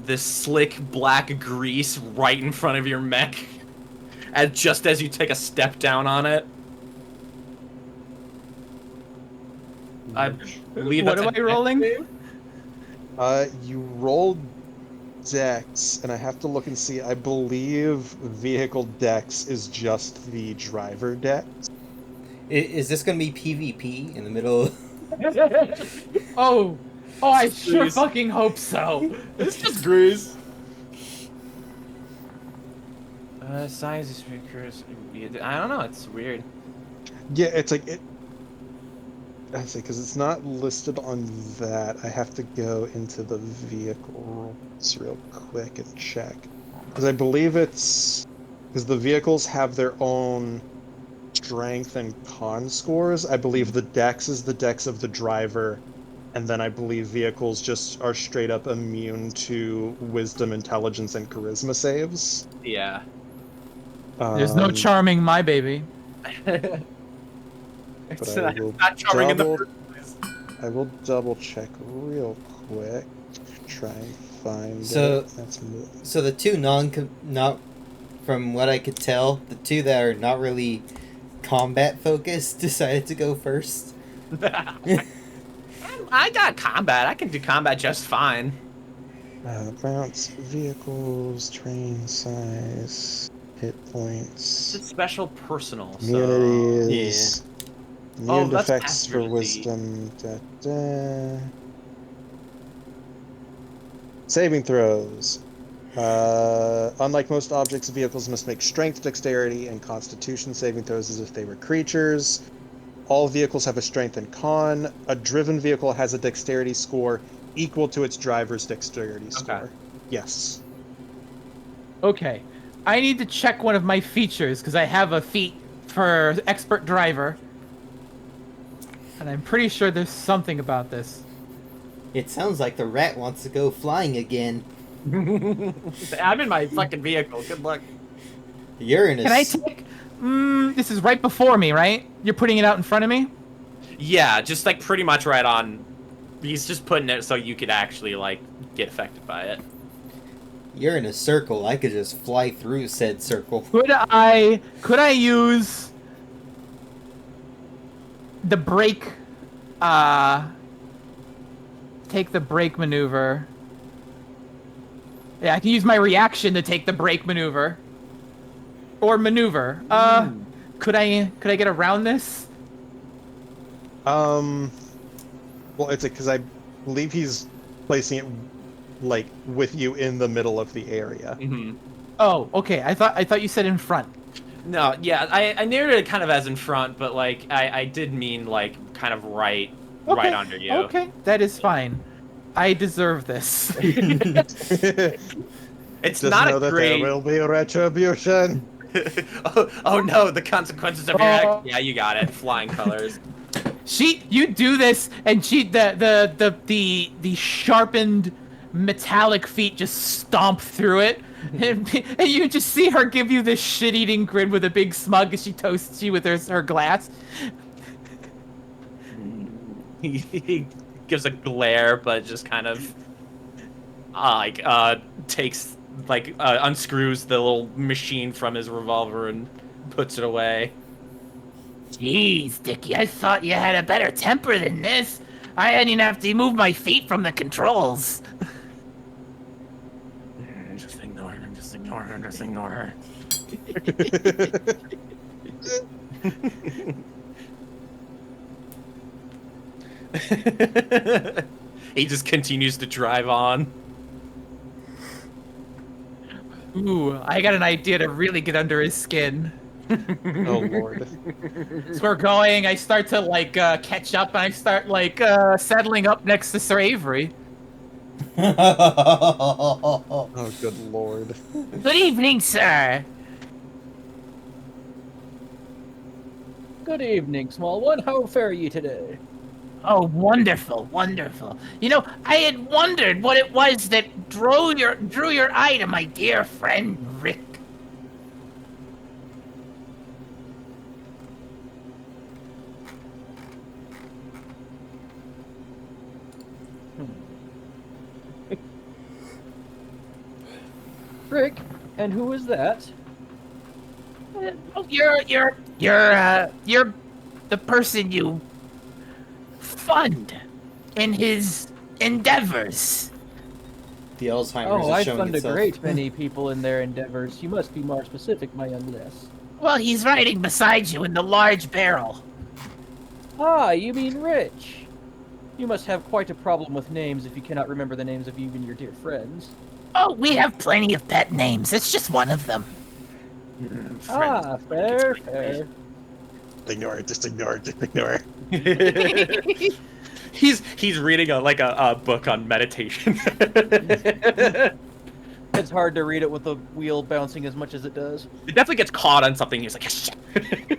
this slick black grease right in front of your mech, and just as you take a step down on it. I believe What that's am a I rolling? dex save. You rolled Dex, and I have to look and see. I believe vehicle Dex is just the driver Dex. Is this going to be PvP in the middle? Oh, I sure Please. fucking hope so. It's just grease. Size is recurs. I don't know. It's weird. Yeah, it's like it. I see, because it's not listed on that. I have to go into the vehicle rules real quick and check. Because I believe it's because the vehicles have their own strength and con scores. I believe the dex is the dex of the driver, and then I believe vehicles just are straight up immune to wisdom, intelligence, and charisma saves. Yeah. There's no charming my baby. It's I not, will not charming in the double- first place. I will double check real quick. Try and find So- it. That's So the two not from what I could tell, the two that are not really combat focused decided to go first. I got combat. I can do combat just fine. bounce vehicles, train size, hit points, It's special personal. So... immunities, Oh, immune that's defects for accuracy. wisdom. Saving throws. Unlike most objects, vehicles must make strength, dexterity, and constitution saving throws as if they were creatures. All vehicles have a strength and con. A driven vehicle has a dexterity score equal to its driver's dexterity score. Yes. Okay, I need to check one of my features because I have a feat for expert driver, and I'm pretty sure there's something about this. It sounds like the rat wants to go flying again. I'm in my fucking vehicle. Good luck. You're in a Can I take? This is right before me, right? You're putting it out in front of me. Yeah, just like pretty much right on. He's just putting it so you could actually like get affected by it. You're in a circle. I could just fly through said circle. Could I use the brake? Take the brake maneuver. Yeah, I can use my reaction to take the brake maneuver. Or maneuver. Could I get around this? Well, it's because I believe he's placing it like with you in the middle of the area. Mm-hmm. Oh, okay. I thought you said in front. No, yeah, I narrated it kind of as in front, but like I did mean like kind of right Okay, under you. Okay, that is fine. I deserve this. It's Just not know a that great. there will be retribution. Oh no, the consequences of your Oh. act. Yeah, you got it. Flying colors. You do this, and the sharpened metallic feet just stomp through it, and you just see her give you this shit-eating grin with a big smug as she toasts you with her glass. He gives a glare, but just kind of takes unscrews the little machine from his revolver and puts it away. Jeez, Dickie, I thought you had a better temper than this. I didn't even have to move my feet from the controls. Just ignore her. Just ignore her. Just ignore her. He just continues to drive on. Ooh, I got an idea to really get under his skin. Oh lord. So we're going. I start to catch up, and I start settling up next to Sir Avery. Oh good lord. Good evening, sir. Good evening, small one. How fare ye today? Oh, wonderful, wonderful. You know, I had wondered what it was that drew your eye to my dear friend Rick. Rick, and who is that? Oh, you're the person you fund in his endeavors. The Alzheimer's Oh, is I showing fund a itself. great many people in their endeavors. You must be more specific, my young lass. Well, he's riding beside you in the large barrel. Ah, you mean Rich. You must have quite a problem with names if you cannot remember the names of even your dear friends. Oh, we have plenty of pet names. It's just one of them. Ah, fair, fair. Ignore it, just ignore it, just ignore it. He's reading a book on meditation. It's hard to read it with the wheel bouncing as much as it does. It definitely gets caught on something. He's like, yes, shit.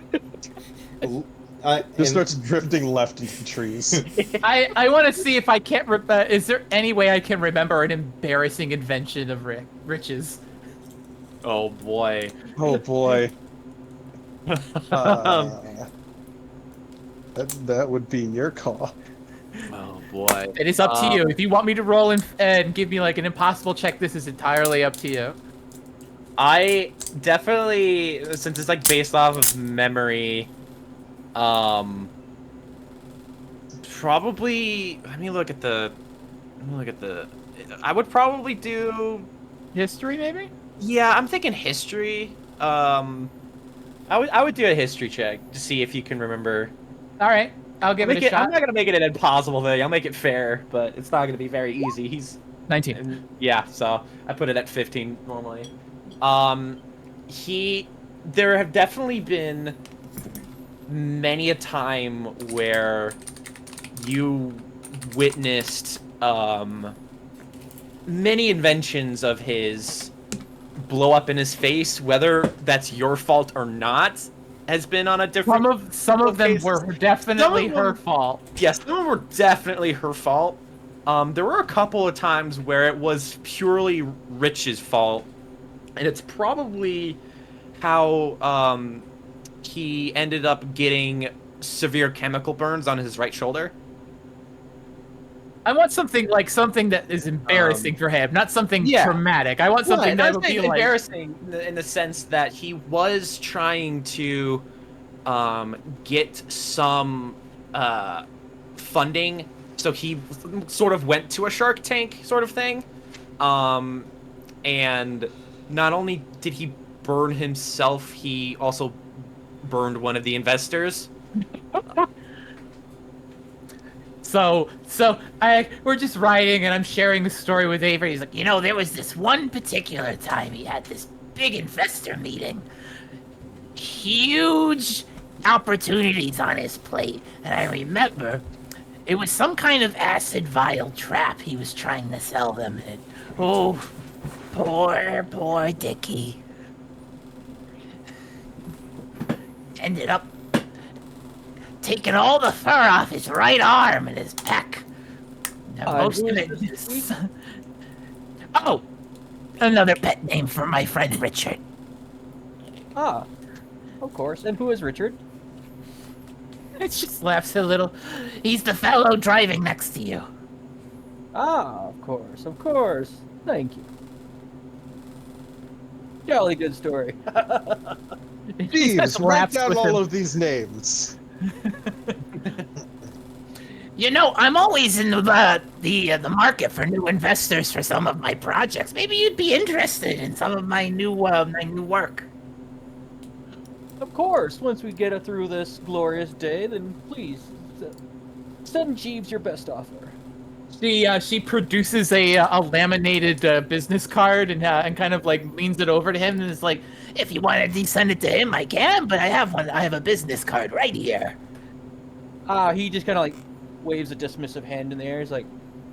Just starts drifting left into the trees. I want to see if I can't. Is there any way I can remember an embarrassing invention of Rich's? Oh boy. Oh boy. That would be your call. Oh boy. It is up to you. If you want me to roll and give me an impossible check, this is entirely up to you. I definitely, since it's based off of memory, probably. Let me look at the. I would probably do History, maybe? Yeah, I'm thinking history. I would do a history check to see if you can remember. All right, I'll give it a shot. I'm not gonna make it an impossible thing. I'll make it fair, but it's not gonna be very easy. He's 19. yeah, so I put it at 15 normally. There have definitely been many a time where you witnessed many inventions of his blow up in his face, whether that's your fault or not, has been on a different. Some of them were definitely her fault. Yes, some of them were definitely her fault. There were a couple of times where it was purely Rich's fault, and it's probably how he ended up getting severe chemical burns on his right shoulder. I want something that is embarrassing for him, not something traumatic. I want something that would be embarrassing in the sense that he was trying to get some funding, so he sort of went to a Shark Tank sort of thing, and not only did he burn himself, he also burned one of the investors. So we're just riding, and I'm sharing the story with Avery. He's like, There was this one particular time he had this big investor meeting. Huge opportunities on his plate. And I remember it was some kind of acid vial trap he was trying to sell them. And, Poor Dickie. Ended up taking all the fur off his right arm and his pec. Now, most who of is it this is... Oh! Another pet name for my friend Richard. Ah, of course. And who is Richard? It just laughs a little. He's the fellow driving next to you. Ah, of course, of course. Thank you. Jolly good story. Jeeves, write laughs down with all him. of these names. You know, I'm always in the market for new investors for some of my projects. Maybe you'd be interested in some of my new work. Of course, once we get through this glorious day, then please send Jeeves your best offer. She produces a laminated business card and kind of like leans it over to him and is like, If you want to send it to him, I can, but I have one. I have a business card right here. He just kind of like waves a dismissive hand in the air. He's like,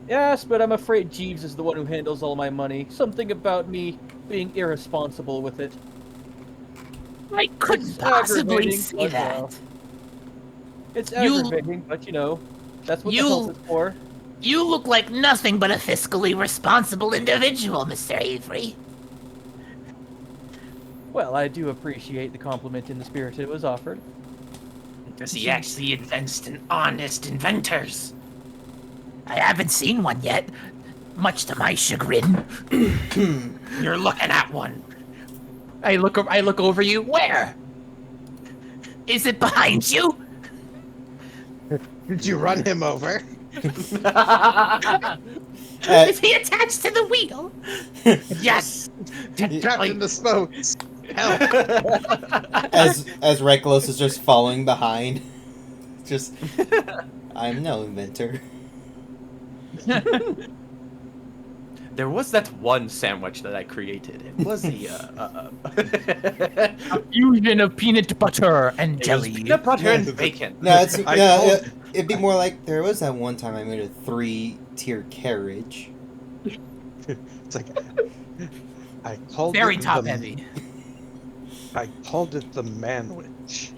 yes, but I'm afraid Jeeves is the one who handles all my money. Something about me being irresponsible with it. I couldn't It's possibly aggravating, see but, that. It's You- aggravating, but you know, that's what the You- health is for. You look like nothing but a fiscally responsible individual, Mr. Avery. Well, I do appreciate the compliment in the spirit it was offered. Does he actually invest in honest inventors? I haven't seen one yet, much to my chagrin. You're looking at one. I look over you. Where? Is it behind you? Did you run him over? Is he attached to the wheel? Yes. Trapped in the spokes. Help! As Reckless is just following behind. Just, I'm no inventor. There was that one sandwich that I created. It was the A fusion of peanut butter and it was jelly. peanut butter and bacon. No, it's I no, told- it'd be more like there was that one time I made a 3-tier carriage. It's like I called Very it top the, heavy. I called it the manwich.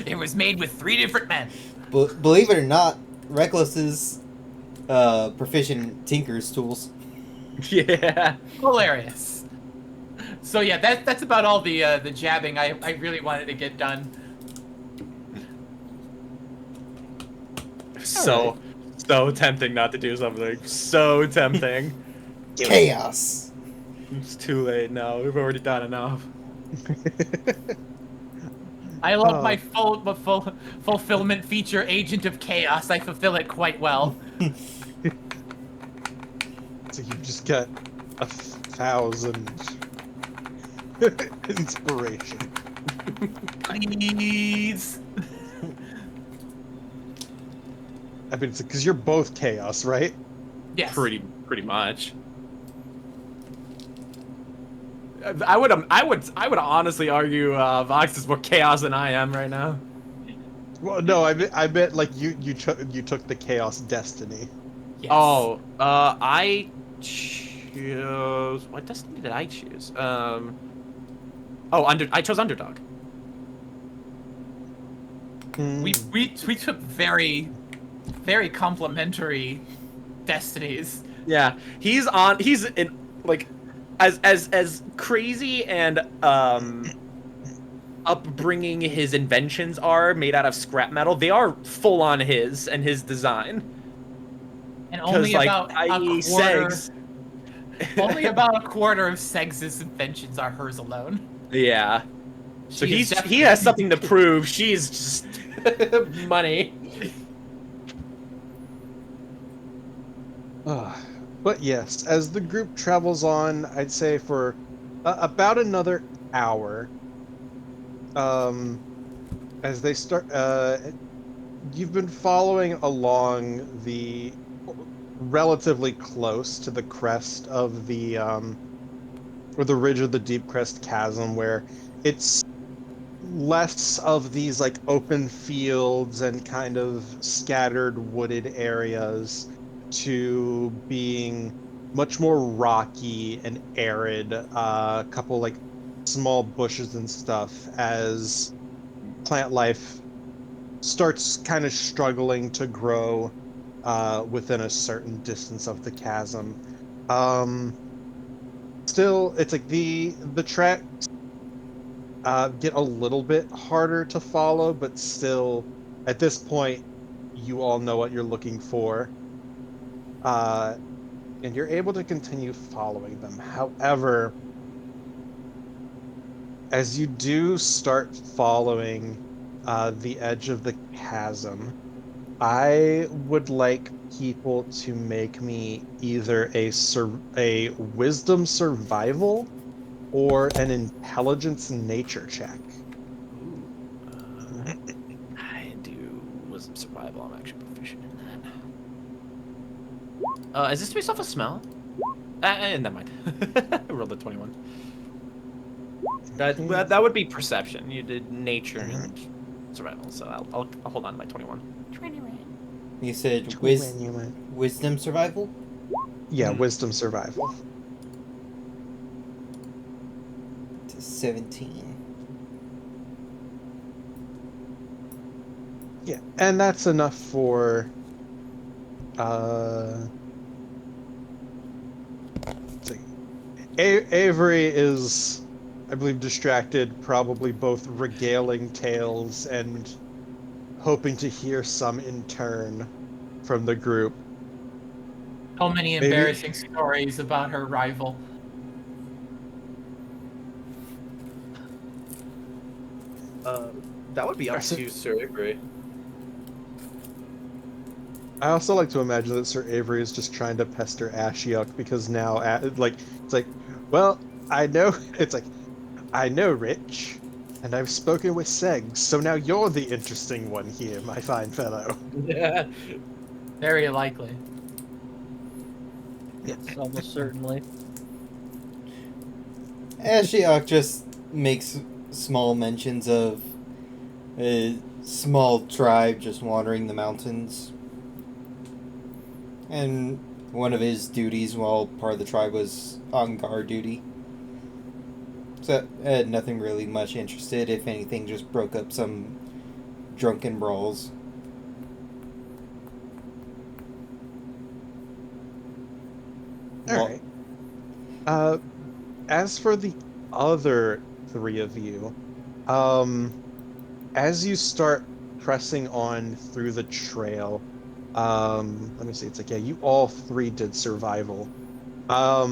It was made with 3 different men. Believe it or not, Reckless is proficient Tinker's tools. Yeah. Hilarious. So yeah, that's about all the jabbing I really wanted to get done. So tempting not to do something. So tempting. Chaos. It's too late now. We've already done enough. I love Oh. my fulfillment feature, Agent of Chaos. I fulfill it quite well. So you just got 1,000 inspiration. Please. I mean, because you're both chaos, right? Yes. Pretty much. I would honestly argue Vox is more chaos than I am right now. Well, no, I meant like you took the chaos destiny. Yes. Oh, I chose. What destiny did I choose? I chose underdog. We took very complementary destinies. Yeah, he's in like as crazy and upbringing his inventions are made out of scrap metal. They are full on his and his design. And only Like, about i.e. a quarter. Segs. Only about a quarter of Segs' inventions are hers alone. Yeah. So She is he definitely- has something to prove. She's just money. But yes, as the group travels on, I'd say for about another hour, as they start, you've been following along the relatively close to the crest of the or the ridge of the Deep Crest Chasm, where it's less of these like open fields and kind of scattered wooded areas to being much more rocky and arid. A couple like small bushes and stuff as plant life starts kind of struggling to grow within a certain distance of the chasm. Still, it's like the tracks get a little bit harder to follow, but still, at this point, you all know what you're looking for. And you're able to continue following them. However, as you do start following the edge of the chasm, I would like people to make me either a wisdom survival or an intelligence nature check. Ooh. I do wisdom survival. I'm actually proficient in that. Is this based off a smell? Never mind. I rolled a 21. That would be perception. You did nature and survival, so I'll hold on to my 21. You said wisdom survival? Yeah, wisdom survival. 17. Yeah, and that's enough for Avery is, I believe, distracted, probably both regaling tales and hoping to hear some in turn from the group. So many Maybe- embarrassing stories about her rival. That would be up to Sir Avery. I also like to imagine that Sir Avery is just trying to pester Ashiok because now, it's like, well, I know, it's like, I know Rich, and I've spoken with Seg, so now you're the interesting one here, my fine fellow. Yeah. Very likely. Yes, almost certainly. Ashiok just makes small mentions of a small tribe just wandering the mountains. And one of his duties while part of the tribe was on guard duty. So, nothing really much interested. If anything, just broke up some drunken brawls. All right. As for the other three of you, as you start pressing on through the trail, let me see. It's like, yeah, you all three did survival. I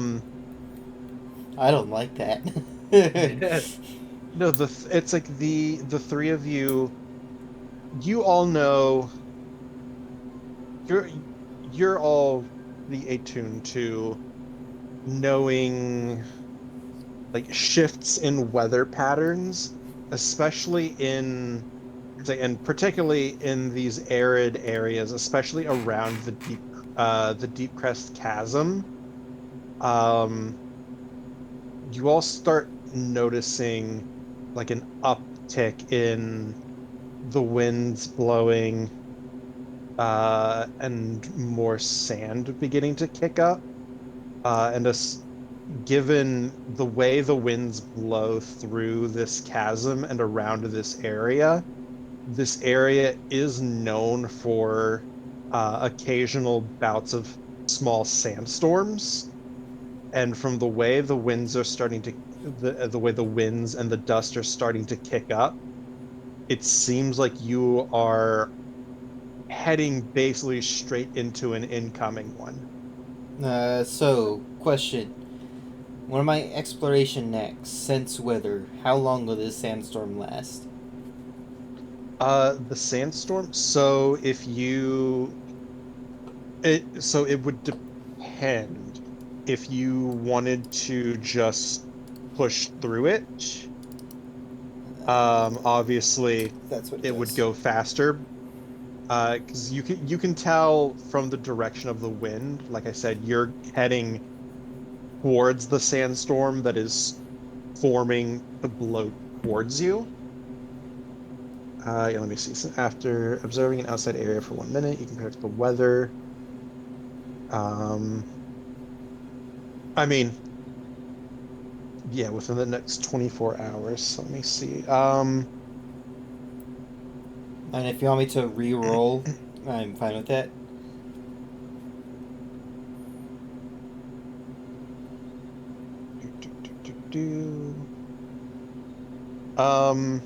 don't like that. No, it's like the three of you. You all know. You're all attuned to knowing like shifts in weather patterns, especially and particularly in these arid areas, especially around the deep crest chasm. You all start noticing like an uptick in the winds blowing, and more sand beginning to kick up, given the way the winds blow through this chasm and around this area is known for occasional bouts of small sandstorms. And from the way the winds are starting to, the way the winds and the dust are starting to kick up, it seems like you are heading basically straight into an incoming one. So, question. One of my exploration next, sense weather. How long will this sandstorm last? The sandstorm. So it would depend if you wanted to just push through it. Obviously, That's what it would does. go faster. Because you can tell from the direction of the wind. Like I said, you're heading towards the sandstorm that is forming to blow towards you. Yeah, let me see. So after observing an outside area for 1 minute, you can compare it to the weather. I mean, yeah, within the next 24 hours. Let me see. And if you want me to re-roll, I'm fine with that. Do. Um.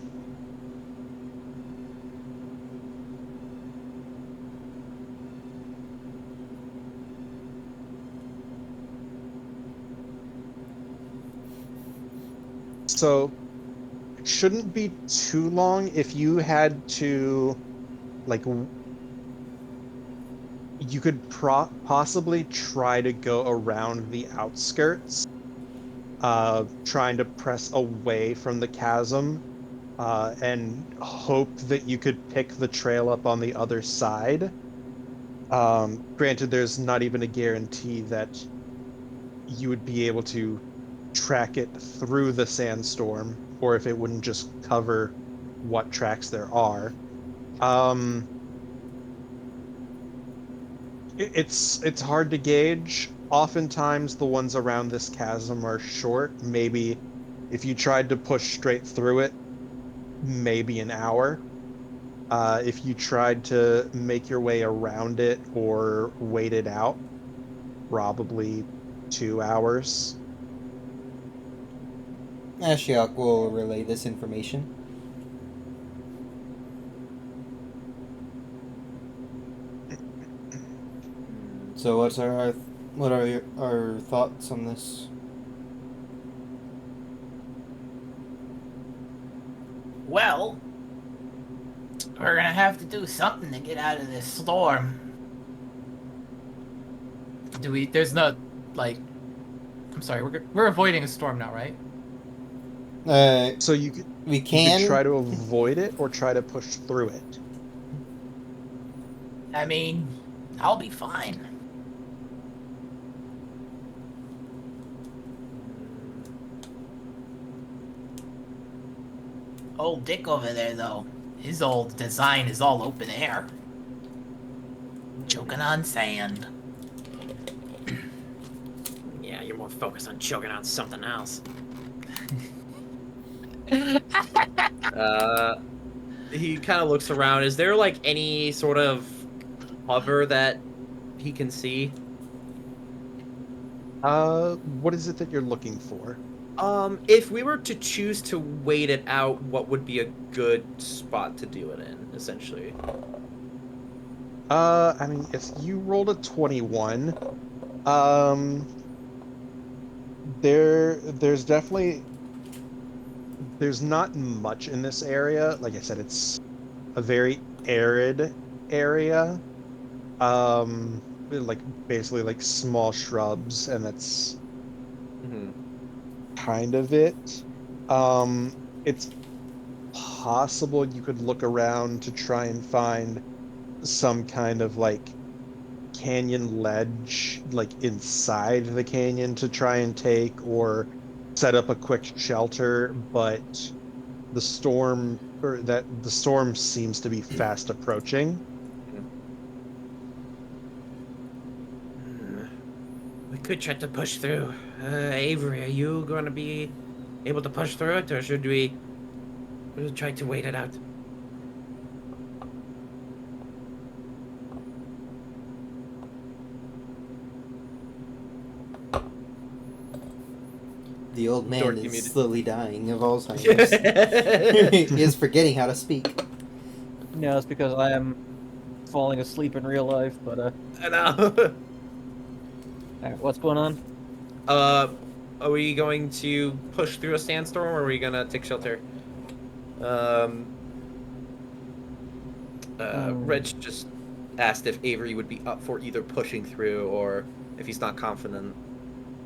So, it shouldn't be too long if you had to, like, you could possibly try to go around the outskirts, trying to press away from the chasm, and hope that you could pick the trail up on the other side. Granted, there's not even a guarantee that you would be able to track it through the sandstorm, or if it wouldn't just cover what tracks there are. Um, it's hard to gauge. Oftentimes, the ones around this chasm are short. Maybe if you tried to push straight through it, maybe an hour. If you tried to make your way around it or wait it out, probably 2 hours. Ashiok will relay this information. So what are our thoughts on this? Well, we're gonna have to do something to get out of this storm. There's not, like... I'm sorry, we're avoiding a storm now, right? So you could We can try to avoid it or try to push through it. I mean, I'll be fine. Old Dick over there, though, his old design is all open air. Choking on sand. Yeah, you're more focused on choking on something else. He kind of looks around. Is there like any sort of cover that he can see? What is it that you're looking for? If we were to choose to wait it out, what would be a good spot to do it in, essentially? I mean, if you rolled a 21, there's definitely there's not much in this area. Like I said, it's a very arid area. Like basically like small shrubs, and that's kind of it. It's possible you could look around to try and find some kind of like canyon ledge like inside the canyon to try and take, or set up a quick shelter, but the storm seems to be fast approaching. We could try to push through. Avery, are you going to be able to push through it, or should we try to wait it out? The old man Dorothy is muted. slowly dying of Alzheimer's. He is forgetting how to speak. No, it's because I am falling asleep in real life, but I know. alright, what's going on? Are we going to push through a sandstorm, or are we gonna take shelter? Reg just asked if Avery would be up for either pushing through, or if he's not confident.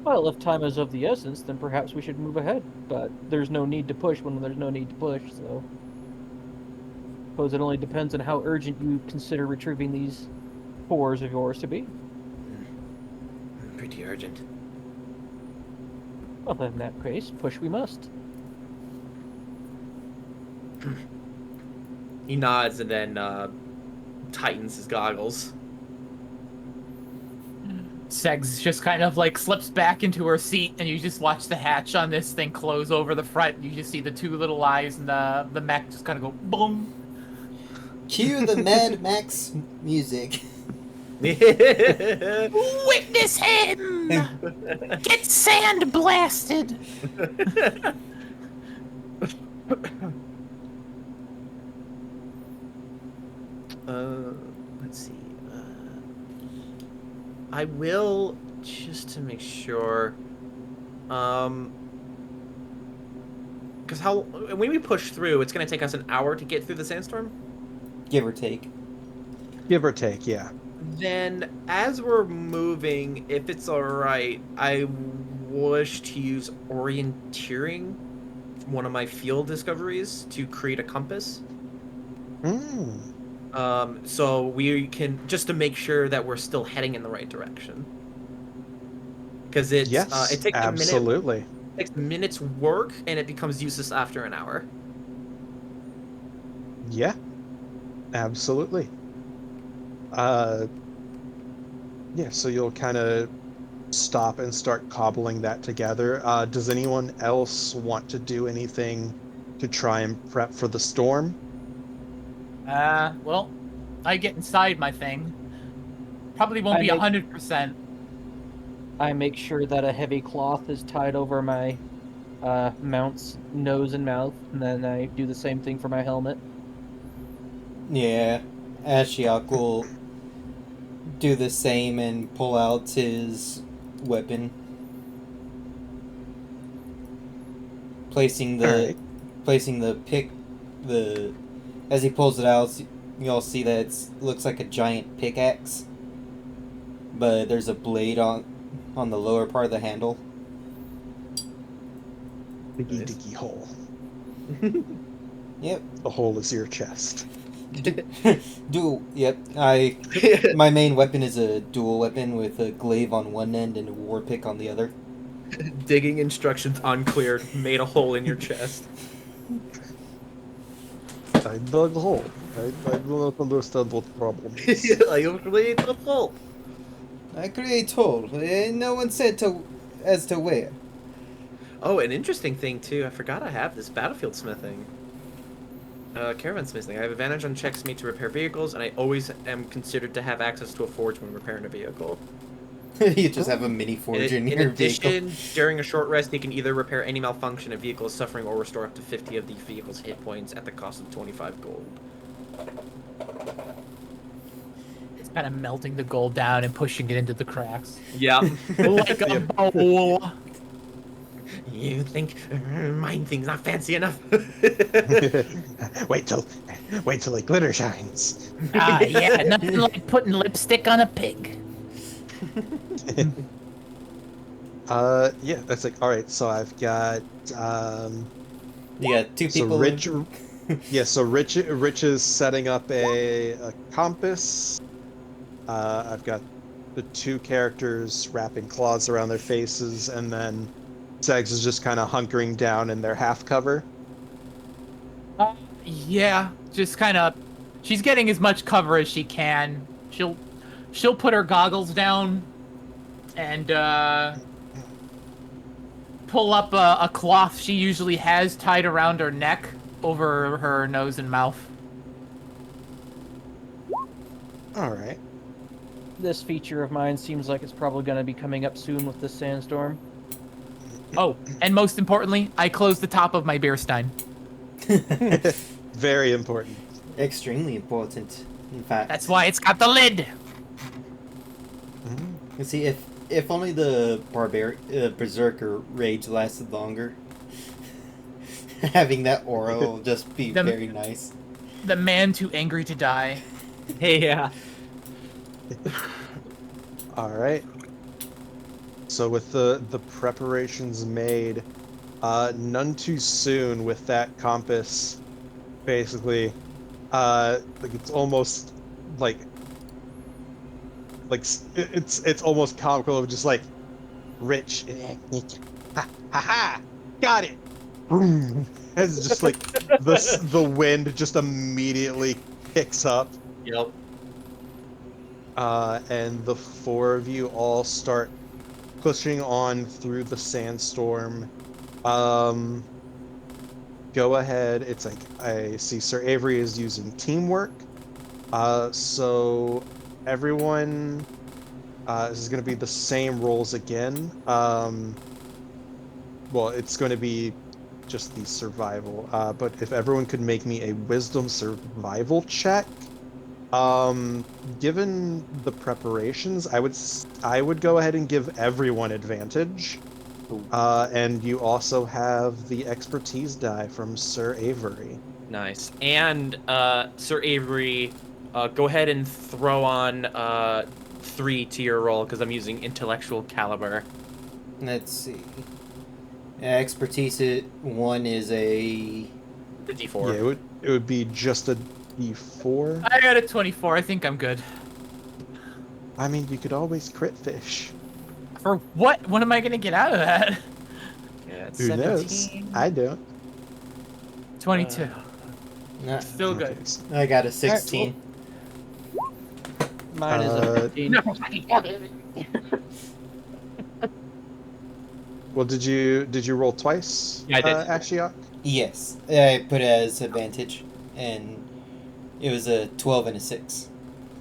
Well, if time is of the essence, then perhaps we should move ahead. But there's no need to push when there's no need to push, so... Suppose it only depends on how urgent you consider retrieving these spores of yours to be. Pretty urgent. Well, in that case, push we must. He nods and then tightens his goggles. Segs just kind of like slips back into her seat, and you just watch the hatch on this thing close over the front. You just see the two little eyes, and the mech just kind of go boom. Cue the Mad Max music. Witness him! Get sand blasted! Let's see. I will, just to make sure, because when we push through, it's going to take us an hour to get through the sandstorm? Give or take. Give or take, yeah. Then, as we're moving, if it's alright, I wish to use orienteering, one of my field discoveries, to create a compass. So we can, just to make sure that we're still heading in the right direction. Because it takes absolutely. It takes minutes work, and it becomes useless after an hour. Yeah, absolutely. Yeah, so you'll kind of stop and start cobbling that together. Does anyone else want to do anything to try and prep for the storm? Well, I get inside my thing. Probably won't be 100%. I make sure that a heavy cloth is tied over my mount's nose and mouth, and then I do the same thing for my helmet. Yeah, Ashiok will do the same and pull out his weapon, placing the pick. As he pulls it out, you'll see that it looks like a giant pickaxe, but there's a blade on the lower part of the handle. Diggy diggy hole. Yep. The hole is your chest. Dual. Yep. My main weapon is a dual weapon with a glaive on one end and a war pick on the other. Digging instructions unclear made a hole in your chest. I dug a hole. I do not understand what the problem is. I created a hole. I create hole. No one said as to where. Oh, an interesting thing too. I forgot I have this battlefield smithing. Caravan smithing. I have advantage on checks made to repair vehicles, and I always am considered to have access to a forge when repairing a vehicle. You just have a mini forge in your addition, vehicle. during a short rest, you can either repair any malfunction a vehicle is suffering or restore up to 50 of the vehicle's hit points at the cost of 25 gold. It's kind of melting the gold down and pushing it into the cracks. Yeah. Like a bowl. You think mine thing's not fancy enough? Wait till the glitter shines. Yeah, nothing like putting lipstick on a pig. Yeah, that's like, all right, so I've got You got two people. so Rich is setting up a compass. I've got the two characters wrapping claws around their faces, and then Segs is just kind of hunkering down in their half cover. Yeah, just kind of. She's getting as much cover as she can. She'll put her goggles down and pull up a cloth she usually has tied around her neck over her nose and mouth. All right. This feature of mine seems like it's probably going to be coming up soon with this sandstorm. Oh, and most importantly, I closed the top of my beer stein. Very important. Extremely important, in fact. That's why it's got the lid. You see, if only the berserker rage lasted longer, having that aura will just be very nice. The man too angry to die. Hey, yeah. All right. So with the preparations made, none too soon with that compass, basically, like it's almost like it's almost comical of just like Rich, ha, got it. It's just like the wind just immediately picks up. Yep. and the four of you all start pushing on through the sandstorm. Go ahead. It's like I see Sir Avery is using teamwork. So everyone, this is going to be the same rolls again. Well, it's going to be just the survival. But if everyone could make me a wisdom survival check, given the preparations, I would go ahead and give everyone advantage. And you also have the expertise die from Sir Avery. Nice. And Sir Avery, go ahead and throw on 3 to your roll because I'm using intellectual caliber. Let's see. Expertise 1 is a D4. Yeah, it would be just a D4. I got a 24. I think I'm good. I mean, you could always crit fish. For what? What am I gonna get out of that? Yeah, it's Who 17. knows? I don't. 22. Nah, Still good. Okay, so- I got a 16. Mine is a 15. Well, did you roll twice? Yeah, I did. Ashiok? Yes, I put it as advantage, and it was a 12 and a 6.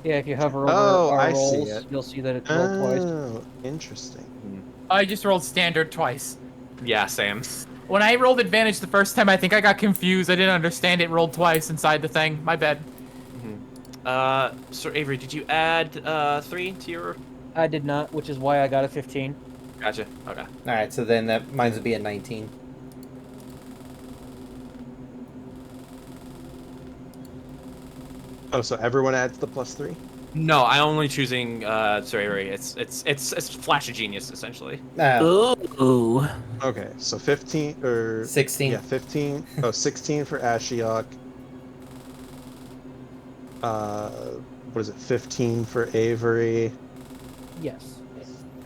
Yeah, if you hover over Oh, our I see rolls, it. you'll see that it's rolled twice. Oh, interesting. I just rolled standard twice. Yeah, Sam. When I rolled advantage the first time, I think I got confused. I didn't understand it rolled twice inside the thing. My bad. Sir Avery, did you add 3 to your? I did not, which is why I got a 15. Gotcha. Okay. Alright, so then that mine would be a 19. Oh, so everyone adds the +3? No, I'm only choosing Sir Avery. It's Flash of Genius essentially. Ooh. Okay, so 15 or 16. Yeah, 15. Oh, 16 for Ashiok. What is it? 15 for Avery, Yes.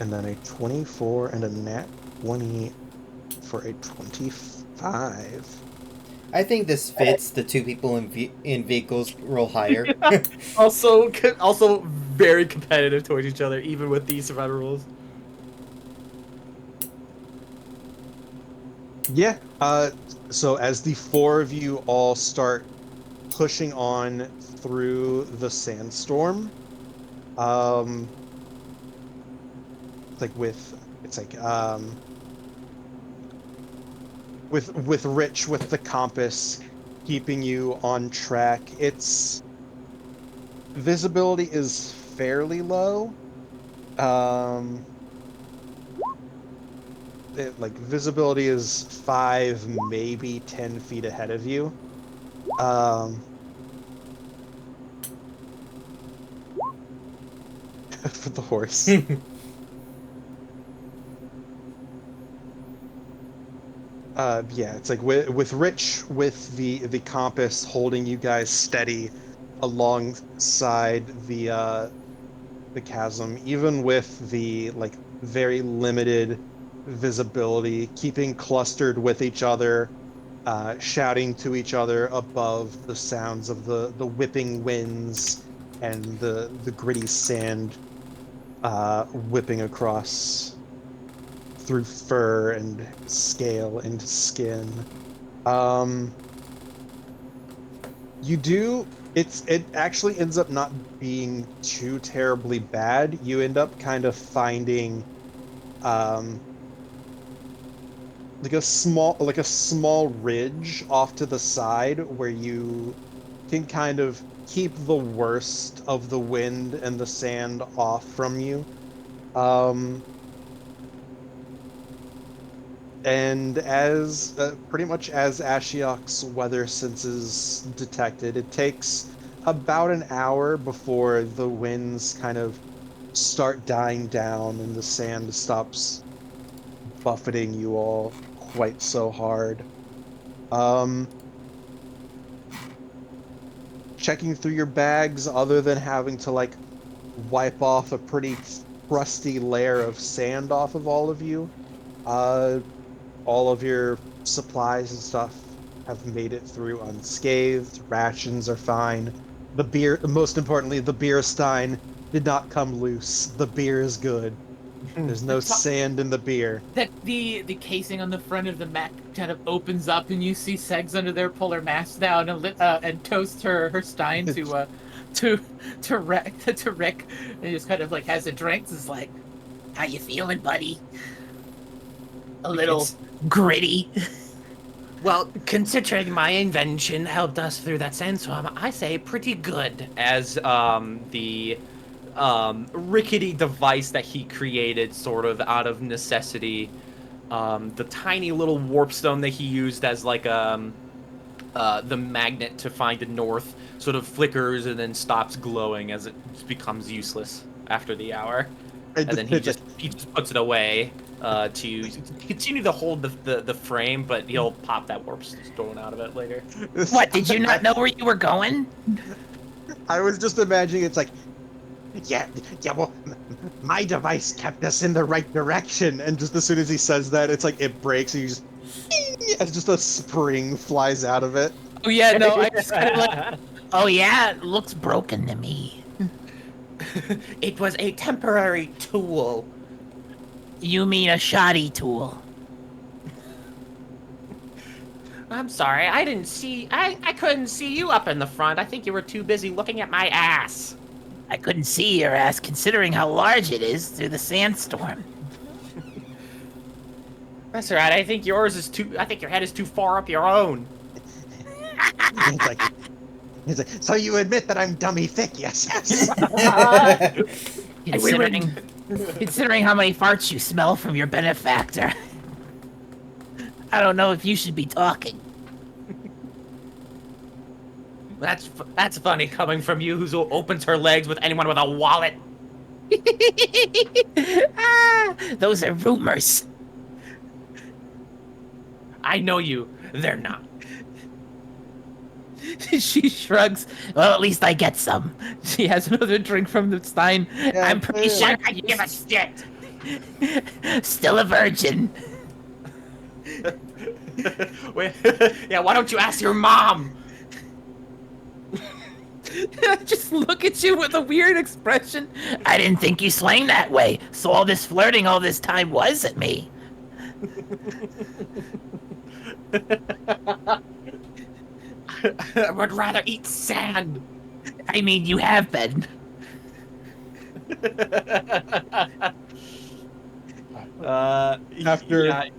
and then a 24 and a nat 20 for a 25. I think this fits. The two people in vehicles roll higher. Also very competitive towards each other, even with these survival rules. Yeah. So as the four of you all start pushing on through the sandstorm, with Rich with the compass keeping you on track, its visibility is fairly low. Visibility is 5, maybe 10 feet ahead of you. For the horse. Yeah, it's like with Rich with the compass holding you guys steady alongside the chasm, even with the very limited visibility, keeping clustered with each other, shouting to each other above the sounds of the whipping winds and the gritty sand whipping across through fur and scale and skin. It actually ends up not being too terribly bad. You end up kind of finding like a small ridge off to the side where you can kind of keep the worst of the wind and the sand off from you. And as pretty much as Ashiok's weather senses detected, it takes about an hour before the winds kind of start dying down and the sand stops buffeting you all quite so hard. Checking through your bags, other than having to wipe off a pretty crusty layer of sand off of all of you, all of your supplies and stuff have made it through unscathed. Rations are fine. The beer, most importantly, the beer stein did not come loose. The beer is good. There's no sand in the beer. That the casing on the front of the mech kind of opens up, and you see Segs under there pull her mask down and toast her stein to Rick, and he just kind of like has a drink. It's like, How you feeling, buddy? A little gritty. Well, considering my invention helped us through that sandstorm, I say pretty good. As the rickety device that he created sort of out of necessity, the tiny little warp stone that he used as like the magnet to find the north sort of flickers and then stops glowing as it becomes useless after the hour. And then he just puts it away to continue to hold the frame, but he'll pop that warp stone out of it later. What, did you not know where you were going? I was just imagining it's like, yeah, well, my device kept us in the right direction, and just as soon as he says that, it's like it breaks, and you just, as just a spring flies out of it. oh yeah, no, I just kind of like, Oh yeah, it looks broken to me. It was a temporary tool. You mean a shoddy tool? I'm sorry, I didn't see. I couldn't see you up in the front. I think you were too busy looking at my ass. I couldn't see your ass considering how large it is through the sandstorm. That's all right. I think yours is too. I think your head is too far up your own. He's like, so you admit that I'm dummy thick? Yes. Considering how many farts you smell from your benefactor, I don't know if you should be talking. That's funny coming from you, who opens her legs with anyone with a wallet. Those are rumors. I know you. They're not. She shrugs. Well, at least I get some. She has another drink from the stein. Yeah, I'm pretty sure I give a shit. still a virgin. Wait, yeah, why don't you ask your mom? Just look at you with a weird expression. I didn't think you slang that way. So all this flirting all this time wasn't me. I would rather eat sand. I mean, you have been. After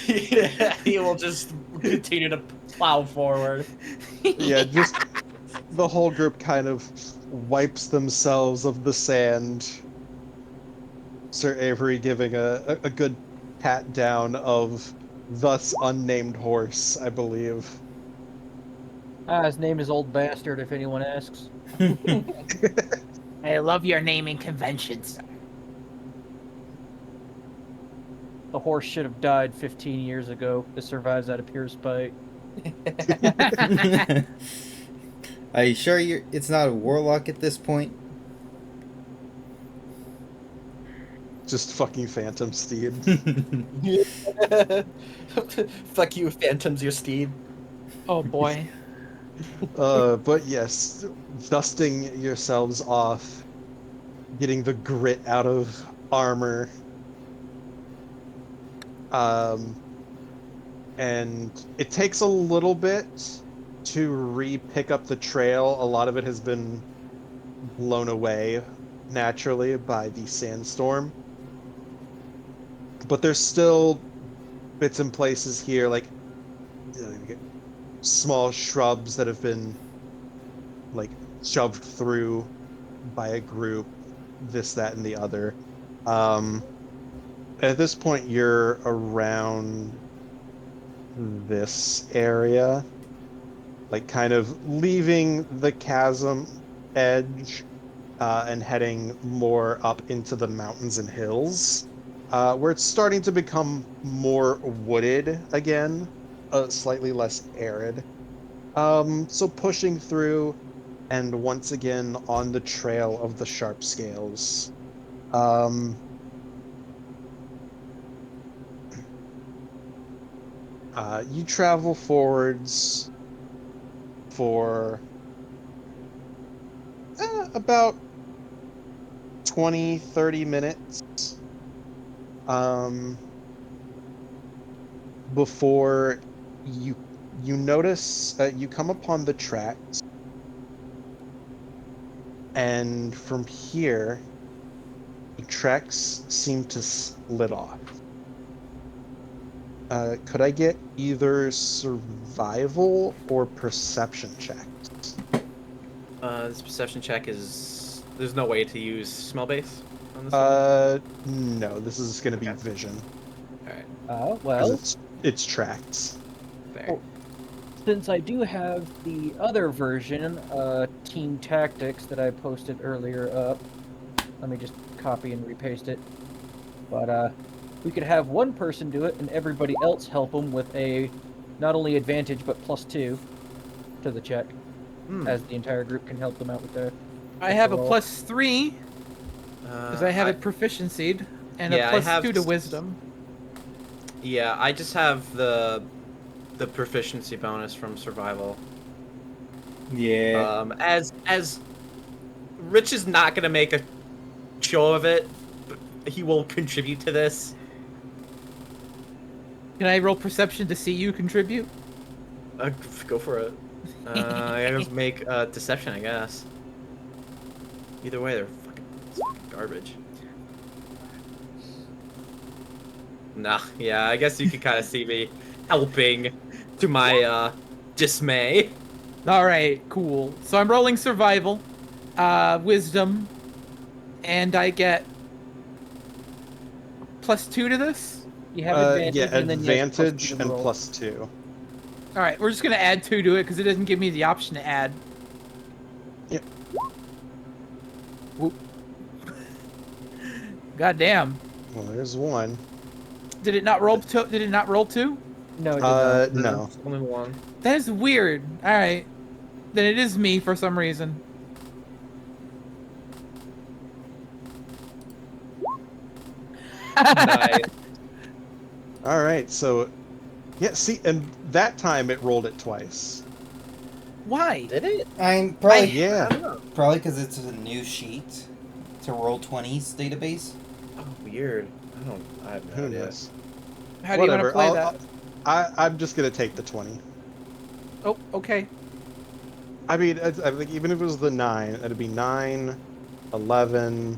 Yeah, he will just continue to plow forward. yeah, just the whole group kind of wipes themselves of the sand. Sir Avery giving a good pat down of thus unnamed horse, I believe. His name is Old Bastard, if anyone asks. I love your naming conventions. The horse should have died 15 years ago. It survives out of pure spite. Are you sure it's not a warlock at this point? Just fucking Phantom Steed. Fuck you, Phantom's your steed. Oh boy. But yes, dusting yourselves off, getting the grit out of armor, and it takes a little bit to re-pick up the trail. A lot of it has been blown away naturally by the sandstorm, but there's still bits and places here, like small shrubs that have been like shoved through by a group, this, that, and the other. At this point, you're around this area, like kind of leaving the chasm edge and heading more up into the mountains and hills, where it's starting to become more wooded again, slightly less arid. So pushing through, and once again on the trail of the sharp scales. You travel forwards for about 20, 30 minutes before you notice you come upon the tracks, and from here the tracks seem to split off. Could I get either survival or perception checks? This perception check is... There's no way to use smell base on this one? No, this is going to be vision. Alright, Well, Because it's tracks. fair. since I do have the other version, Team Tactics, that I posted earlier up, let me just copy and repaste it. But we could have one person do it and everybody else help them with a not only advantage but +2 to the check, as the entire group can help them out with their. I have a roll. +3 because I have it proficiency'd and yeah, a I have +2 to wisdom. Yeah, I just have the proficiency bonus from survival. Yeah. As Rich is not gonna make a show of it, but he will contribute to this. Can I roll perception to see you contribute? Go for it. I gotta make deception, I guess. Either way, they're fucking garbage. Nah, yeah, I guess you can kind of see me helping to my dismay. All right, cool. So I'm rolling survival, wisdom, and I get +2 to this. You have advantage, Yeah, and then you have advantage +2 to the and roll. +2. All right, we're just gonna add 2 to it because it doesn't give me the option to add. Yep. Whoop. God damn! Well, there's one. Did it not roll? Did it not roll 2? No, it did not. No. Only one. That is weird. All right, then it is me for some reason. Nice. All right, so yeah, see, and that time it rolled it twice. Why? Did it? I'm probably Yeah. I don't know. probably because it's a new sheet to Roll20's database. Oh, weird. I have no Who idea. knows? How do you want to Whatever. play I'll- that? I'm just gonna take the 20. Oh, okay. I mean, I think even if it was the 9, it'd be 9, 11,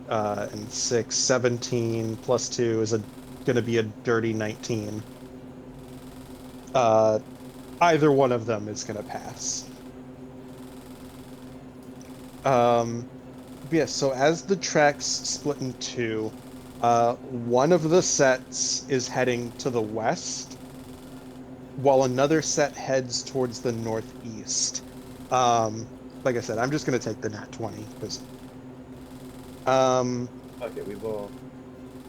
and 6, 17 +2 is gonna be a dirty 19. Either one of them is gonna pass. Yeah, so as the tracks split in two, one of the sets is heading to the west, while another set heads towards the northeast. Like I said, I'm just gonna take the nat 20 because. Okay, we will.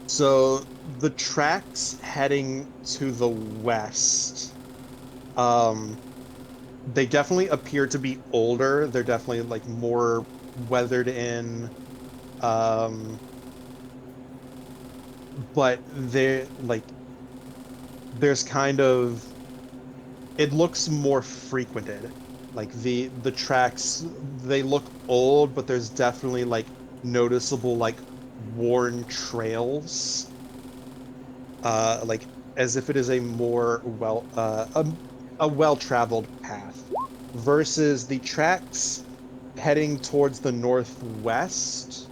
So the tracks heading to the west, they definitely appear to be older. They're definitely like more weathered in, but they're like, there's kind of, it looks more frequented. Like the tracks, they look old, but there's definitely like noticeable like worn trails, like as if it is a more a well-traveled path, versus the tracks heading towards the northwest,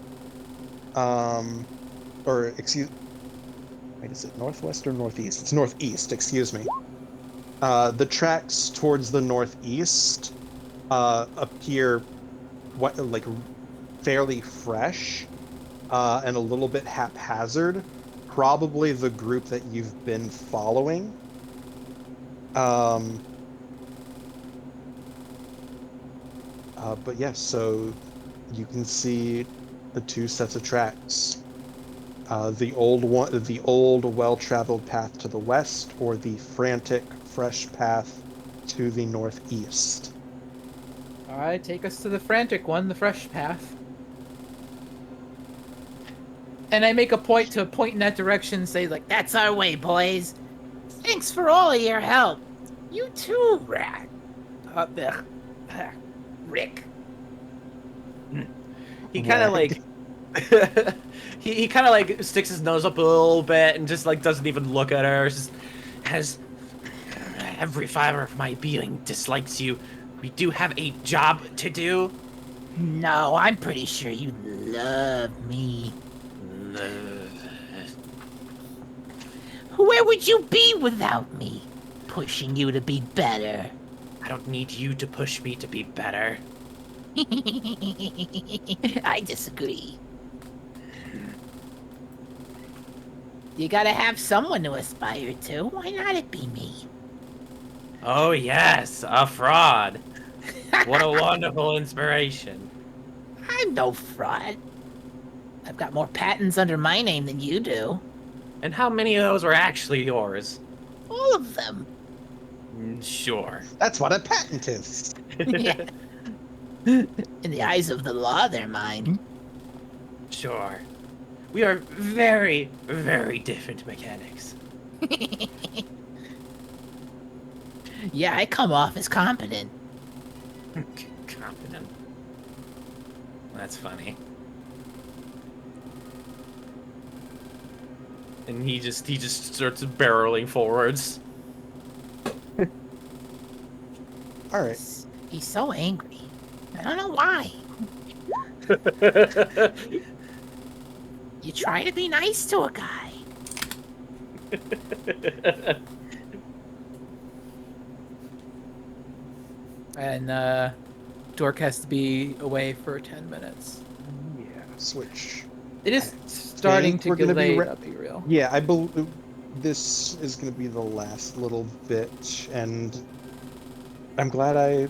or excuse, wait, is it northwest or northeast? It's northeast, excuse me. The tracks towards the northeast appear like fairly fresh, and a little bit haphazard. Probably the group that you've been following. But yes, so you can see the two sets of tracks. The old well-traveled path to the west, or the frantic, fresh path to the northeast. All right, take us to the frantic one, the fresh path. And I make a point to point in that direction and say, like, That's our way, boys. Thanks for all of your help. You too, Rat. Rick. He kind of Right. like he kind of like sticks his nose up a little bit and just like doesn't even look at her. It's just, As every fiber of my being dislikes you, we do have a job to do. No, I'm pretty sure you love me. Where would you be without me? Pushing you to be better. I don't need you to push me to be better. I disagree. You gotta have someone to aspire to. Why not it be me? Oh yes, a fraud. What a wonderful inspiration. I'm no fraud. I've got more patents under my name than you do. And how many of those were actually yours? All of them. Sure. That's what a patent is. Yeah. In the eyes of the law, they're mine. Sure. We are very, very different mechanics. Yeah, I come off as competent. Competent. That's funny. and he just starts barreling forwards. All right. He's so angry. I don't know why. You try to be nice to a guy. And Dork has to be away for 10 minutes. Yeah. Switch. It is starting think to we're get gonna be late, re- I'll be real. Yeah, I believe this is going to be the last little bit, and I'm glad I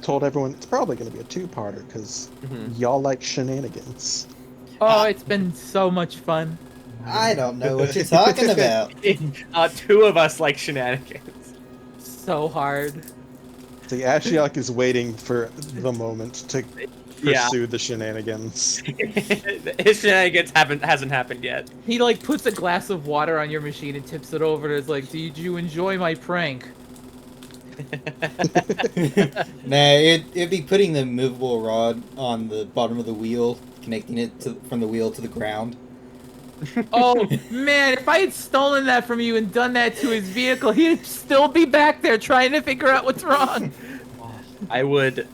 told everyone it's probably going to be a two-parter because y'all like shenanigans. Oh, it's been so much fun. I don't know what you're talking about. Two of us like shenanigans. So hard. See, Ashiok is waiting for the moment to Yeah. pursue the shenanigans. His shenanigans hasn't happened yet. He like puts a glass of water on your machine and tips it over and is like, "Did you enjoy my prank?" Nah, it'd be putting the movable rod on the bottom of the wheel, connecting it from the wheel to the ground. Oh man, if I had stolen that from you and done that to his vehicle, he'd still be back there trying to figure out what's wrong. I would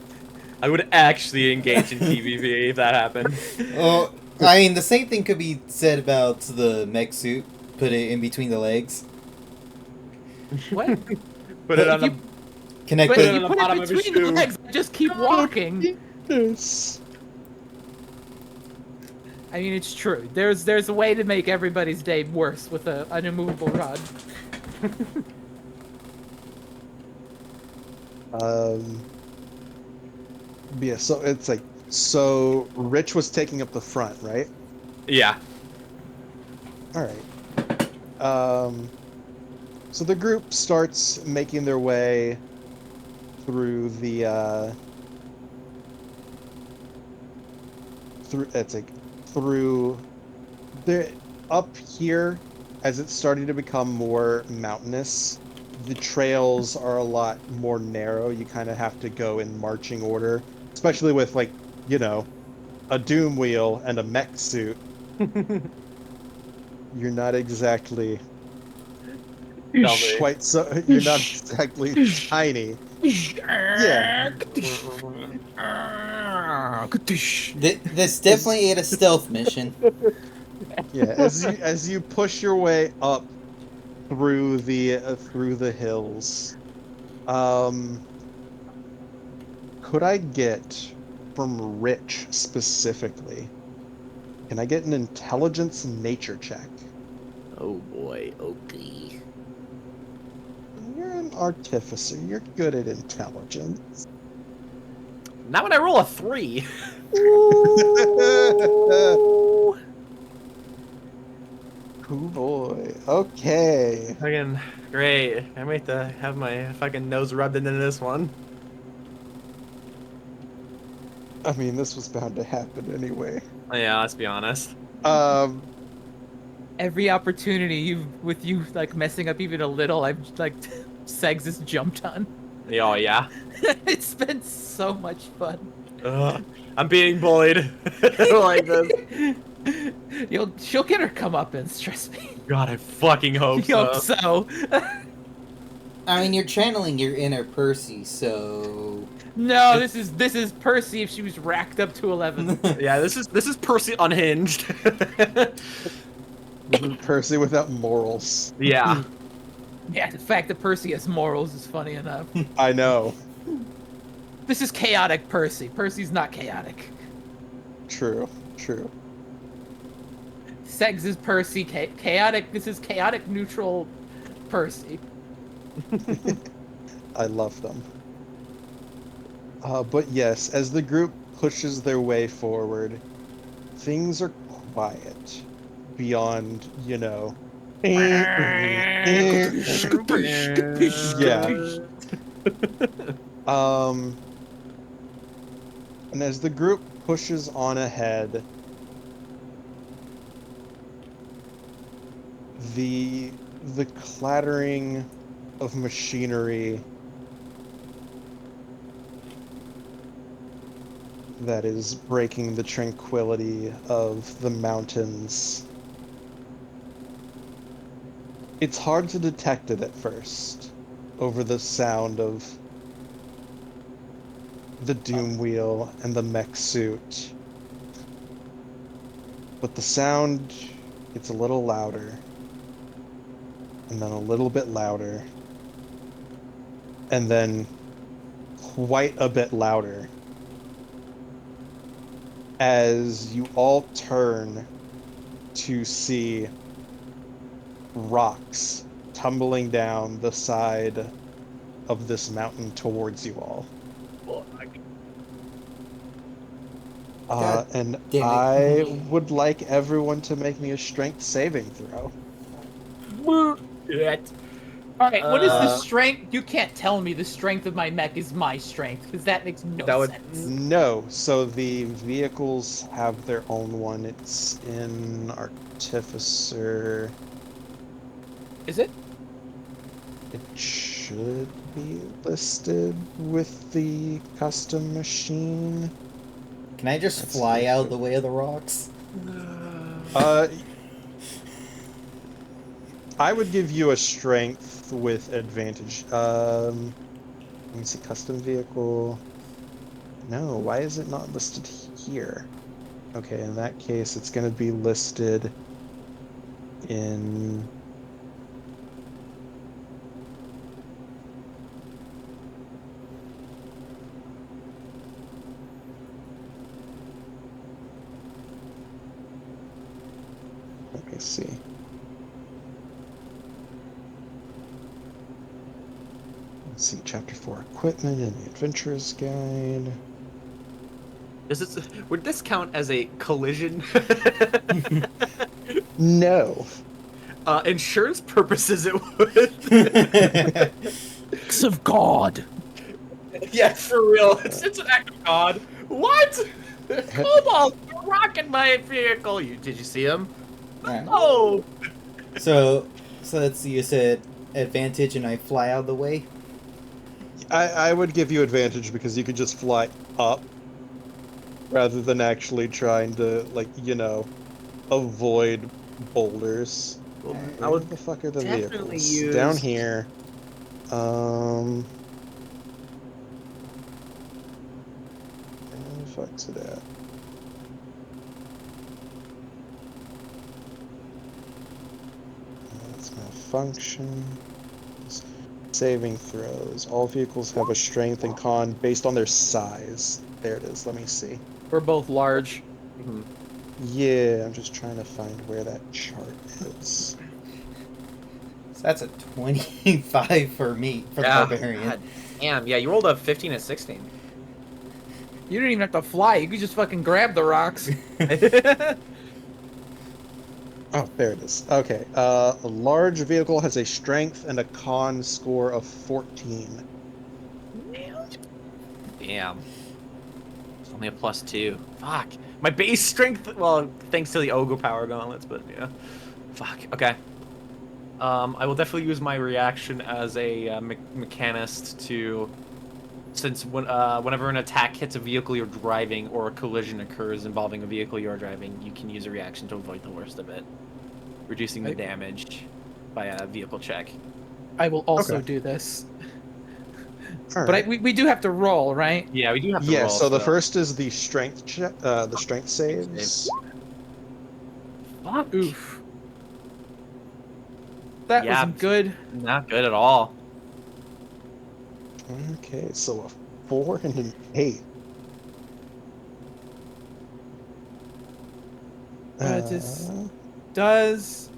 actually engage in PvP if that happened. Oh, I mean, the same thing could be said about the mech suit. Put it in between the legs. What? Put it on You- the. Connect But Put it. it if you on the put bottom it of his between the shoe. legs, just keep walking. Yes. I mean, it's true. There's a way to make everybody's day worse with an immovable rod. Yeah, so it's like, so Rich was taking up the front, right? Yeah. All right. So the group starts making their way through the through the up here as it's starting to become more mountainous. The trails are a lot more narrow. You kind of have to go in marching order, especially with like, you know, a doom wheel and a mech suit. You're not exactly Tell me. quite so. You're not exactly tiny. Yeah. This definitely ain't a stealth mission. Yeah. As you push your way up through the hills, could I get from Rich specifically? Can I get an intelligence nature check? Oh boy, okay. You're an artificer. You're good at intelligence. Not when I roll a 3. Oh boy. Okay. Fucking great. I might have my fucking nose rubbed into this one. I mean, this was bound to happen anyway. Yeah, let's be honest. Every opportunity with you like messing up even a little, I've like Segs has jumped on. Oh yeah. It's been so much fun. I'm being bullied like this. She'll get her comeuppance, trust me. God, I fucking hope You hope so. so. I mean, you're channeling your inner Percy, so... No, this is Percy if she was racked up to 11. Yeah, this is Percy unhinged. Percy without morals. Yeah. Yeah, the fact that Percy has morals is funny enough. I know. This is chaotic Percy. Percy's not chaotic. True. True. Segs is Percy. Chaotic. This is chaotic neutral Percy. I love them. But yes, as the group pushes their way forward, things are quiet beyond, you know. Yeah. And as the group pushes on ahead, the clattering of machinery that is breaking the tranquility of the mountains. It's hard to detect it at first, over the sound of the doom wheel and the mech suit. But the sound gets a little louder, and then a little bit louder, and then quite a bit louder, as you all turn to see rocks tumbling down the side of this mountain towards you all. And damn it. I would like everyone to make me a strength saving throw. Alright, what is the strength? You can't tell me the strength of my mech is my strength, because that makes no sense. No, so the vehicles have their own one. It's in Artificer. Is it? It should be listed with the custom machine. Can I just Let's fly see. out of the way of the rocks? I would give you a strength with advantage. Let me see, custom vehicle. No, why is it not listed here? Okay, in that case, it's going to be listed in... Let me see. Let's see, Chapter 4 Equipment and the Adventurer's Guide. Would this count as a collision? No. Insurance purposes, it would. Acts of God. Yeah, for real. It's an act of God. What? Cobalt rocking my vehicle. Did you see him? Alright. Oh. So let's see, you said advantage and I fly out of the way? I would give you advantage because you could just fly up rather than actually trying to, like, you know, avoid boulders. I Where would the fuck are the definitely vehicles? use- Down here. Where the fuck's it at? That's malfunction. Saving throws. All vehicles have a strength and con based on their size. There it is. Let me see. We're both large. Yeah, I'm just trying to find where that chart is. So that's a 25 for me, for the Barbarian. God damn. Yeah, you rolled a 15 and 16. You don't even have to fly. You could just fucking grab the rocks. Oh, there it is. Okay. A large vehicle has a strength and a con score of 14. Damn. It's only a +2. Fuck. My base strength, well, thanks to the Ogre Power Gauntlets, but yeah. Fuck. Okay. I will definitely use my reaction as a mechanist to since whenever an attack hits a vehicle you're driving or a collision occurs involving a vehicle you're driving, you can use a reaction to avoid the worst of it, reducing the damage by a vehicle check. I will also Okay. do this. All But right. we do have to roll, right? Yeah, we do have to Yeah, roll. so the first is the strength check, the strength saves. Fuck. Oof. That Yeah. wasn't good. Not good at all. Okay, so a 4 and an 8. Does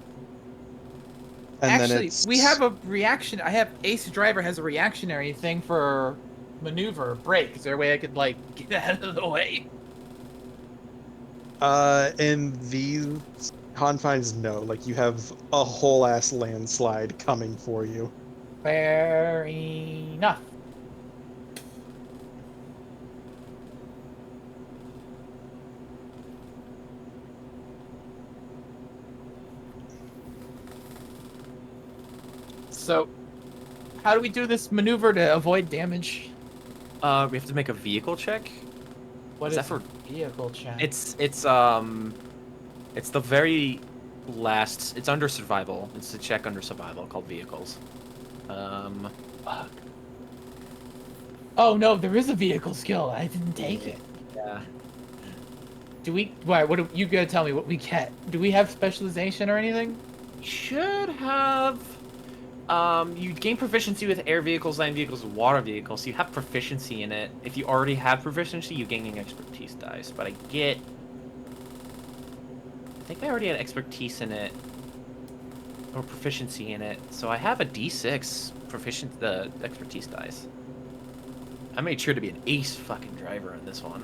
and then actually it's, we have a reaction. I have Ace Driver has a reactionary thing for maneuver brake. Is there a way I could like get out of the way? in these confines, no. Like, you have a whole ass landslide coming for you. Fair enough. So, how do we do this maneuver to avoid damage? We have to make a vehicle check. What Is is that for- vehicle check? It's the very last. It's under survival. It's a check under survival called vehicles. Fuck. Oh no, there is a vehicle skill. I didn't take it. Yeah. Do we? Why? What? You gotta tell me what we get. Do we have specialization or anything? Should have. You gain proficiency with air vehicles, land vehicles, and water vehicles. So you have proficiency in it. If you already have proficiency, you gain an expertise dice. But I think I already had expertise in it, or proficiency in it. So I have a D6 the expertise dice. I made sure to be an ace fucking driver on this one.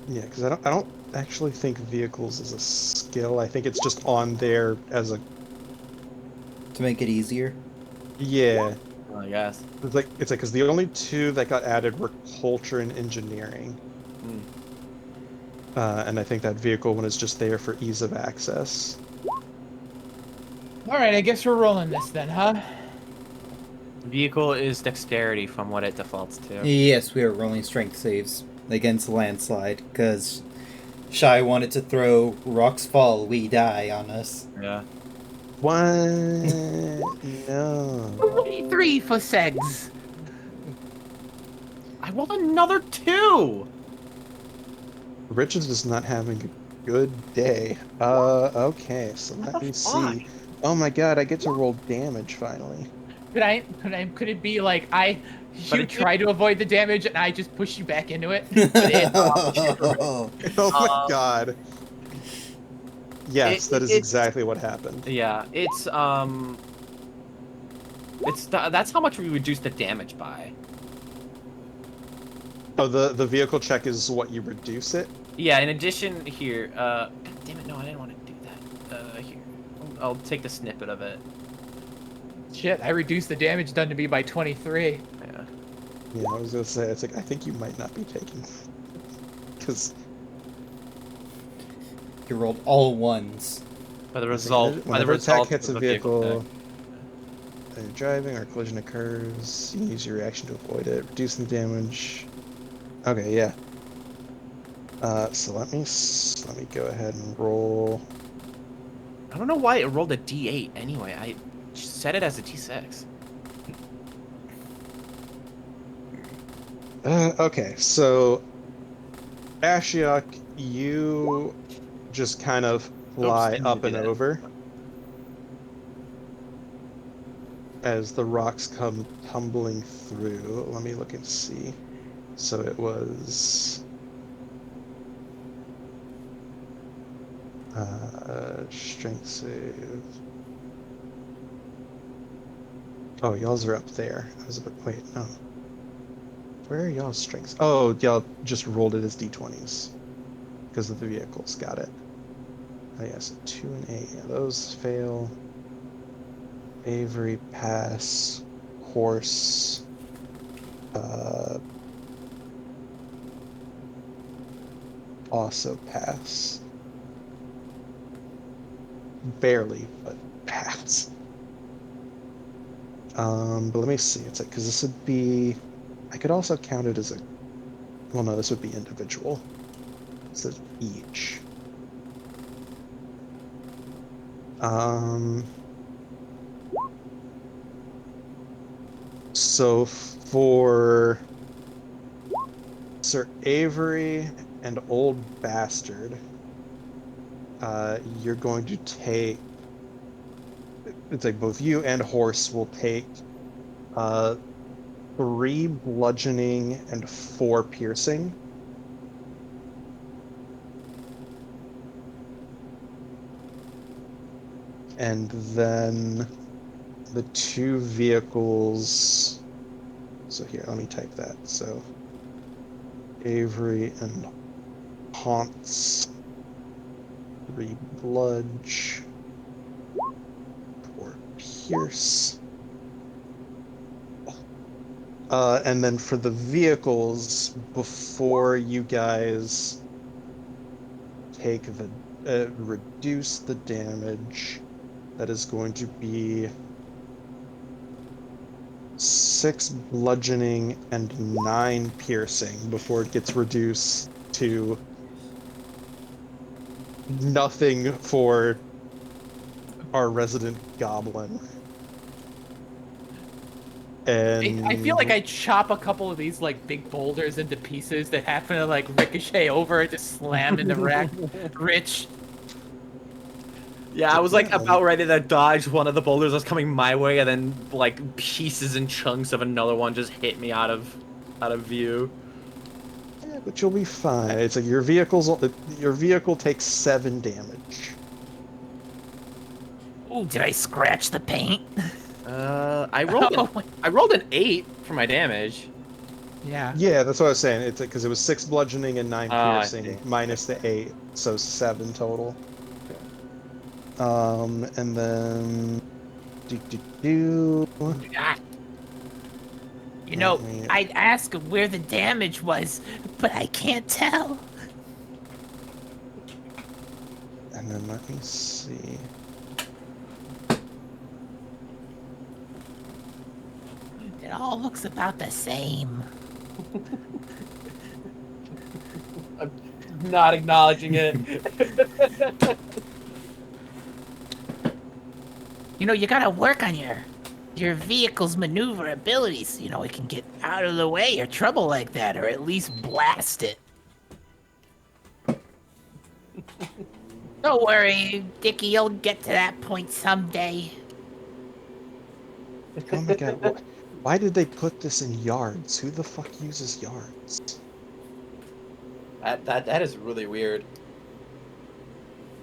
Yeah, because I don't actually think vehicles is a skill. I think it's just on there as a, To make it easier. yeah. I guess. It's like because the only two that got added were culture and engineering. And I think that vehicle one is just there for ease of access. All right, I guess we're rolling this then, huh? Vehicle is dexterity from what it defaults to. Yes, we are rolling strength saves against landslide because Shy wanted to throw rocks fall, we die on us. Yeah. What? No. 23 for segs. I rolled another 2! Richards is not having a good day. Okay, so let me see. Oh my god, I get to roll damage finally. Could it be like you try to avoid the damage and I just push you back into it? Oh my god. Yes, that is exactly what happened. Yeah, that's how much we reduce the damage by. Oh, the vehicle check is what you reduce it? Yeah, in addition here, God damn it, no, I didn't want to do that. Here. I'll take the snippet of it. Shit, I reduced the damage done to me by 23. Yeah. Yeah, I was gonna say, it's like, I think you might not be taking... Because... You rolled all ones. By the result, whenever attack hits of a the vehicle, that you're driving or a collision occurs, you use your reaction to avoid it, reducing damage. Okay, yeah. So let me go ahead and roll. I don't know why it rolled a D8 anyway. I set it as a T6. Okay, so Ashiok, you just kind of fly didn't up do and that. over as the rocks come tumbling through. Let me look and see. So it was strength save. Oh, y'all's are up there. I was about, wait, no. Where are y'all's strengths? Oh, y'all just rolled it as d20s because of the vehicles. Got it. Oh yeah, so 2 and 8. Yeah, those fail. Avery pass. Horse. Also pass. Barely, but pass. But let me see. It's like, because this would be, I could also count it as a, well, no, this would be individual. This is each. So for Sir Avery and Old Bastard, you're going to take, it's like both you and Horse will take 3 bludgeoning and 4 piercing. And then the 2 vehicles. So here, let me type that. So Avery and Haunts, 3 bludge, 4 pierce. And then for the vehicles, before you guys take the reduce the damage, that is going to be 6 bludgeoning and 9 piercing before it gets reduced to nothing for our resident goblin. And I feel like I chop a couple of these like big boulders into pieces that happen to like ricochet over and just slam into Rich. Yeah, I was like about ready to dodge one of the boulders that's coming my way, and then like pieces and chunks of another one just hit me out of view. Yeah, but you'll be fine. It's like your vehicle takes 7 damage. Ooh, did I scratch the paint? I rolled an 8 for my damage. Yeah. Yeah, that's what I was saying. It's because it was 6 bludgeoning and 9 I piercing see. minus the 8, so 7 total. And then Ah. You know, I'd ask where the damage was, but I can't tell. And then let me see. It all looks about the same. I'm not acknowledging it. You know, you gotta work on your vehicle's maneuver abilities. You know, it can get out of the way or trouble like that, or at least blast it. Don't worry, Dickie, you'll get to that point someday. Oh my god, why did they put this in yards? Who the fuck uses yards? That is really weird.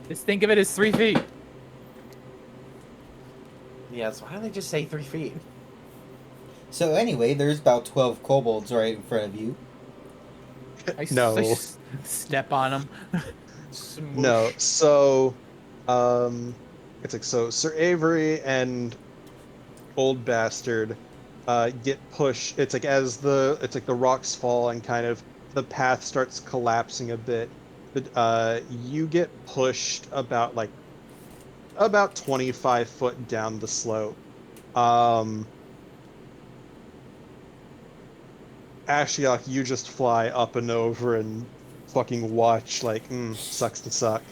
Just think of it as 3 feet. Yeah, so why don't they just say 3 feet? So anyway, there's about 12 kobolds right in front of you. I No. Step on them. No, so, it's like, so Sir Avery and Old Bastard, get pushed. It's like as it's like the rocks fall and kind of the path starts collapsing a bit. But, you get pushed about 25 foot down the slope. Ashiok, you just fly up and over and fucking watch, like, sucks to suck.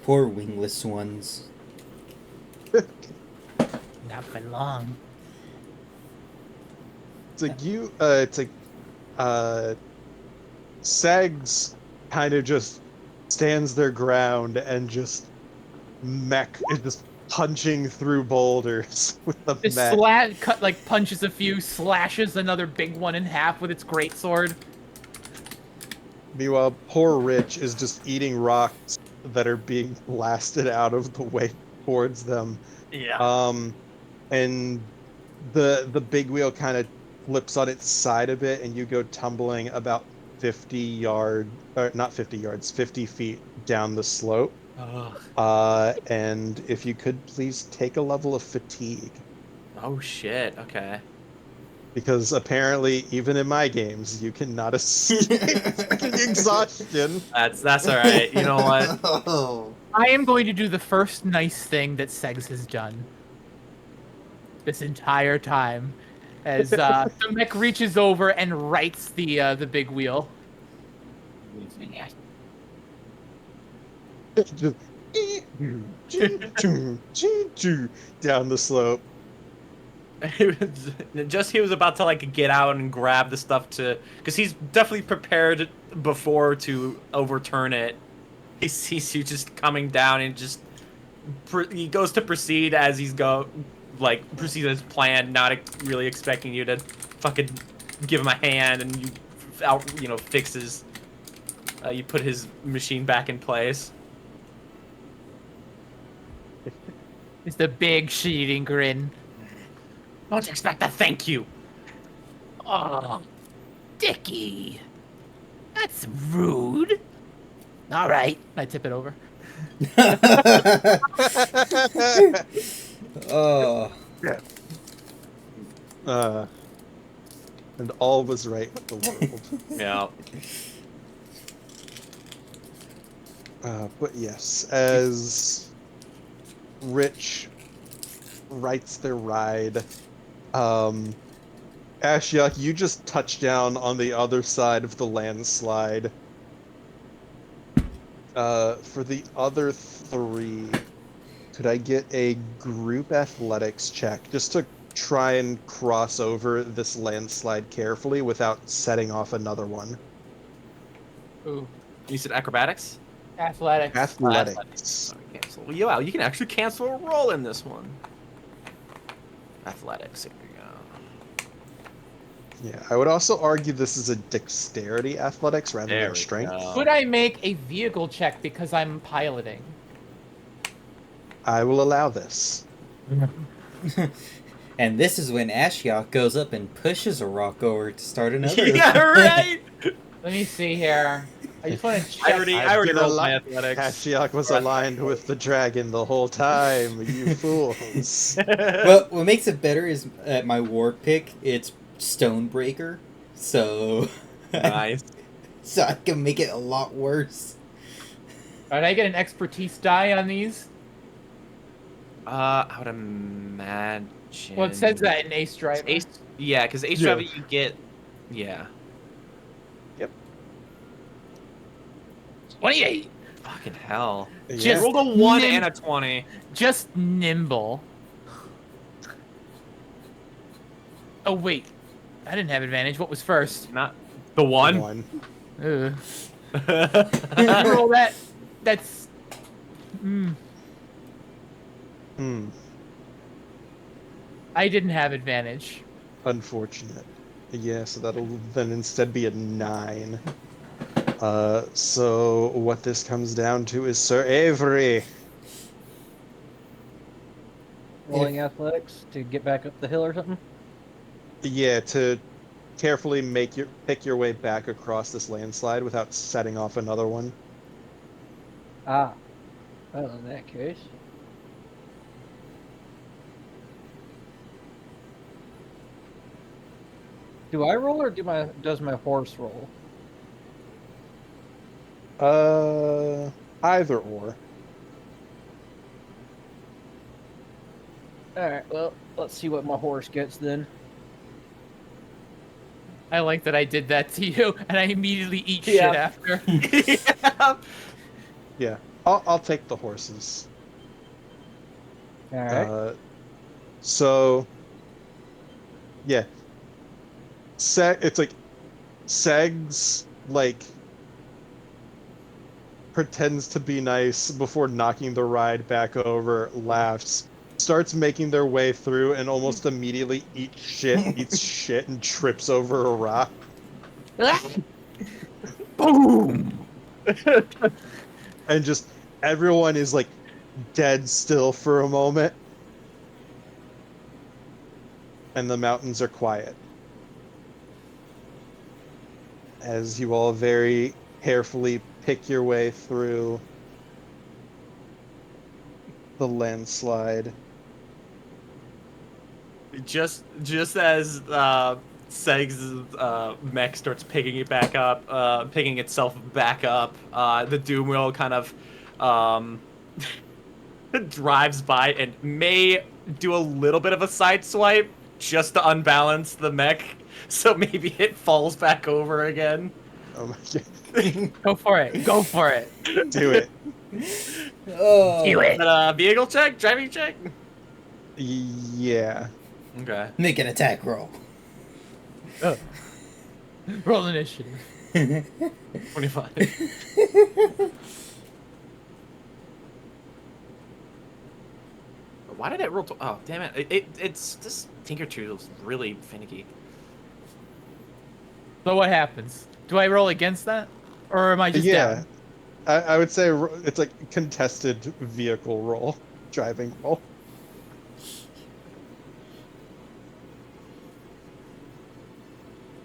Poor wingless ones. Not for long. It's like Segs kind of just stands their ground and just mech is just punching through boulders with the Just mech. punches a few, slashes another big one in half with its greatsword. Meanwhile, poor Rich is just eating rocks that are being blasted out of the way towards them. Yeah. And the big wheel kind of flips on its side a bit, and you go tumbling about 50 feet down the slope. And if you could please take a level of fatigue. Oh shit. Okay. Because apparently, even in my games, you cannot escape freaking exhaustion. That's all right. You know what? Oh. I am going to do the first nice thing that Segs has done. this entire time. As the mech reaches over and rights the big wheel. Down the slope. He was about to like get out and grab the stuff to, because he's definitely prepared before to overturn it. He sees you just coming down and just he goes to proceed as proceed as planned, not really expecting you to fucking give him a hand, and you fixes. You put his machine back in place. It's the big shit-eating grin. Don't expect a thank you. Oh, Dickie. That's rude. All right. I tip it over. Oh. And all was right with the world. Yeah. But yes, as Rich rights their ride, Ashiok, you just touch down on the other side of the landslide. For the other three, could I get a group athletics check just to try and cross over this landslide carefully without setting off another one? Ooh. You said acrobatics? Athletics. Athletics. Cancel. Well, yeah, you can actually cancel a roll in this one. Athletics. Here we go. Yeah, I would also argue this is a dexterity athletics rather There than we strength. go. Could I make a vehicle check because I'm piloting? I will allow this. And this is when Ashiok goes up and pushes a rock over to start another. Yeah, right. Let me see here. I just want to check. I already rolled my athletics. Ashiok was aligned with the dragon the whole time, you fools. Well, what makes it better is at my war pick, it's Stonebreaker, so Nice. so I can make it a lot worse. Did I get an expertise die on these? I would imagine. Well, it says that in Ace Driver. Yeah, because Ace Yeah. Driver you get. Yeah. 28. Fucking hell. Just- I rolled a 1 nim- and a 20. Just nimble. Oh, wait. I didn't have advantage. What was first? Not the 1. One. Ugh. You roll that. That's. I didn't have advantage. Unfortunate. Yeah, so that'll then instead be a 9. So what this comes down to is Sir Avery. Rolling athletics to get back up the hill or something? Yeah, to carefully pick your way back across this landslide without setting off another one. Ah. Well, in that case. Do I roll or does my horse roll? Either or. Alright, well, let's see what my horse gets then. I like that I did that to you, and I immediately eat shit Yeah. after. Yeah, I'll take the horses. Alright. So, yeah. It's like Segs like pretends to be nice before knocking the ride back over, laughs, starts making their way through, and almost immediately eats shit, and trips over a rock. Boom. And just everyone is like dead still for a moment. And the mountains are quiet. As you all very carefully pick your way through the landslide. Just as Seg's mech starts picking itself back up, the Doom Wheel kind of drives by and may do a little bit of a side swipe just to unbalance the mech, so maybe it falls back over again. Oh my god. Go for it. Go for it. Do it. Oh. Do it. Vehicle check? Driving check? Yeah. Okay. Make an attack roll. Roll initiative. 25. Why did it roll? Oh, damn it! It's this Tinker Tool's really finicky. So what happens? Do I roll against that, or am I just Yeah. down? I would say it's like contested vehicle roll, driving roll.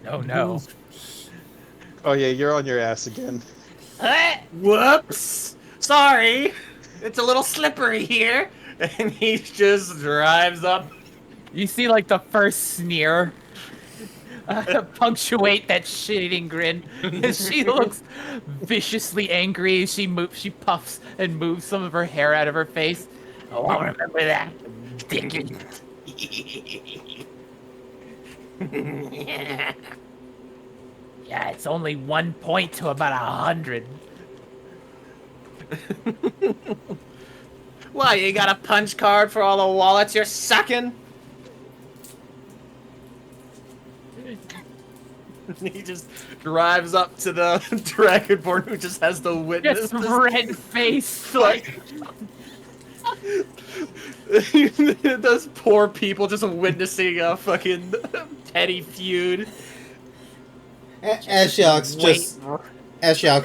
Oh no. Oh yeah, you're on your ass again. Whoops! Sorry, it's a little slippery here, and he just drives up. You see, like the first sneer punctuate that shitting grin. She looks viciously angry. She puffs and moves some of her hair out of her face. Oh, I'll remember that. Thinking. Yeah, it's only 1 point to about 100. What, you got a punch card for all the wallets you're sucking? He just drives up to the Dragonborn who just has the witness. Just red face. Like, those poor people just witnessing a fucking petty feud. Ashiok's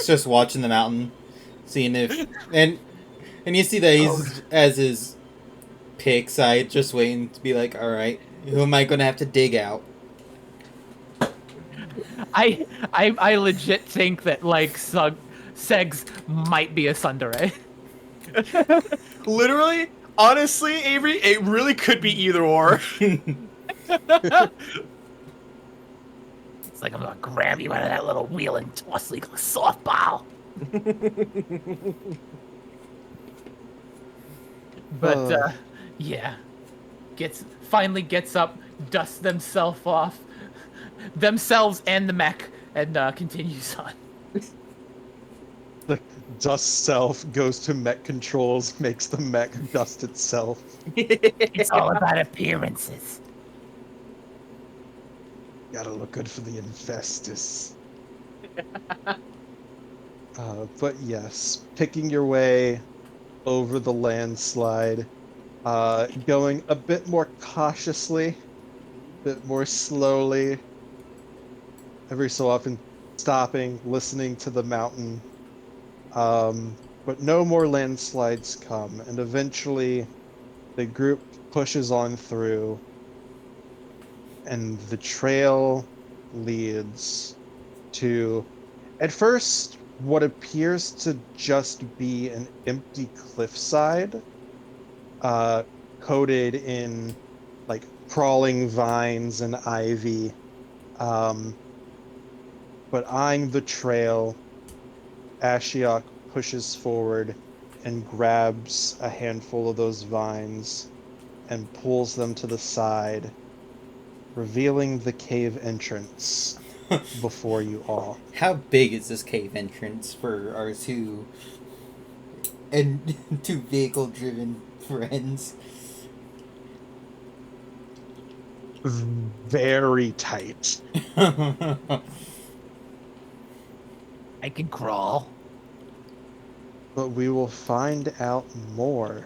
just watching the mountain, seeing if and you see that he's as his pick side, just waiting to be like, all right, who am I gonna have to dig out? I legit think that like Segs might be a tsundere. Literally, honestly, Avery, it really could be either or. It's like I'm gonna grab you out of that little wheel and toss you like a softball. But yeah, finally gets up, dusts themselves off, themselves and the mech, and continues on. The dust self goes to mech controls, makes the mech dust itself. It's all about appearances. Gotta look good for the infestus. But yes, picking your way over the landslide, going a bit more cautiously, a bit more slowly, every so often stopping, listening to the mountain. But no more landslides come, and eventually the group pushes on through, and the trail leads to, at first, what appears to just be an empty cliffside, coated in like crawling vines and ivy. But eyeing the trail, Ashiok pushes forward and grabs a handful of those vines and pulls them to the side, revealing the cave entrance before you all. How big is this cave entrance for our two vehicle-driven friends? Very tight. I can crawl. But we will find out more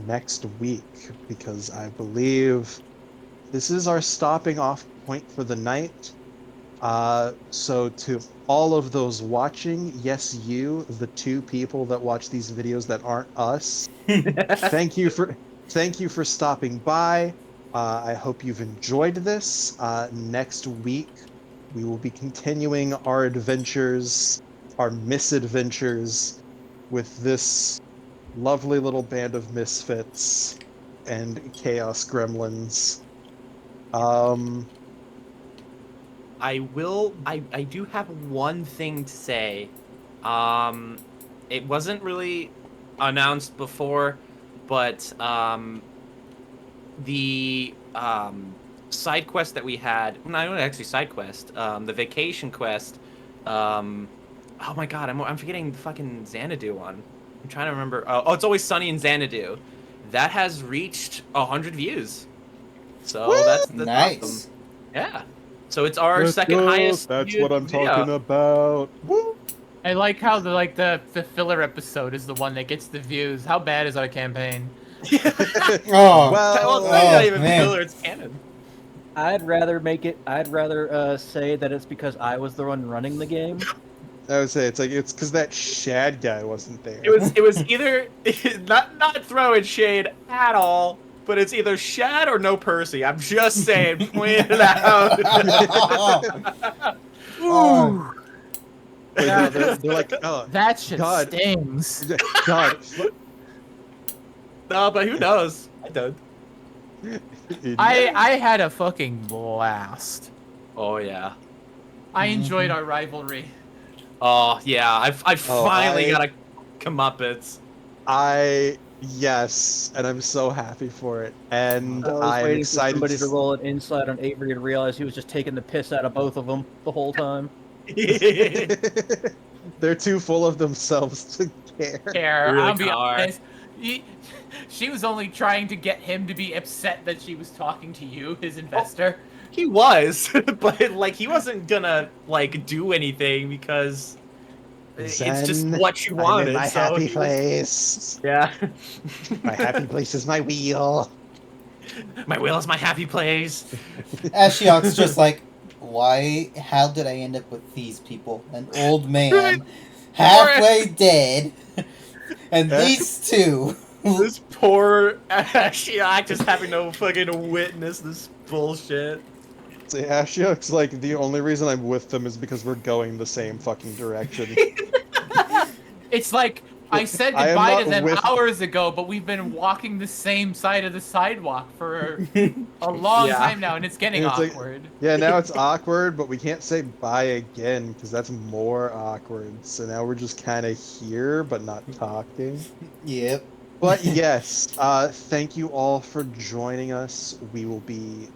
next week, because I believe this is our stopping off point for the night. So to all of those watching, yes, you, the two people that watch these videos that aren't us, thank you for stopping by. I hope you've enjoyed this. Next week, we will be continuing our adventures, our misadventures, with this lovely little band of misfits and chaos gremlins. I do have one thing to say. It wasn't really announced before, but the side quest that we had. Not actually side quest. The vacation quest. Oh my god, I'm forgetting the fucking Xanadu one. I'm trying to remember. Oh, it's always sunny in Xanadu. That has reached 100 views. So that's Nice. awesome. Yeah. So it's our Let's second go. highest. That's viewed what I'm video. talking about. Woo! I like how the filler episode is the one that gets the views. How bad is our campaign? Oh, Well, it's oh, not even man. filler, it's canon. I'd rather say that it's because I was the one running the game. I would say it's because that Shad guy wasn't there. It was either not throwing shade at all, but it's either Shad or no Percy. I'm just saying, point it out. Oh, Wait, no, they're like, oh, That shit God. stings. God. No, but who knows? I don't. I had a fucking blast. Oh yeah. I enjoyed our rivalry. Oh yeah. I've finally I- got a comeuppance. Yes, and I'm so happy for it, and I was I'm waiting for excited. somebody to roll an insight on Avery and realize he was just taking the piss out of both of them the whole time. They're too full of themselves to care. Care. Really I'll be are. honest. She was only trying to get him to be upset that she was talking to you, his investor. He was, but like he wasn't gonna like do anything because it's just Zen, what you I'm wanted. in my so happy he was- place. Yeah. My happy place is my wheel. My will is my happy place. Ashiok's just like, why? How did I end up with these people? An old man, halfway dead, and these two. This poor Ashiok just having to fucking witness this bullshit. See, Ashiok's like, the only reason I'm with them is because we're going the same fucking direction. It's like I said I am goodbye not to them with- hours ago, but we've been walking the same side of the sidewalk for a long Yeah. time now, and it's getting It's like- awkward. Yeah, now it's awkward, but we can't say bye again because that's more awkward. So now we're just kind of here, but not talking. Yep. But yes, thank you all for joining us. We will be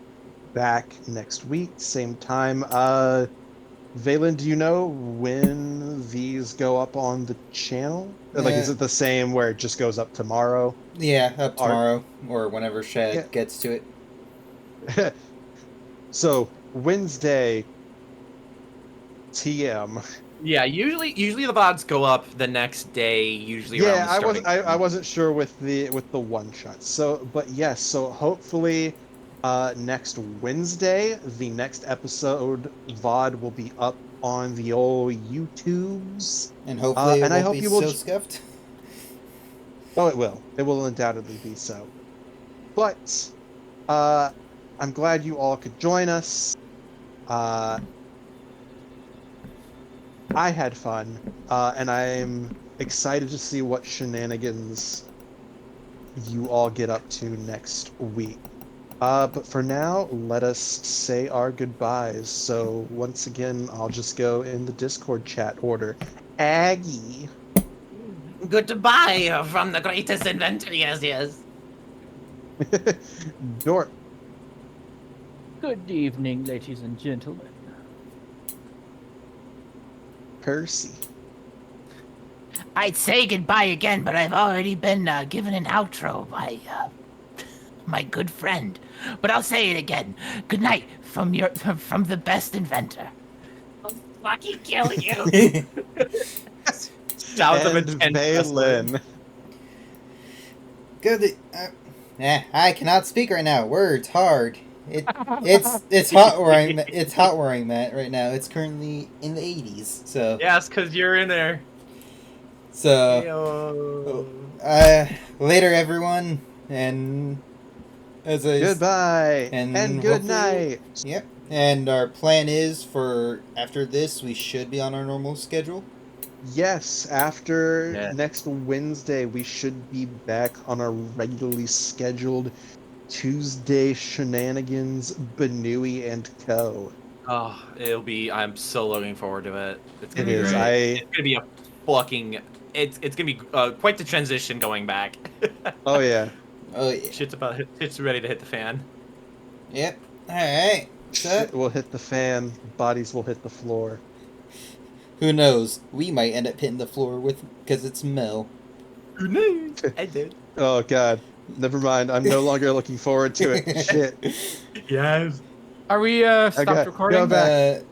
back next week, same time. Valen, do you know when these go up on the channel? Like, is Yeah. it the same where it just goes up tomorrow? Yeah, up tomorrow or whenever Shad Yeah. gets to it. So Wednesday, TM. Yeah, usually the VODs go up the next day, usually around Yeah, the I starting wasn't. I wasn't sure with the one shot. So, but yes. So hopefully, next Wednesday, the next episode VOD will be up on the old YouTubes. And hopefully it and I won't hope be you will so j- scuffed. Oh, it will. It will undoubtedly be so. But I'm glad you all could join us. I had fun, and I'm excited to see what shenanigans you all get up to next week. But for now, let us say our goodbyes. So once again, I'll just go in the Discord chat order. Aggie. Goodbye from the greatest inventor, yes. Dorp. Good evening, ladies and gentlemen. Percy. I'd say goodbye again, but I've already been given an outro by my good friend. But I'll say it again. Good night from the best inventor. I'll fucking kill you. Sounds of And intense wrestling. Valen. Good. I cannot speak right now. Words hard. It's hot where I'm at right now. It's currently in the 80s. So Yeah, it's because you're in there. so Heyo. later everyone, and as I Goodbye. And good hopefully- night. Yep. And our plan is for after this we should be on our normal schedule. Yes, after Yeah. next Wednesday, we should be back on our regularly scheduled Tuesday shenanigans, Banui and Co. Oh, I'm so looking forward to it. It's gonna It be is. great. It's gonna be a fucking. It's gonna be quite the transition going back. Oh yeah. Oh, yeah. Shit's ready to hit the fan. Yep. Alright. Shit So, will hit the fan, bodies will hit the floor. who knows? We might end up hitting the floor because it's Mel. I did. Oh god. Never mind. I'm no longer looking forward to it. Shit. Yes. Are we stopped Okay, recording? go back.